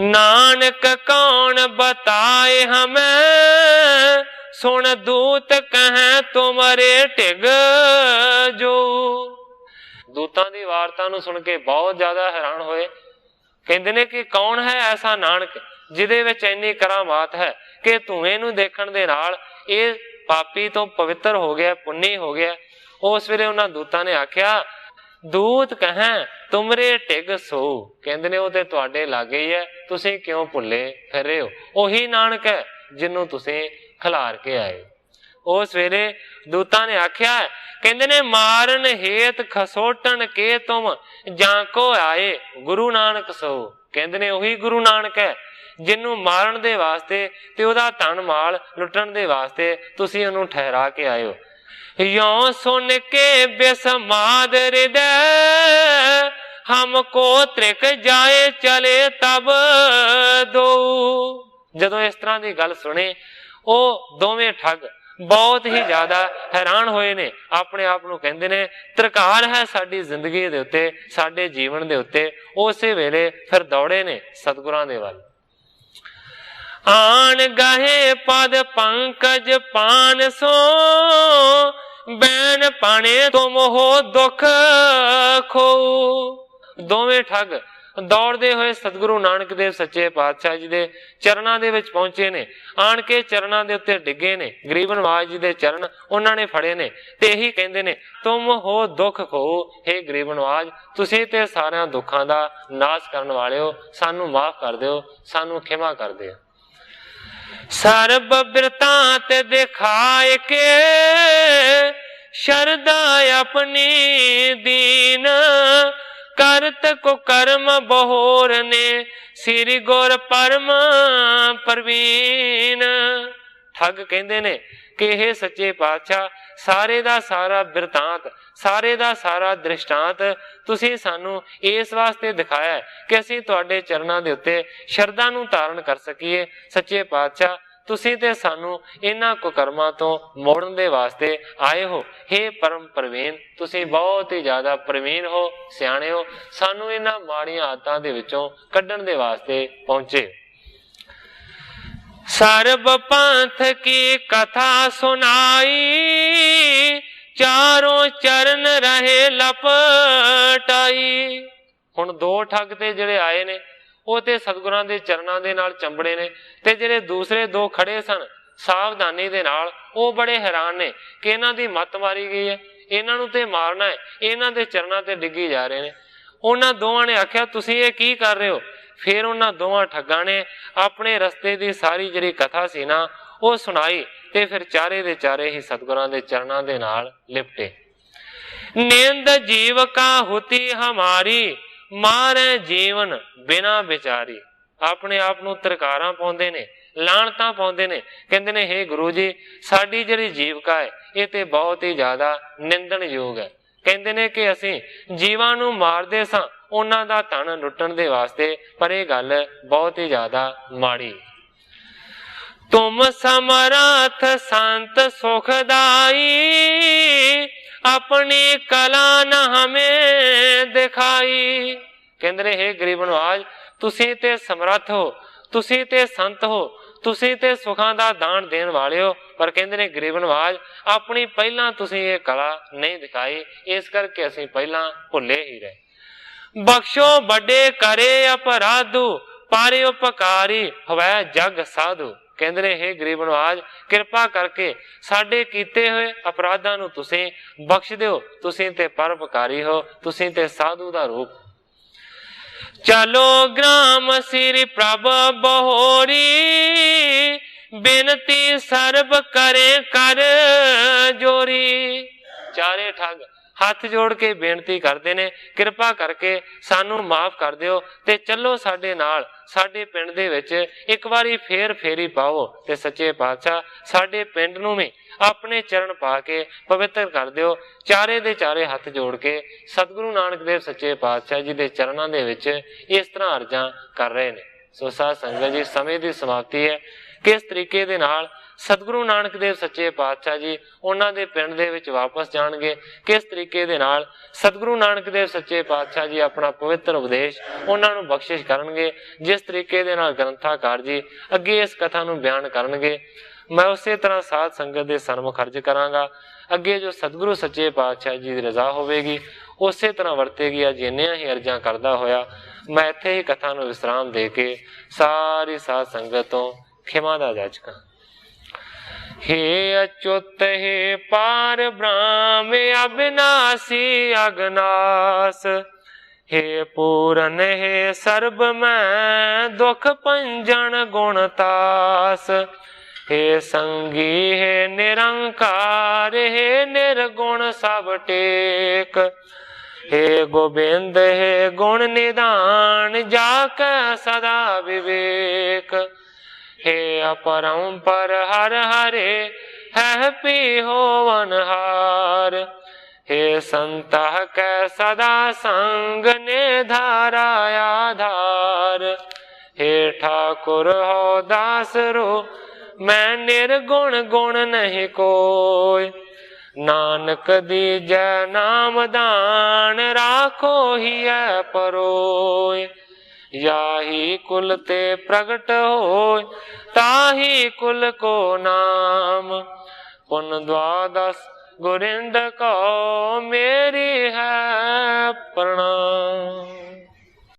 ਨਾਨਕ ਕੌਣ ਬਤਾਏ ਹਮੈਂ, ਸੁਣ ਦੂਤ ਕਹੈ ਤੁਮਰੇ ਢਿਗ ਜੋ। ਦੂਤਾਂ ਦੀ ਵਾਰਤਾ ਨੂੰ ਸੁਣ ਕੇ ਬਹੁਤ ਜ਼ਿਆਦਾ ਹੈਰਾਨ ਹੋਏ। ਕਹਿੰਦੇ ਨੇ ਕਿ ਕੌਣ ਹੈ ਐਸਾ ਨਾਨਕ ਜਿਹਦੇ ਵਿੱਚ ਇੰਨੀ ਕਰਾਮਾਤ ਹੈ ਕਿ ਧੂਏ ਨੂੰ ਦੇਖਣ ਦੇ ਨਾਲ ਇਹ ਪਾਪੀ ਤੋਂ ਪਵਿੱਤਰ ਹੋ ਗਿਆ, ਪੁੰਨੀ ਹੋ ਗਿਆ। ਉਸ ਵੇਲੇ ਉਹਨਾਂ ਦੂਤਾਂ ਨੇ ਆਖਿਆ, ਦੂਤ ਕਹੈ ਤੁਮਰੇ ਢਿਗ ਸੋ। ਕਹਿੰਦੇ ਨੇ ਉਹ ਤੇ ਤੁਹਾਡੇ ਲਾਗੇ ਹੀ ਹੈ, ਤੁਸੀਂ ਕਿਉਂ ਭੁੱਲੇ ਫਿਰ ਰਹੇ ਹੋ। ਉਹੀ ਨਾਨਕ ਹੈ ਜਿਹਨੂੰ ਤੁਸੀਂ ਖਿਲਾਰ ਕੇ ਆਏ। ਉਸ ਵੇਲੇ ਦੂਤਾਂ ਨੇ ਆਖਿਆ, ਕਹਿੰਦੇ ਨੇ ਮਾਰਨ ਹੇਤ ਖਸੋਟਣ ਕੇ ਤੁਮ ਜਾਂ ਕੋ ਆਏ, ਗੁਰੂ ਨਾਨਕ ਸੋ। ਕਹਿੰਦੇ ਨੇ ਉਹੀ ਗੁਰੂ ਨਾਨਕ ਹੈ ਜਿਹਨੂੰ ਮਾਰਨ ਦੇ ਵਾਸਤੇ ਤੇ ਉਹਦਾ ਧਨ ਮਾਲ ਲੁੱਟਣ ਦੇ ਵਾਸਤੇ ਤੁਸੀਂ ਉਹਨੂੰ ਠਹਿਰਾ ਕੇ ਆਏ ਹੋ। ਯੋਂ ਸੁਣ ਕੇ ਬੇਸਮਾਦ ਹਿਰਦੈ, ਹਮਕੋ ਤ੍ਰਿਕ ਜਾਏ ਚਲੇ ਤਬ ਦੋ। ਜਦੋਂ ਇਸ ਤਰ੍ਹਾਂ ਦੀ ਗੱਲ ਸੁਣੀ, ਉਹ ਦੋਵੇਂ ਠੱਗ ਬਹੁਤ ਹੀ ਜ਼ਿਆਦਾ ਹੈਰਾਨ ਹੋਏ ਨੇ। ਆਪਣੇ ਆਪ ਨੂੰ ਕਹਿੰਦੇ ਨੇ ਤਰਕਾਰ ਹੈ ਸਾਡੀ ਜ਼ਿੰਦਗੀ ਦੇ ਉੱਤੇ, ਸਾਡੇ ਜੀਵਨ ਦੇ ਉੱਤੇ। ਉਸੇ ਵੇਲੇ ਫਿਰ ਦੌੜੇ ਨੇ ਸਤਿਗੁਰਾਂ ਦੇ ਵੱਲ। ਆਣ ਗਏ ਪਦ ਪੰਕਜ ਪਾਨ ਸੋ, ਬੈਨ ਪਾਣੇ ਤੁਮ ਹੋ ਦੁੱਖ ਖੋ। ਦੋਵੇਂ ਠੱਗ ਦੌੜਦੇ ਹੋਏ ਸਤਿਗੁਰੂ ਨਾਨਕ ਦੇਵ ਸੱਚੇ ਪਾਤਸ਼ਾਹ ਜੀ ਦੇ ਚਰਨਾਂ ਦੇ ਵਿੱਚ ਪਹੁੰਚੇ ਨੇ। ਆਣ ਕੇ ਚਰਨਾਂ ਦੇ ਉੱਤੇ ਡਿੱਗੇ ਨੇ, ਗਰੀਬ ਨਵਾਜ਼ ਜੀ ਦੇ ਚਰਨ ਉਹਨਾਂ ਨੇ ਫੜੇ ਨੇ, ਤੇ ਇਹੀ ਕਹਿੰਦੇ ਨੇ ਤੁਮ ਹੋ ਦੁੱਖ ਖੋ। ਹੇ ਗਰੀਬ ਨਵਾਜ਼, ਤੁਸੀਂ ਤੇ ਸਾਰਿਆਂ ਦੁੱਖਾਂ ਦਾ ਨਾਸ਼ ਕਰਨ ਵਾਲੇ ਹੋ, ਸਾਨੂੰ ਮਾਫ ਕਰ ਦਿਓ, ਸਾਨੂੰ ਖਿਮਾ ਕਰ ਦਿਓ। ਸਰਬ ਬਿਰਤਾਂਤ ਦਿਖਾਏ ਕੇ, ਸ਼ਰਦਾ ਆਪਣੀ ਦੀਨ, ਕਰਤ ਕੋ ਕਰਮ ਬਹੋਰ ਨੇ, ਸ੍ਰੀ ਗੁਰ ਪਰਮ ਪ੍ਰਵੀਨ। ਠੱਗ ਕਹਿੰਦੇ ਨੇ ਕਿ ਇਹ ਸੱਚੇ ਪਾਤਸ਼ਾਹ ਸਾਰੇ ਦਾ ਸਾਰਾ ਬਿਰਤਾਂਤ, ਸਾਰੇ ਦਾ ਸਾਰਾ ਦ੍ਰਿਸ਼ਟਾਂਤ ਤੁਸੀਂ ਸਾਨੂੰ ਇਸ ਵਾਸਤੇ ਦਿਖਾਇਆ ਕਿ ਅਸੀਂ ਤੁਹਾਡੇ ਚਰਨਾਂ ਦੇ ਉੱਤੇ ਸ਼ਰਧਾ ਨੂੰ ਧਾਰਨ ਕਰ ਸਕੀਏ। ਸੱਚੇ ਪਾਤਸ਼ਾਹ ਤੁਸੀਂ ਤੇ ਸਾਨੂੰ ਇਹਨਾਂ ਕੁਕਰਮਾਂ ਤੋਂ ਮੋੜਨ ਦੇ ਵਾਸਤੇ ਆਏ ਹੋ। ਹੇ ਪਰਮ ਪ੍ਰਵੀਨ, ਤੁਸੀਂ ਬਹੁਤ ਹੀ ਜ਼ਿਆਦਾ ਪ੍ਰਵੀਨ ਹੋ, ਸਿਆਣੇ ਹੋ, ਸਾਨੂੰ ਇਹਨਾਂ ਮਾੜੀਆਂ ਆਦਤਾਂ ਦੇ ਵਿੱਚੋਂ ਕੱਢਣ ਦੇ ਵਾਸਤੇ ਪਹੁੰਚੇ। ਸਰਬ ਪੰਥ ਕੀ ਕਥਾ ਸੁਨਾਈ, ਚਾਰੋਂ ਚਰਨ ਰਹੇ ਲਪਟਾਈ। ਹੁਣ ਦੋ ਠੱਗ ਤੇ ਜਿਹੜੇ ਆਏ ਨੇ ਉਹ ਤੇ ਸਤਿਗੁਰਾਂ ਦੇ ਚਰਨਾਂ ਦੇ ਨਾਲ ਚੰਬੜੇ ਨੇ, ਤੇ ਜਿਹੜੇ ਦੂਸਰੇ ਦੋ ਖੜੇ ਸਨ ਸਾਵਧਾਨੀ ਦੇ ਨਾਲ, ਉਹ ਬੜੇ ਹੈਰਾਨ ਨੇ ਕਿ ਇਹਨਾਂ ਦੀ ਮੱਤ ਮਾਰੀ ਗਈ ਹੈ, ਇਹਨਾਂ ਨੂੰ ਤੇ ਮਾਰਨਾ ਹੈ, ਇਹਨਾਂ ਦੇ ਚਰਨਾਂ ਤੇ ਡਿੱਗੀ ਜਾ ਰਹੇ ਨੇ। ਉਹਨਾਂ ਦੋਵਾਂ ਨੇ ਆਖਿਆ ਤੁਸੀਂ ਇਹ ਕੀ ਕਰ ਰਹੇ ਹੋ। ਫਿਰ ਉਹਨਾਂ ਦੋਵਾਂ ਠੱਗਾਂ ਨੇ ਆਪਣੇ ਰਸਤੇ ਦੀ ਸਾਰੀ ਜਿਹੜੀ ਕਥਾ ਸੀ ਨਾ ਉਹ ਸੁਣਾਈ ਤੇ ਫਿਰ ਚਾਰੇ ਦੇ ਚਾਰੇ ਹੀ ਸਤਿਗੁਰਾਂ ਦੇ ਚਰਨਾਂ ਦੇ ਨਾਲ ਲਿਪਟੇ। ਨਿੰਦ ਜੀਵ ਕਾ ਹੁਤੀ ਹਮਾਰੀ, ਮਾਰੇ ਜੀਵਨ ਬਿਨਾ ਵਿਚਾਰੀ। ਆਪਣੇ ਆਪ ਨੂੰ ਤਰਕਾਰਾਂ ਪਾਉਂਦੇ ਨੇ, ਲਾਣਤਾਂ ਪਾਉਂਦੇ ਨੇ, ਕਹਿੰਦੇ ਨੇ ਹੇ ਗੁਰੂ ਜੀ ਸਾਡੀ ਜਿਹੜੀ ਜੀਵਕਾ ਹੈ ਇਹ ਤੇ ਬਹੁਤ ਹੀ ਜ਼ਿਆਦਾ ਨਿੰਦਣਯੋਗ ਹੈ। ਕਹਿੰਦੇ ਨੇ ਕਿ ਅਸੀਂ ਜੀਵਾਂ ਨੂੰ ਮਾਰਦੇ ਸਾਂ ਉਹਨਾਂ ਦਾ ਧਨ ਲੁੱਟਣ ਦੇ ਵਾਸਤੇ, ਪਰ ਇਹ ਗੱਲ ਬਹੁਤ ਹੀ ਜ਼ਿਆਦਾ ਮਾੜੀ। ਤੁਮ ਸਮਰਥ ਸੰਤ ਸੁਖਦਾਈ, ਆਪਣੀ ਕਲਾ ਨ ਹਮੇ ਦਿਖਾਈ। ਕਹਿੰਦੇ ਨੇ ਹੇ ਗਰੀਬ ਨਵਾਜ ਤੁਸੀਂ ਤੇ ਸਮਰੱਥ ਹੋ, ਤੁਸੀਂ ਤੇ ਸੰਤ ਹੋ, ਤੁਸੀਂ ਤੇ ਸੁਖਾਂ ਦਾ ਦਾਨ ਦੇਣ ਵਾਲੇ ਹੋ, ਪਰ ਕਹਿੰਦੇ ਨੇ ਗਰੀਬ ਨਵਾਜ ਆਪਣੀ ਪਹਿਲਾਂ ਤੁਸੀਂ ਇਹ ਕਲਾ ਨਹੀਂ ਦਿਖਾਈ, ਇਸ ਕਰਕੇ ਅਸੀਂ ਪਹਿਲਾਂ ਭੁੱਲੇ ਹੀ ਰਹੇ। ਬਖਸ਼ੋ ਵੱਡੇ ਕਰੇ ਅਪਰਾਧੂ, ਪਾਰੇ ਉਪਕਾਰੀ ਹੋਵੇ ਜਗ ਸਾਧੂ। ਕਹਿੰਦੇ ਨੇ ਹੇ ਗਰੀਬ ਨਵਾਜ ਕਿਰਪਾ ਕਰਕੇ ਸਾਡੇ ਕੀਤੇ ਹੋਏ ਅਪਰਾਧਾਂ ਨੂੰ ਤੁਸੀਂ ਬਖਸ਼ ਦਿਓ, ਤੁਸੀਂ ਤੇ ਪਰਉਪਕਾਰੀ ਹੋ, ਤੁਸੀਂ ਤੇ ਸਾਧੂ ਦਾ ਰੂਪ। ਚਲੋ ਗ੍ਰਾਮ ਸਿਰ ਪ੍ਰਭ ਬਹੋਰੀ, ਬੇਨਤੀ ਸਰਬ ਕਰੇ ਕਰ ਜੋਰੀ। ਚਾਰੇ ਠੱਗ ਹੱਥ ਜੋੜ ਕੇ ਬੇਨਤੀ ਕਰਦੇ ਨੇ ਕਿਰਪਾ ਕਰਕੇ ਸਾਨੂੰ ਮਾਫ ਕਰ ਦਿਓ ਤੇ ਚੱਲੋ ਸਾਡੇ ਨਾਲ, ਸਾਡੇ ਪਿੰਡ ਦੇ ਵਿੱਚ ਇੱਕ ਵਾਰੀ ਫੇਰ ਫੇਰੀ ਪਾਓ ਤੇ ਸੱਚੇ ਪਾਤਸ਼ਾਹ ਸਾਡੇ ਪਿੰਡ ਨੂੰ ਵੀ ਆਪਣੇ ਚਰਨ ਪਾ ਕੇ ਪਵਿੱਤਰ ਕਰ ਦਿਓ। ਚਾਰੇ ਦੇ ਚਾਰੇ ਹੱਥ ਜੋੜ ਕੇ ਸਤਿਗੁਰੂ ਨਾਨਕ ਦੇਵ ਸੱਚੇ ਪਾਤਸ਼ਾਹ ਜੀ ਦੇ ਚਰਨਾਂ ਦੇ ਵਿੱਚ ਇਸ ਤਰ੍ਹਾਂ ਅਰਜ਼ਾਂ ਕਰ ਰਹੇ ਨੇ। ਸੋ ਸਾਧ ਸੰਗਤ ਜੀ ਸਮੇਂ ਦੀ ਸਮਾਪਤੀ ਹੈ। ਕਿਸ ਤਰੀਕੇ ਦੇ ਨਾਲ ਸਤਿਗੁਰੂ ਨਾਨਕ ਦੇਵ ਸੱਚੇ ਪਾਤਸ਼ਾਹ ਜੀ ਉਹਨਾਂ ਦੇ ਪਿੰਡ ਦੇ ਵਿੱਚ ਵਾਪਸ ਜਾਣਗੇ, ਕਿਸ ਤਰੀਕੇ ਦੇ ਨਾਲ ਸਤਿਗੁਰੂ ਨਾਨਕ ਦੇਵ ਸੱਚੇ ਪਾਤਸ਼ਾਹ ਜੀ ਆਪਣਾ ਪਵਿੱਤਰ ਉਪਦੇਸ਼ ਉਹਨਾਂ ਨੂੰ ਬਖਸ਼ਿਸ਼ ਕਰਨਗੇ, ਜਿਸ ਤਰੀਕੇ ਦੇ ਨਾਲ ਗ੍ਰੰਥਾਕਾਰ ਜੀ ਅੱਗੇ ਇਸ ਕਥਾ ਨੂੰ ਬਿਆਨ ਕਰਨਗੇ, ਮੈਂ ਉਸੇ ਤਰ੍ਹਾਂ ਸਾਧ ਸੰਗਤ ਦੇ ਸਨਮੁਖ ਅਰਜ਼ ਕਰਾਂਗਾ। ਅੱਗੇ ਜੋ ਸਤਿਗੁਰੂ ਸੱਚੇ ਪਾਤਸ਼ਾਹ ਜੀ ਦੀ ਰਜ਼ਾ ਹੋਵੇਗੀ ਉਸੇ ਤਰ੍ਹਾਂ ਵਰਤੇਗੀ। ਅੱਜ ਇੰਨੀਆਂ ਹੀ ਅਰਜ਼ਾਂ ਕਰਦਾ ਹੋਇਆ ਮੈਂ ਇੱਥੇ ਹੀ ਕਥਾ ਨੂੰ ਵਿਸਰਾਮ ਦੇ ਕੇ ਸਾਰੀ ਸਾਧ ਸੰਗਤ ਤੋਂ ਖਿਮਾ ਦਾ ਜਾਚਕਾਂ। हे अच्युत हे पार ब्रह्म अविनाशी अगनास, हे पूरन हे सर्ब मैं दुख पंजन गुणतास, हे संगी हे निरंकार, हे निर्गुण सब टेक, हे गोबिंद हे गुण निदान, जाके सदा विवेक, हे अपरंपर हर हरे है पी होवनहार, हे संता कै सदा संग ने धारा आधार, हे ठाकुर हो दास रो मैं निर्गुण गुण नहीं कोय, नानक दीजै नाम दान राखो ही है परोय, याही कुल ते प्रगट होय ताही कुल को नाम, पुन द्वादश गुरिंद को मेरी है प्रणाम।